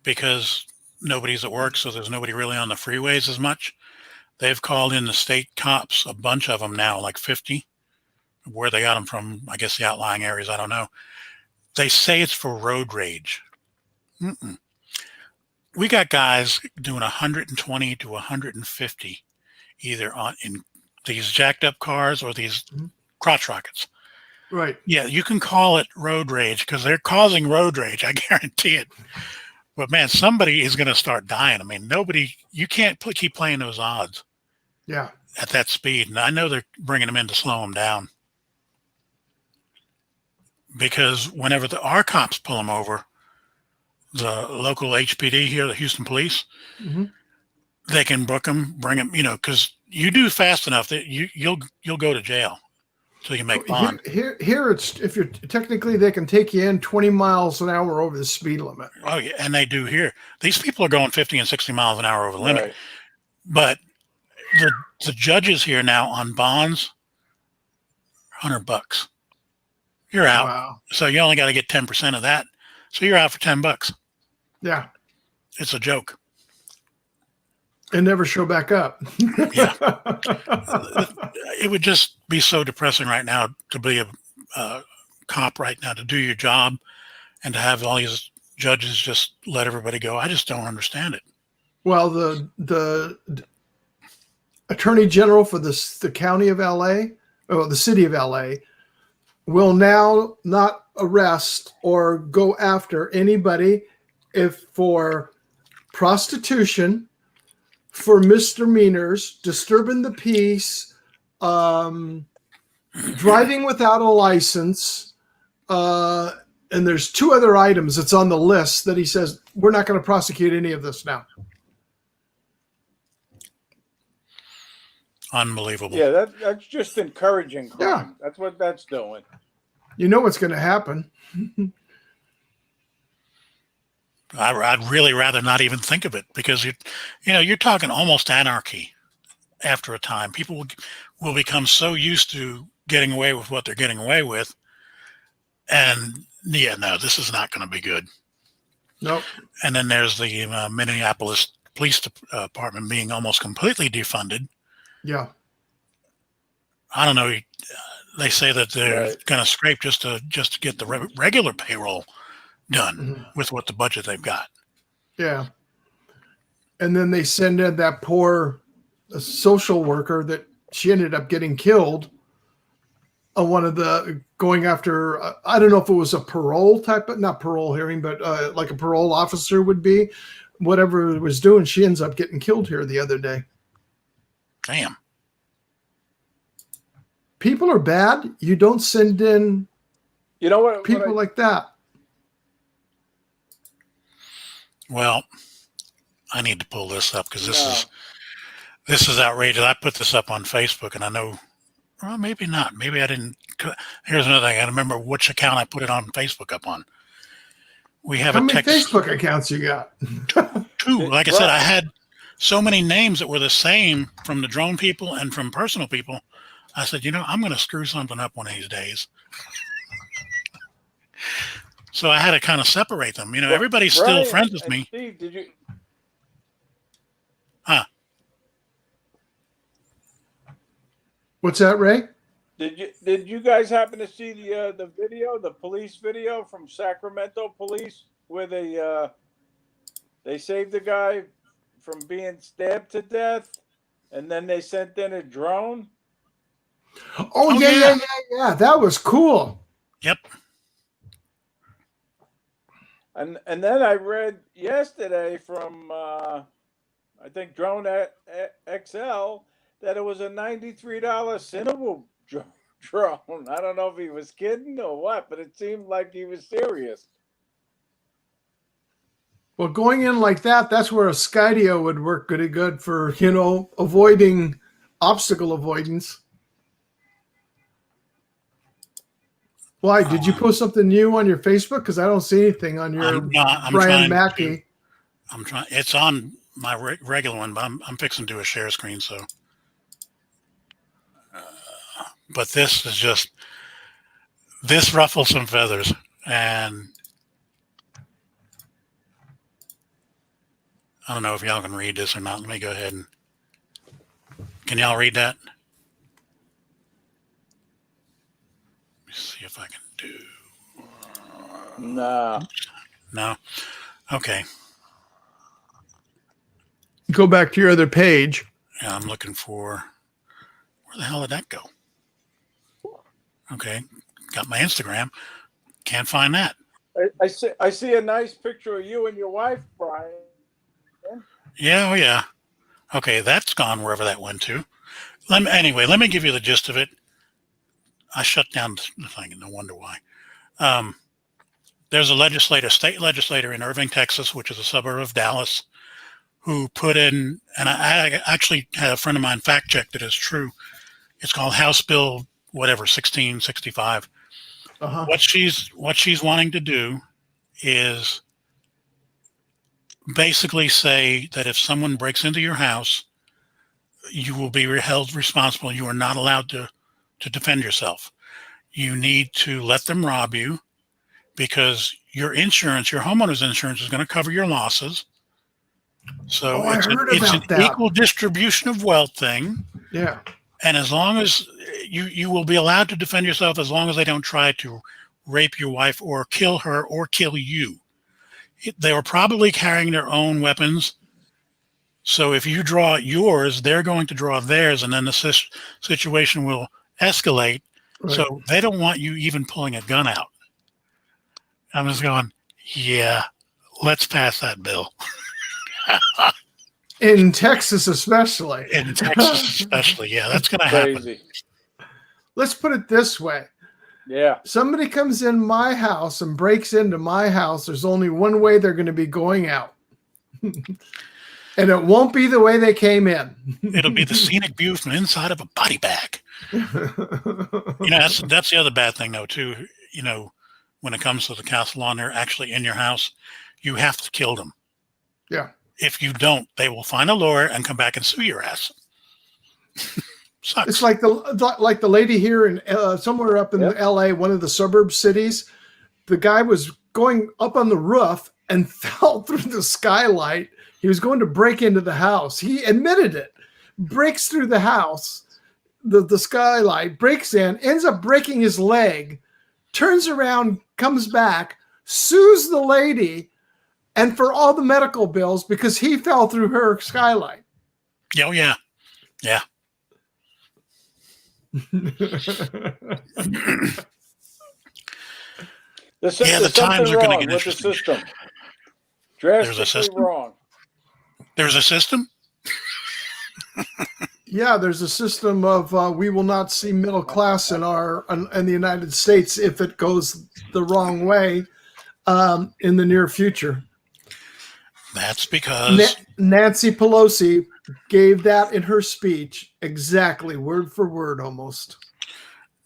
because nobody's at work, so there's nobody really on the freeways as much. They've called in the state cops, a bunch of them now, like 50. Where they got them from, I guess the outlying areas, I don't know. They say it's for road rage. Mm-mm. We got guys doing 120 to 150 either in these jacked up cars or these crotch rockets. Right. Yeah, you can call it road rage because they're causing road rage. I guarantee it. But man, somebody is going to start dying. I mean, you can't keep playing those odds. Yeah. At that speed. And I know they're bringing them in to slow them down. Because whenever our cops pull them over, the local HPD here, the Houston Police, they can book them, bring them, because you do fast enough that you'll go to jail so you can make bond. Here it's if you're technically they can take you in 20 miles an hour over the speed limit. Oh yeah, and they do here. These people are going 50 and 60 miles an hour over the limit. Right. But the judges here now on bonds, $100. You're out. Wow. So you only got to get 10% of that. So you're out for $10. Yeah. It's a joke. And never show back up. Yeah. It would just be so depressing right now to be a cop right now, to do your job and to have all these judges just let everybody go. I just don't understand it. Well, the Attorney General for the county of LA, or the city of LA, will now not arrest or go after anybody if for prostitution, for misdemeanors, disturbing the peace, driving without a license, and there's 2 other items that's on the list that he says we're not going to prosecute any of this now. Unbelievable. Yeah, that's just encouraging crime. Yeah. That's what that's doing. You know what's going to happen. I'd really rather not even think of it because you're talking almost anarchy after a time. People will become so used to getting away with what they're getting away with. And yeah, no, this is not going to be good. Nope. And then there's the Minneapolis Police Department being almost completely defunded. Yeah. I don't know. They say that they're going to scrape just to get the regular payroll done with what the budget they've got. Yeah. And then they send in that poor social worker that she ended up getting killed on one of the going after, I don't know if it was a parole type, but not parole hearing, but like a parole officer would be, whatever it was doing. She ends up getting killed here the other day. Damn. People are bad. You don't send in people like that. Well, I need to pull this up because this is outrageous. I put this up on Facebook, and I know, well, maybe not. Maybe I didn't. Here's another thing. I remember which account I put it on Facebook up on. We have How many Facebook accounts you got? 2. Like I said, I had so many names that were the same from the drone people and from personal people. I said, I'm going to screw something up one of these days. So I had to kind of separate them. Everybody's still friends with me. Steve, did you? Huh? What's that, Ray? Did you guys happen to see the video, the police video from Sacramento police, where they saved the guy from being stabbed to death, and then they sent in a drone? Oh yeah. That was cool. Yep. And then I read yesterday from I think Drone XL that it was a $93 drone. I don't know if he was kidding or what, but it seemed like he was serious. Well, going in like that, that's where a Skydio would work pretty good for, avoiding obstacle avoidance. Why? Did you post something new on your Facebook? Because I don't see anything on your I'm Brian trying Mackey. I'm trying. It's on my regular one, but I'm fixing to do a share screen. So, but this is just this ruffles some feathers, and I don't know if y'all can read this or not. Let me go ahead and can y'all read that? Let me see if I can do. Nah. No. Okay. Go back to your other page. Yeah, I'm looking for. Where the hell did that go? Okay, got my Instagram. Can't find that. I see a nice picture of you and your wife, Brian. Yeah, oh yeah. Okay, that's gone wherever that went to. Anyway, let me give you the gist of it. I shut down the thing, no wonder why. There's a state legislator in Irving, Texas, which is a suburb of Dallas, who put in, and I actually had a friend of mine fact check that is true. It's called House Bill whatever 1665. Uh-huh. What she's wanting to do is basically say that if someone breaks into your house, you will be held responsible. You are not allowed to defend yourself. You need to let them rob you because your insurance, your homeowner's insurance, is going to cover your losses. So I heard about an that. equal distribution of wealth thing. Yeah. And as long as you will be allowed to defend yourself, as long as they don't try to rape your wife or kill her or kill you. They were probably carrying their own weapons. So if you draw yours, they're going to draw theirs, and then the situation will escalate. Right. So they don't want you even pulling a gun out. I'm just going, yeah, let's pass that bill. In Texas, especially. In Texas, especially. Yeah, that's going to happen. Crazy. Let's put it this way. Yeah. Somebody comes in my house and breaks into my house. There's only one way they're going to be going out. And it won't be the way they came in. It'll be the scenic view from inside of a body bag. That's the other bad thing, though, too. When it comes to the castle law and they're actually in your house, you have to kill them. Yeah. If you don't, they will find a lawyer and come back and sue your ass. Sucks. It's like the lady here in somewhere up in LA, one of the suburb cities. The guy was going up on the roof and fell through the skylight. He was going to break into the house. He admitted it. Breaks through the house, the skylight, breaks in, ends up breaking his leg, turns around, comes back, sues the lady, and for all the medical bills because he fell through her skylight. Oh, yeah. Yeah. The times are going to get with the interesting. system. There's a system. Wrong. There's a system? Yeah, there's a system of we will not see middle class in the United States if it goes the wrong way in the near future. That's because Nancy Pelosi gave that in her speech exactly word for word almost.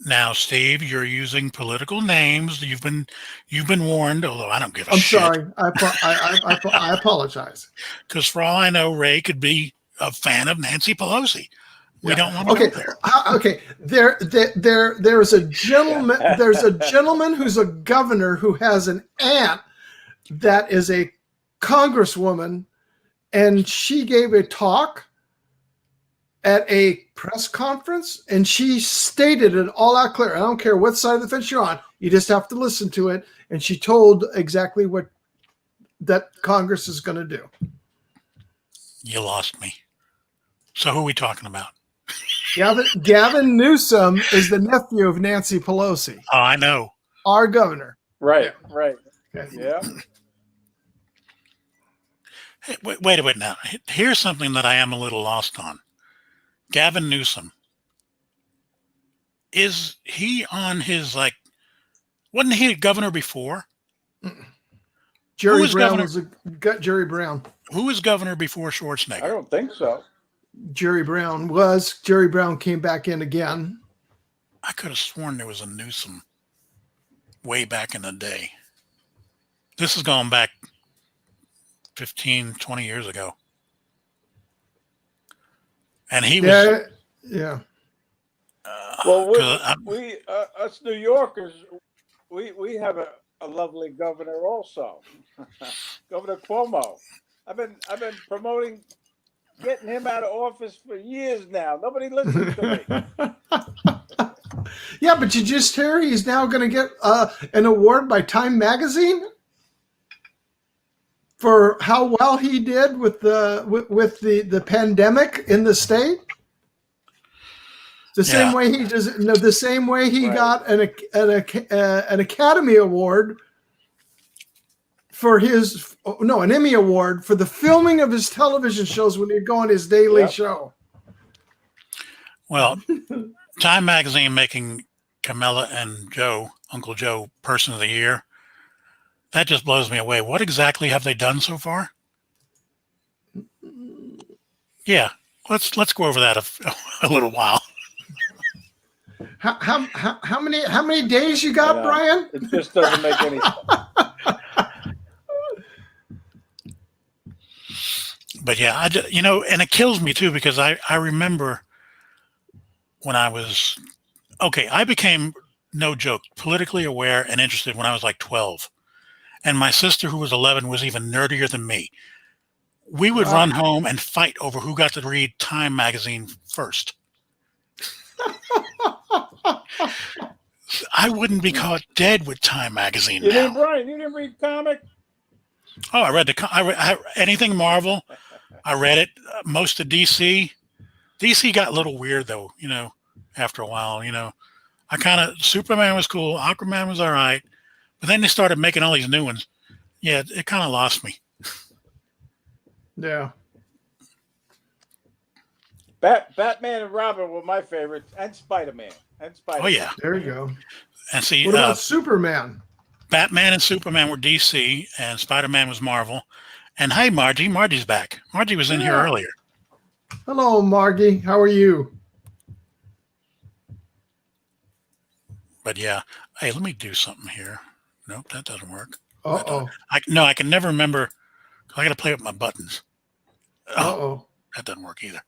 Now, Steve, you're using political names. You've been warned, although I don't give a shit. I'm sorry. I apologize. Because for all I know, Ray could be a fan of Nancy Pelosi. We don't want to go there. Okay. There's a gentleman. There's a gentleman who's a governor who has an aunt that is a congresswoman, and she gave a talk at a press conference, and she stated it all out clear. I don't care what side of the fence you're on. You just have to listen to it. And she told exactly what that Congress is going to do. You lost me. So who are we talking about? Gavin Newsom is the nephew of Nancy Pelosi. Oh, I know. Our governor. Right. Right. Okay. Yeah. Hey, wait a minute now. Here's something that I am a little lost on. Gavin Newsom. is he on his like? Wasn't he a governor before? Jerry was Brown governor? was got Jerry Brown. Who was governor before I Schwarzenegger? don't think so. Jerry Brown came back in again. I could have sworn there was a Newsom way back in the day. This is going back 15, 20 years ago. And he was. Yeah. Well, 'cause we us New Yorkers, we have a lovely governor also, Governor Cuomo. I've been promoting getting him out of office for years now. Nobody listens to me. Yeah, but you just hear he's now going to get an award by Time Magazine for how well he did with the pandemic in the state. The same way he does. No, the same way he got an Academy Award for an Emmy Award for the filming of his television shows when he'd go on his daily show. Well, Time Magazine making Camilla and Uncle Joe Person of the Year. That just blows me away. What exactly have they done so far? Yeah, let's go over that a little while. How many days you got, Brian? It just doesn't make any sense. But yeah, and it kills me too because I remember when I was I became, no joke, politically aware and interested when I was like 12. And my sister, who was 11, was even nerdier than me. We would run home and fight over who got to read Time Magazine first. I wouldn't be caught dead with Time Magazine now. Brian, you didn't read comic? Oh, I read anything Marvel. I read it. Most of DC. DC got a little weird though, after a while, Superman was cool. Aquaman was all right. But then they started making all these new ones. Yeah, it kind of lost me. Yeah. Batman and Robin were my favorites, and Spider-Man. Oh, yeah. There you go. And see, what about Superman? Batman and Superman were DC, and Spider-Man was Marvel. And hey, Margie's back. Margie was in here earlier. Hello, Margie. How are you? But yeah, hey, let me do something here. Nope, that doesn't work. Uh-oh. I can never remember. I got to play with my buttons. Uh-oh. That doesn't work either.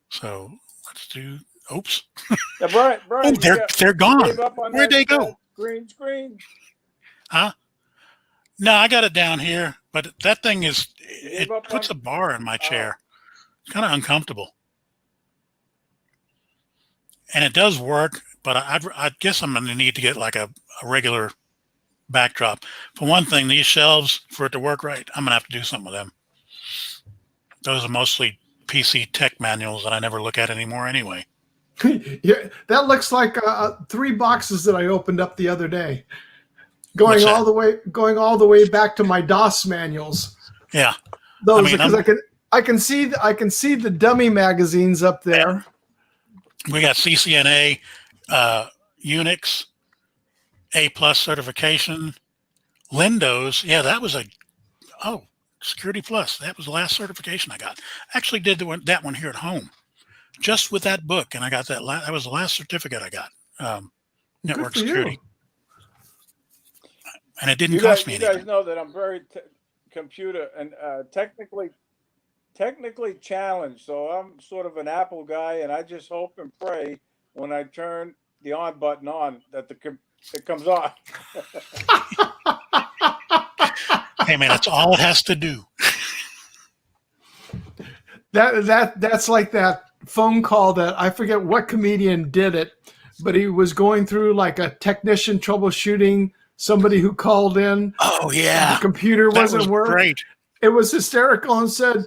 So let's do. Oops. Yeah, Brian, oh, they're gone. Where'd they go? Green screen. Huh? No, I got it down here, but that thing it puts a bar in my chair. It's kind of uncomfortable. And it does work, but I guess I'm going to need to get like a regular backdrop. For one thing, these shelves, for it to work right, I'm going to have to do something with them. Those are mostly PC tech manuals that I never look at anymore anyway. Yeah, that looks like 3 boxes that I opened up the other day. Going all the way back to my DOS manuals. Yeah. Those because I can see the dummy magazines up there. We got CCNA, Unix, A+ certification, Windows. Yeah, that was Security Plus. That was the last certification I got. Actually did that one here at home, just with that book, and I got that. That was the last certificate I got. Network security, and it didn't cost me anything. You guys know that I'm very computer and technically challenged, so I'm sort of an Apple guy, and I just hope and pray when I turn the on button on that it comes on. Hey man, that's all it has to do. That's like that phone call that I forget what comedian did it, but he was going through like a technician troubleshooting somebody who called in. Oh yeah, the computer wasn't working. Great. It was hysterical and said,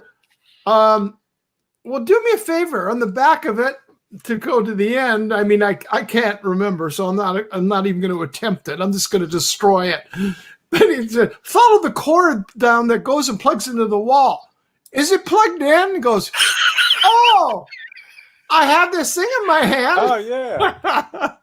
"Well, do me a favor on the back of it to go to the end." I mean, I can't remember, so I'm not even going to attempt it. I'm just going to destroy it. But he said, "Follow the cord down that goes and plugs into the wall. Is it plugged in?" He goes, "Oh, I have this thing in my hand." Oh yeah.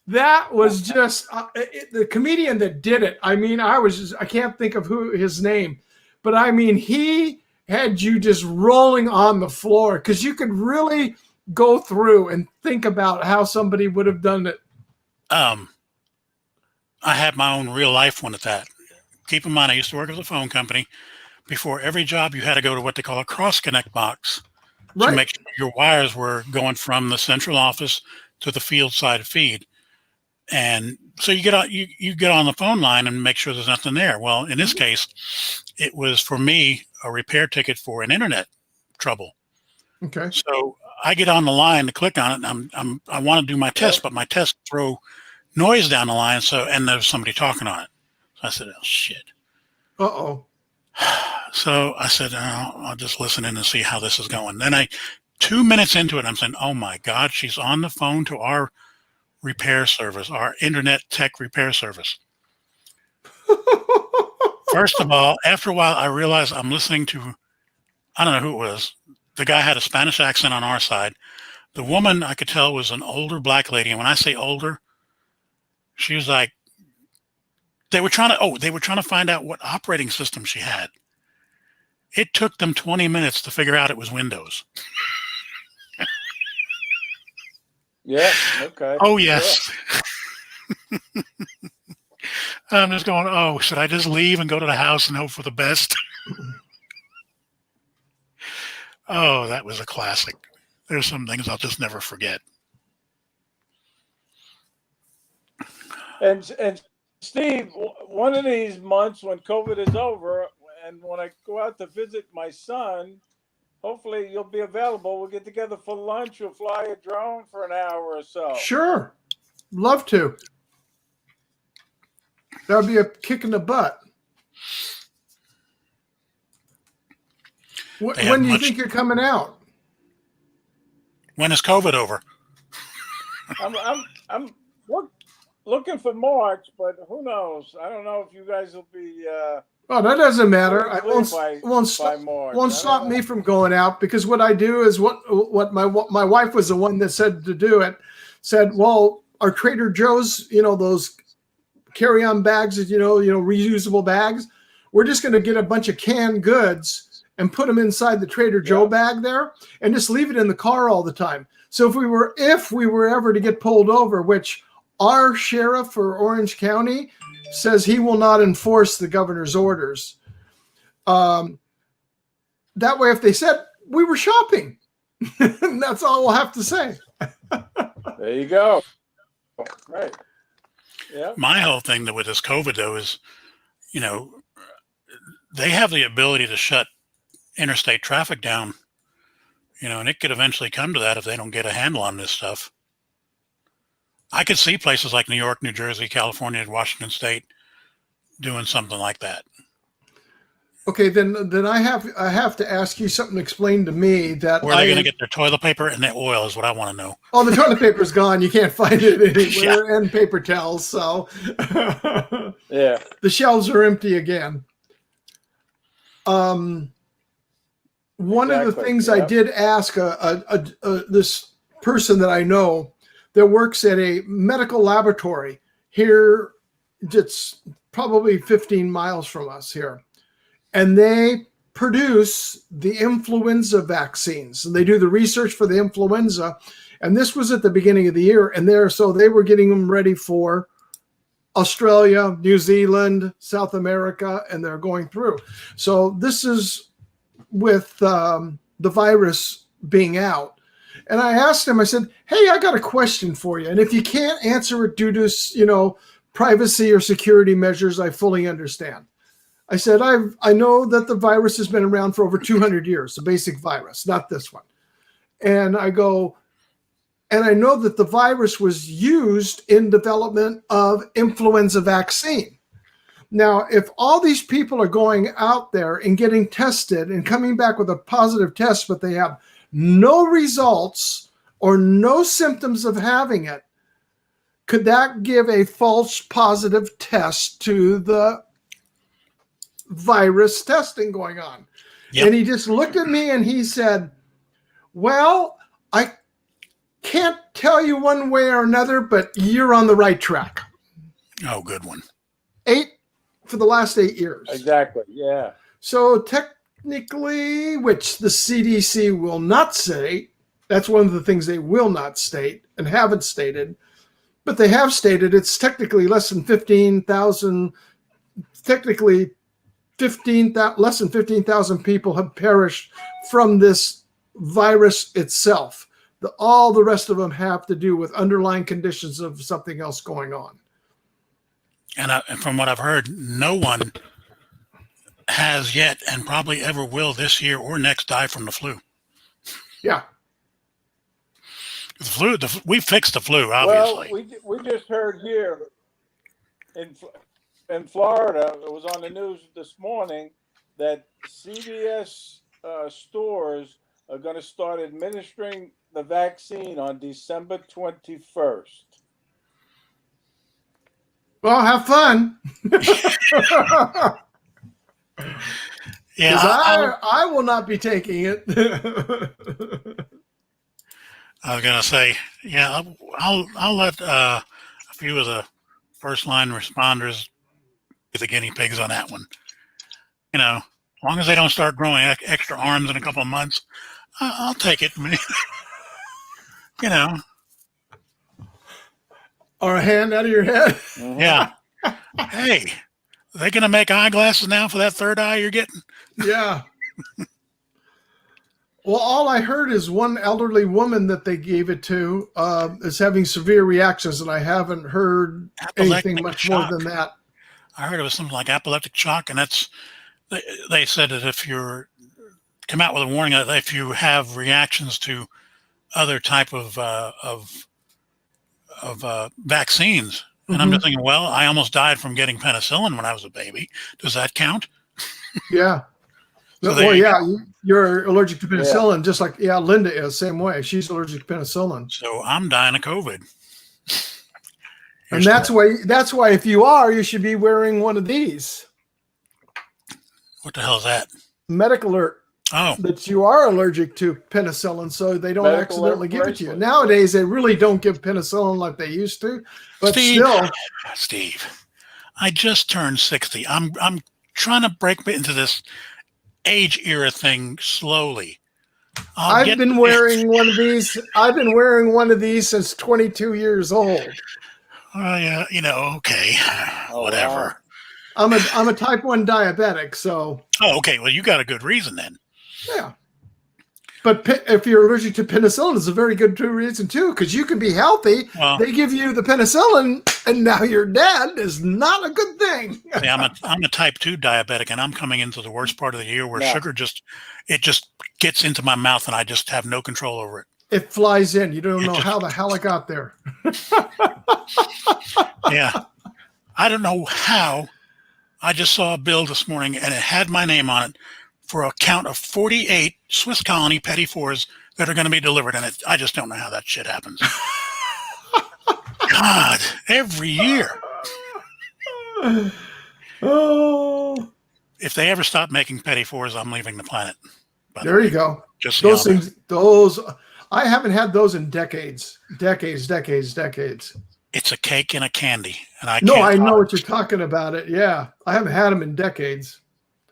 That was just the comedian that did it. I mean, I can't think of his name, but I mean, he had you just rolling on the floor because you could really go through and think about how somebody would have done it. I had my own real life one at that. Keep in mind, I used to work at a phone company. Before every job, you had to go to what they call a cross connect box to make sure your wires were going from the central office to the field side feed. And so you get on the phone line and make sure there's nothing there. Well, in this case, it was for me a repair ticket for an internet trouble. Okay. So I get on the line to click on it, and I want to do my test, but my test throw noise down the line. So, and there's somebody talking on it. So I said, "Oh shit." Uh-oh. So I said, oh, I'll just listen in and see how this is going. Then 2 minutes into it, I'm saying, oh my God, she's on the phone to our repair service, our internet tech repair service. First of all, after a while, I realized I'm listening to, I don't know who it was. The guy had a Spanish accent on our side. The woman, I could tell, was an older black lady. And when I say older, she was like, they were trying to find out what operating system she had. It took them 20 minutes to figure out it was Windows. Yeah. Okay. Oh, yes. Yeah. I'm just going, oh, should I just leave and go to the house and hope for the best? Oh, that was a classic. There's some things I'll just never forget. And Steve, one of these months when COVID is over, and when I go out to visit my son, hopefully you'll be available. We'll get together for lunch. We'll fly a drone for an hour or so. Sure. Love to. That would be a kick in the butt. When do you think you're coming out? When is COVID over? I'm looking for March, but who knows? I don't know if you guys will be. Oh, that doesn't matter. I won't stop me from going out, because what I do is what my wife was the one that said to do it. Said, well, our Trader Joe's, those carry-on bags, reusable bags. We're just going to get a bunch of canned goods and put them inside the Trader Joe bag there, and just leave it in the car all the time. So if we were ever to get pulled over, which our sheriff for Orange County says he will not enforce the governor's orders. That way, if they said we were shopping, that's all we'll have to say. There you go. Right. Yeah. My whole thing with this COVID, though, is, they have the ability to shut interstate traffic down, and it could eventually come to that if they don't get a handle on this stuff. I could see places like New York, New Jersey, California, and Washington State doing something like that. Okay, then I have to ask you something explained to me. That where are they going to get their toilet paper and their oil is what I want to know. Oh, the toilet paper's gone. You can't find it anywhere, and paper towels. So yeah, the shelves are empty again. One of the things I did ask this person that I know that works at a medical laboratory here, it's probably 15 miles from us here. And they produce the influenza vaccines. And they do the research for the influenza. And this was at the beginning of the year. And they were getting them ready for Australia, New Zealand, South America, and they're going through. So this is with the virus being out. And I asked him, I said, hey, I got a question for you. And if you can't answer it due to, privacy or security measures, I fully understand. I said, I know that the virus has been around for over 200 years, the basic virus, not this one. And I go, and I know that the virus was used in development of influenza vaccine. Now, if all these people are going out there and getting tested and coming back with a positive test, but they have no results or no symptoms of having it, could that give a false positive test to the virus testing going on? Yep. And he just looked at me and he said, well, can't tell you one way or another, but you're on the right track. Oh, good one. 8 for the last 8 years. Exactly. Yeah. So technically, which the CDC will not say, that's one of the things they will not state and haven't stated, but they have stated it's technically less than 15,000. Technically, less than 15,000 people have perished from this virus itself. All the rest of them have to do with underlying conditions of something else going on. And from what I've heard, no one has yet and probably ever will this year or next die from the flu. Yeah. The flu, we fixed the flu, obviously. Well, we just heard here in Florida, it was on the news this morning that CVS stores are going to start administering the vaccine on December 21st. Well, have fun. Yeah, I will not be taking it. I was gonna say, yeah, I'll let a few of the first line responders be the guinea pigs on that one. You know, as long as they don't start growing extra arms in a couple of months, I'll take it. You know, Or a hand out of your head. yeah. Hey, are they gonna make eyeglasses now for that third eye you're getting? Yeah. Well, all I heard is one elderly woman that they gave it to is having severe reactions, and I haven't heard anything much shock. more than that. I heard it was something like apoplectic shock, and that's they said that if you're come out with a warning that if you have reactions to other type of vaccines, and I'm just thinking, well, I almost died from getting penicillin when I was a baby. Does that count? Yeah. So Well, yeah, you're allergic to penicillin, just like Linda is, same way. She's allergic to penicillin. So I'm dying of COVID. And that's why if you are, you should be wearing one of these. What the hell is that? Medical alert. Oh, That you are allergic to penicillin, so they don't Medical accidentally give it to you. bracelet. Nowadays, they really don't give penicillin like they used to, but Steve, I just turned 60. I'm trying to break into this age era thing slowly. I've been wearing one of these. I've been wearing one of these since 22 years old. Yeah, okay, whatever. Wow. I'm a type 1 diabetic, so. Oh, okay. Well, you got a good reason then. Yeah. But if you're allergic to penicillin, it's a very good reason too, because you can be healthy. Well, they give you the penicillin, and now you're dead. Is not a good thing. See, I'm a type 2 diabetic, and I'm coming into the worst part of the year where sugar just gets into my mouth, and I just have no control over it. It flies in. You don't know how the hell it got there. Yeah, I don't know how. I just saw a bill this morning, and it had my name on it for a count of 48 Swiss Colony Petit Fours that are going to be delivered, and I just don't know how that shit happens. God, every year. Oh, If they ever stop making Petit Fours, I'm leaving the planet. there you go. Just so Those y'all know. things. Those I haven't had those in decades. Decades. It's a cake and a candy, and I know what you're talking about. It. Yeah, I haven't had them in decades.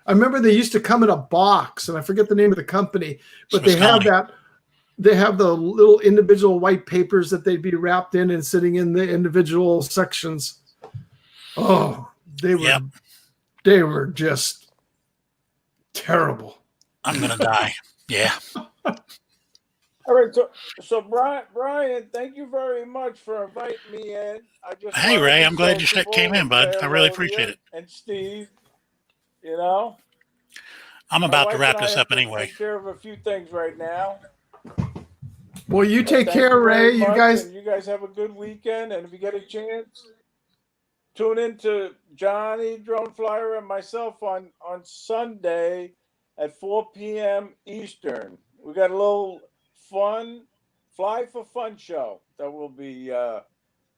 I remember they used to come in a box, and I forget the name of the company, but Swiss they have Colony. that. They have the little individual white papers that they'd be wrapped in and sitting in the individual sections. Oh, they were just terrible. I'm gonna die. Yeah. All right, so Brian, thank you very much for inviting me in. Hey, Ray, I'm glad you came in, bud. I really appreciate it. And Steve, I'm about to wrap this up anyway. Take care of a few things right now. Well, you take Thank care, you very Ray. You much, guys. and you guys have a good weekend. And if you get a chance, tune in to Johnny Drone Flyer and myself on Sunday at 4 p.m. Eastern. We got a little fun Fly for Fun show that we'll be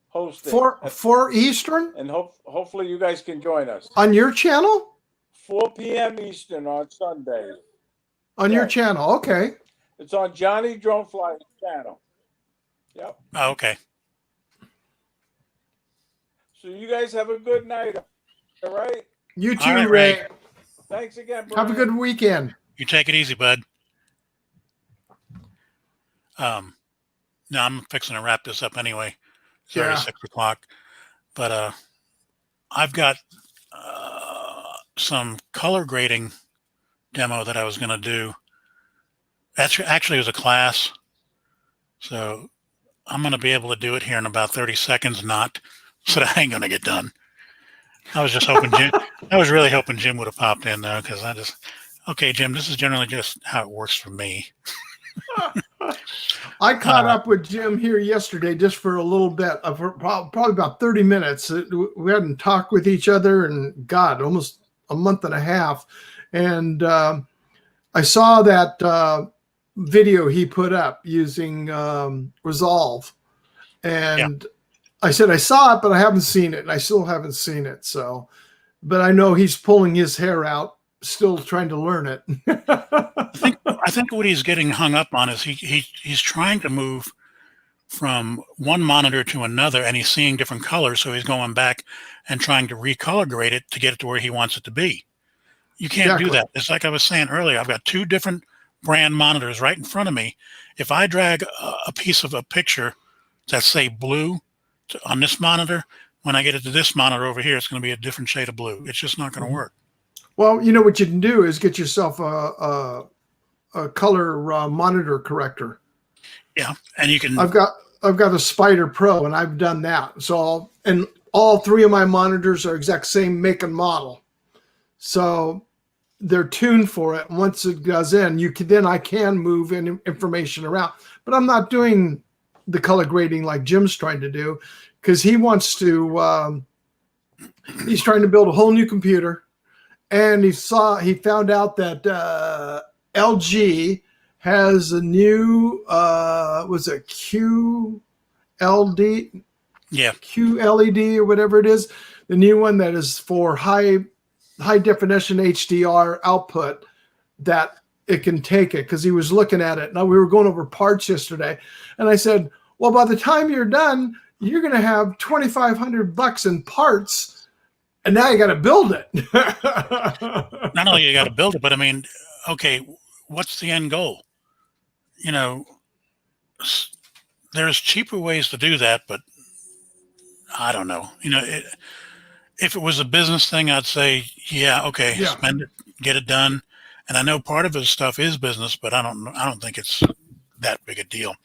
hosting. 4 Eastern And hopefully you guys can join us. on your channel. 4 p.m. Eastern on Sunday. On your channel, okay. It's on Johnny Drone Flyer's channel. Yep. Oh, okay. So you guys have a good night. All right. You All too, right, Ray. Ray. Thanks again, Have a Brian. good weekend. You take it easy, bud. Now I'm fixing to wrap this up anyway. It's already Yeah. 6 o'clock, but I've got some color grading demo that I was going to do. Actually, it was a class, so I'm going to be able to do it here in about 30 seconds. Not so that I ain't going to get done. I was just hoping Jim. I was really hoping Jim would have popped in though, because okay, Jim. This is generally just how it works for me. I caught up with Jim here yesterday just for a little bit, for probably about 30 minutes. We hadn't talked with each other in, God, almost a month and a half. And I saw that video he put up using Resolve. And I said, I saw it, but I haven't seen it. And I still haven't seen it. So, but I know he's pulling his hair out, still trying to learn it. I think what he's getting hung up on is he's trying to move from one monitor to another, and he's seeing different colors, so he's going back and trying to recolor grade it to get it to where he wants it to be. You can't do that. It's like I was saying earlier. I've got two different brand monitors right in front of me. If I drag a piece of a picture that's, say, blue on this monitor, when I get it to this monitor over here, it's going to be a different shade of blue. It's just not going to work. Well, you know what you can do is get yourself a color monitor corrector. Yeah, and you can. I've got a Spider Pro, and I've done that. So, and all three of my monitors are exact same make and model, so they're tuned for it. And once it goes in, I can move information around. But I'm not doing the color grading like Jim's trying to do, because he wants to. He's trying to build a whole new computer. And he found out that LG has a new was it QLD? Yeah. QLED or whatever it is, the new one that is for high definition HDR output, that it can take it, because he was looking at it. Now we were going over parts yesterday, and I said, well, by the time you're done, you're going to have $2,500 in parts. And now you got to build it. Not only you got to build it, but I mean, okay, what's the end goal? You know, there's cheaper ways to do that, but I don't know. You know, if it was a business thing, I'd say, yeah, okay, spend it, get it done. And I know part of his stuff is business, but I don't think it's that big a deal.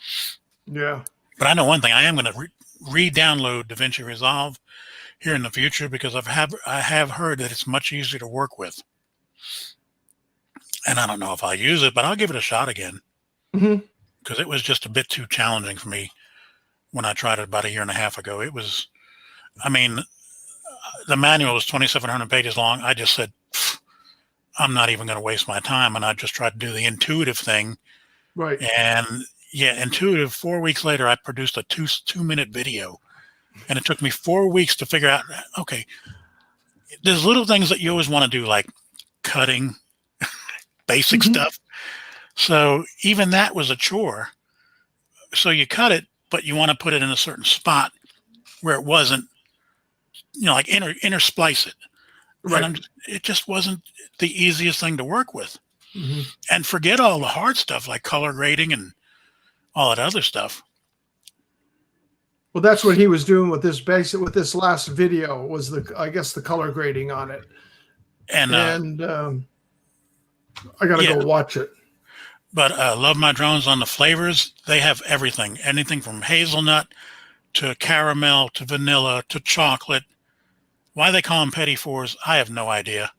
Yeah. But I know one thing: I am going to re-download DaVinci Resolve here in the future, because I have heard that it's much easier to work with. And I don't know if I'll use it, but I'll give it a shot again, because it was just a bit too challenging for me when I tried it about a year and a half ago. It was, I mean, the manual was 2,700 pages long. I just said, I'm not even going to waste my time, and I just tried to do the intuitive thing. Right. And yeah, intuitive. 4 weeks later, I produced a two-minute video. And it took me 4 weeks to figure out, okay, there's little things that you always want to do, like cutting, basic stuff. So even that was a chore. So you cut it, but you want to put it in a certain spot where it wasn't, you know, like intersplice it. Right. And it just wasn't the easiest thing to work with. And forget all the hard stuff like color grading and all that other stuff. Well, that's what he was doing with this this last video, was I guess the color grading on it. And I got to go watch it. But Love My Drones on the flavors, they have everything. Anything from hazelnut to caramel to vanilla to chocolate. Why they call them petit fours, I have no idea.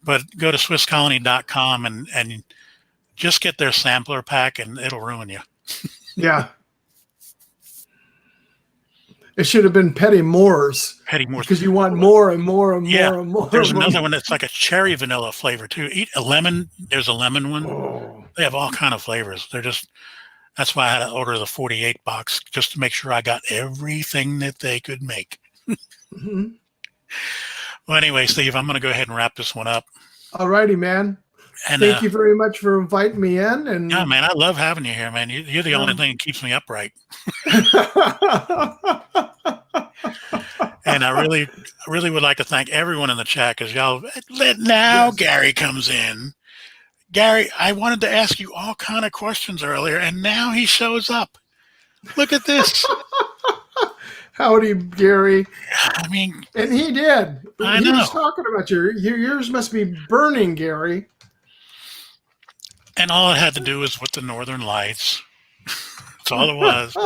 But go to SwissColony.com and just get their sampler pack, and it'll ruin you. Yeah. It should have been Petty Moores. Petty Moores. Because you want more and more and more and more. There's another one that's like a cherry vanilla flavor too. Eat a lemon. There's a lemon one. Oh. They have all kind of flavors. That's why I had to order the 48 box, just to make sure I got everything that they could make. Well, anyway, Steve, I'm going to go ahead and wrap this one up. All righty, man. And Thank you very much for inviting me in. And yeah, man, I love having you here, man. You're the only thing that keeps me upright. And I really would like to thank everyone in the chat because y'all. Now Yes. Gary comes in. Gary, I wanted to ask you all kind of questions earlier, and now he shows up. Look at this. Howdy, Gary. I mean, And he did. I He know. was talking about your ears must be burning, Gary. And all it had to do was with the Northern Lights. That's all it was.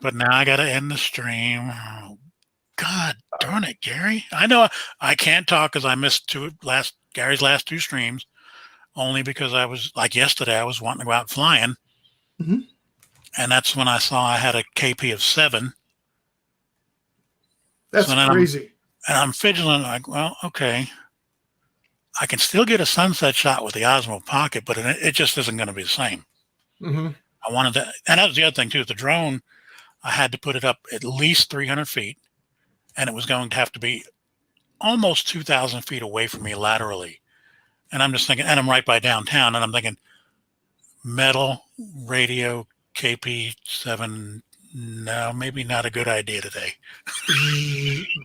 But now I got to end the stream. Oh, God darn it, Gary. I know I can't talk because I missed Gary's last 2 streams, only because I was, like yesterday, I was wanting to go out flying. Mhm. And that's when I saw I had a KP of 7. That's So then crazy. I'm fidgeting like, well, okay. I can still get a sunset shot with the Osmo Pocket, but it just isn't going to be the same. Hmm. I wanted to, and that was the other thing too. The drone, I had to put it up at least 300 feet, and it was going to have to be almost 2,000 feet away from me laterally. And I'm just thinking, and I'm right by downtown, and I'm thinking, metal radio KP7. No, maybe not a good idea today.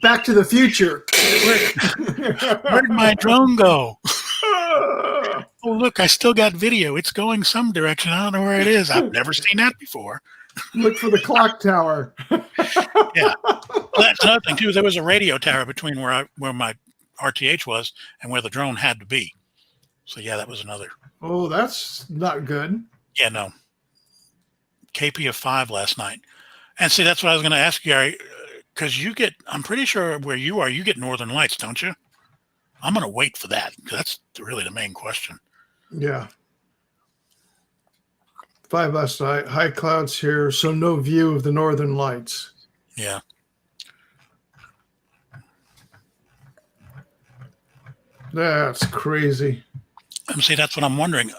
Back to the Future. Where'd my drone go? Oh, look, I still got video. It's going some direction. I don't know where it is. I've never seen that before. Look for the clock tower. Yeah. Well, that's another thing, too. There was a radio tower between where my RTH was and where the drone had to be. So, yeah, that was another. Oh, that's not good. Yeah, no. KP of 5 last night. And see, that's what I was going to ask you, Gary, because I'm pretty sure where you are, you get Northern Lights, don't you? I'm going to wait for that because that's really the main question. Yeah. 5 last night. High clouds here, so no view of the Northern Lights. Yeah. That's crazy. And see, that's what I'm wondering.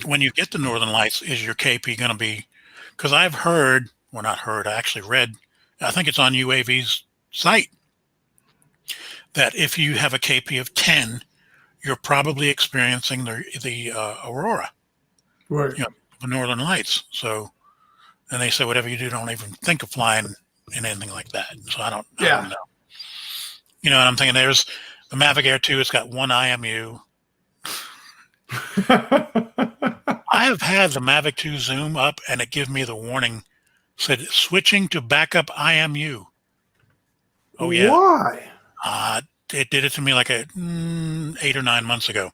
When you get the Northern Lights, is your KP going to be? Because I've heard, well, not heard, I actually read, I think it's on UAV's site, that if you have a KP of 10, you're probably experiencing the aurora, Right. the Northern Lights. So, and they say whatever you do, don't even think of flying in anything like that. So I don't know. And I'm thinking there's the Mavic Air 2. It's got 1 IMU. I have had the Mavic 2 zoom up, and it gave me the warning, said switching to backup IMU. Oh yeah. Why? It did it to me like 8 or 9 months ago.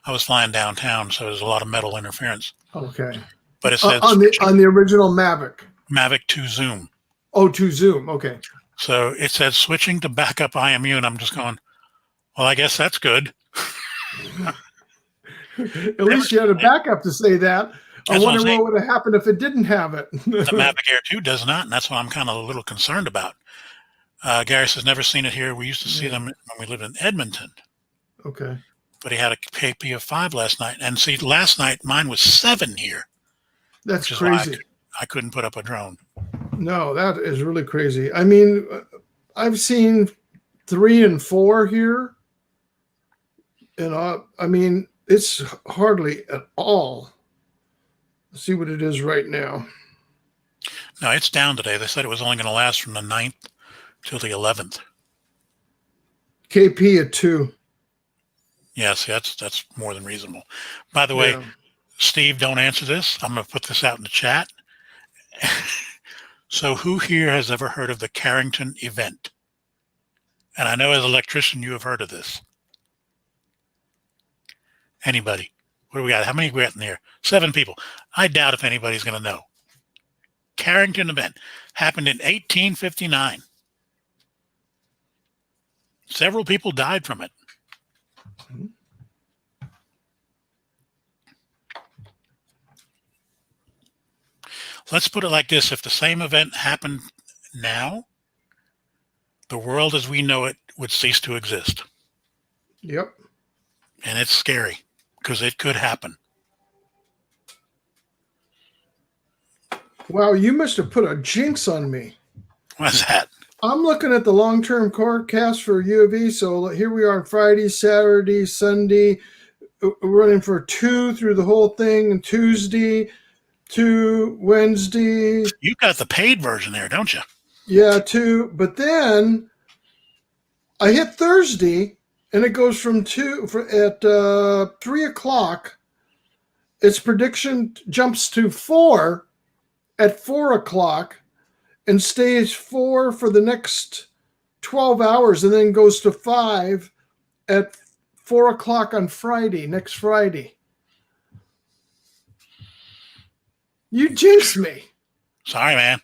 I was flying downtown, so there's a lot of metal interference. Okay. But it said on the original Mavic. Mavic 2 zoom. Oh, to zoom. Okay. So it said switching to backup IMU, and I'm just going, well, I guess that's good. At least you had a backup to say that. I wonder what would have happened if it didn't have it. The Mavic Air 2 does not, and that's what I'm kind of a little concerned about. Gary says, never seen it here. We used to see them when we lived in Edmonton. Okay. But he had a KP of 5 last night. And see, last night, mine was 7 here. That's which is crazy. why I couldn't put up a drone. No, that is really crazy. I mean, I've seen 3 and 4 here. And I mean, it's hardly at all. Let's see what it is right now. No, it's down today. They said it was only going to last from the 9th till the 11th. KP at 2. Yes, that's more than reasonable. By the way, Steve, don't answer this. I'm going to put this out in the chat. So who here has ever heard of the Carrington event? And I know as an electrician, you have heard of this. Anybody? What do we got? How many we got in there? 7 people. I doubt if anybody's going to know. Carrington event happened in 1859. Several people died from it. Let's put it like this. If the same event happened now, the world as we know it would cease to exist. Yep. And it's scary because it could happen. Wow, you must have put a jinx on me. What's that? I'm looking at the long-term forecast for UAV. So here we are on Friday, Saturday, Sunday. running for 2 through the whole thing, and Tuesday, 2 Wednesday. You got the paid version there, don't you? Yeah, 2. But then I hit Thursday, and it goes from 3 o'clock. Its prediction jumps to 4 at 4 o'clock and stays 4 for the next 12 hours, and then goes to 5 at 4 o'clock on Friday, next Friday. You jinxed me. Sorry, man.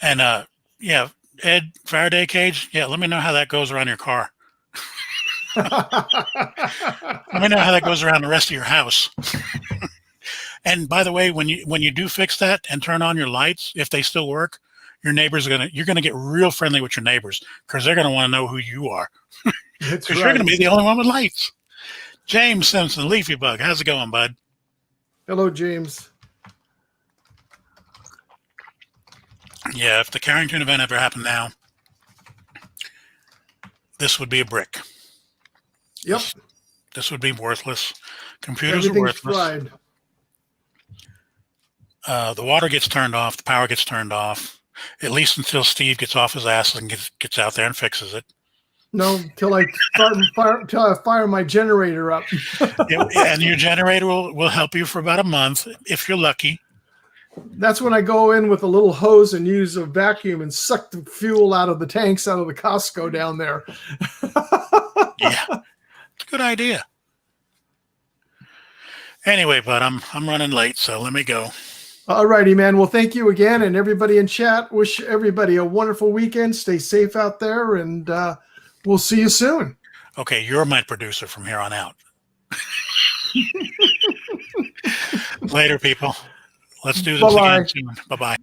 And yeah, Ed, Faraday cage. Yeah, let me know how that goes around your car. Let me know how that goes around the rest of your house. And by the way, when you do fix that and turn on your lights, if they still work, your neighbors you're gonna get real friendly with your neighbors because they're gonna want to know who you are. That's Because right. you're gonna be the only one with lights. James Simpson, Leafy Bug, how's it going, bud? Hello, James. Yeah, if the Carrington event ever happened now, this would be a brick. Yep. This would be worthless. Computers are Everything's worthless. fried. The water gets turned off. The power gets turned off. At least until Steve gets off his ass and gets out there and fixes it. No, till I fire my generator up. And your generator will help you for about a month if you're lucky. That's when I go in with a little hose and use a vacuum and suck the fuel out of the tanks out of the Costco down there. Yeah, it's a good idea. Anyway, bud, I'm running late, so let me go. All righty, man. Well, thank you again, and everybody in chat. Wish everybody a wonderful weekend. Stay safe out there, and we'll see you soon. Okay, you're my producer from here on out. Later, people. Let's do this Bye-bye. again soon. Bye-bye.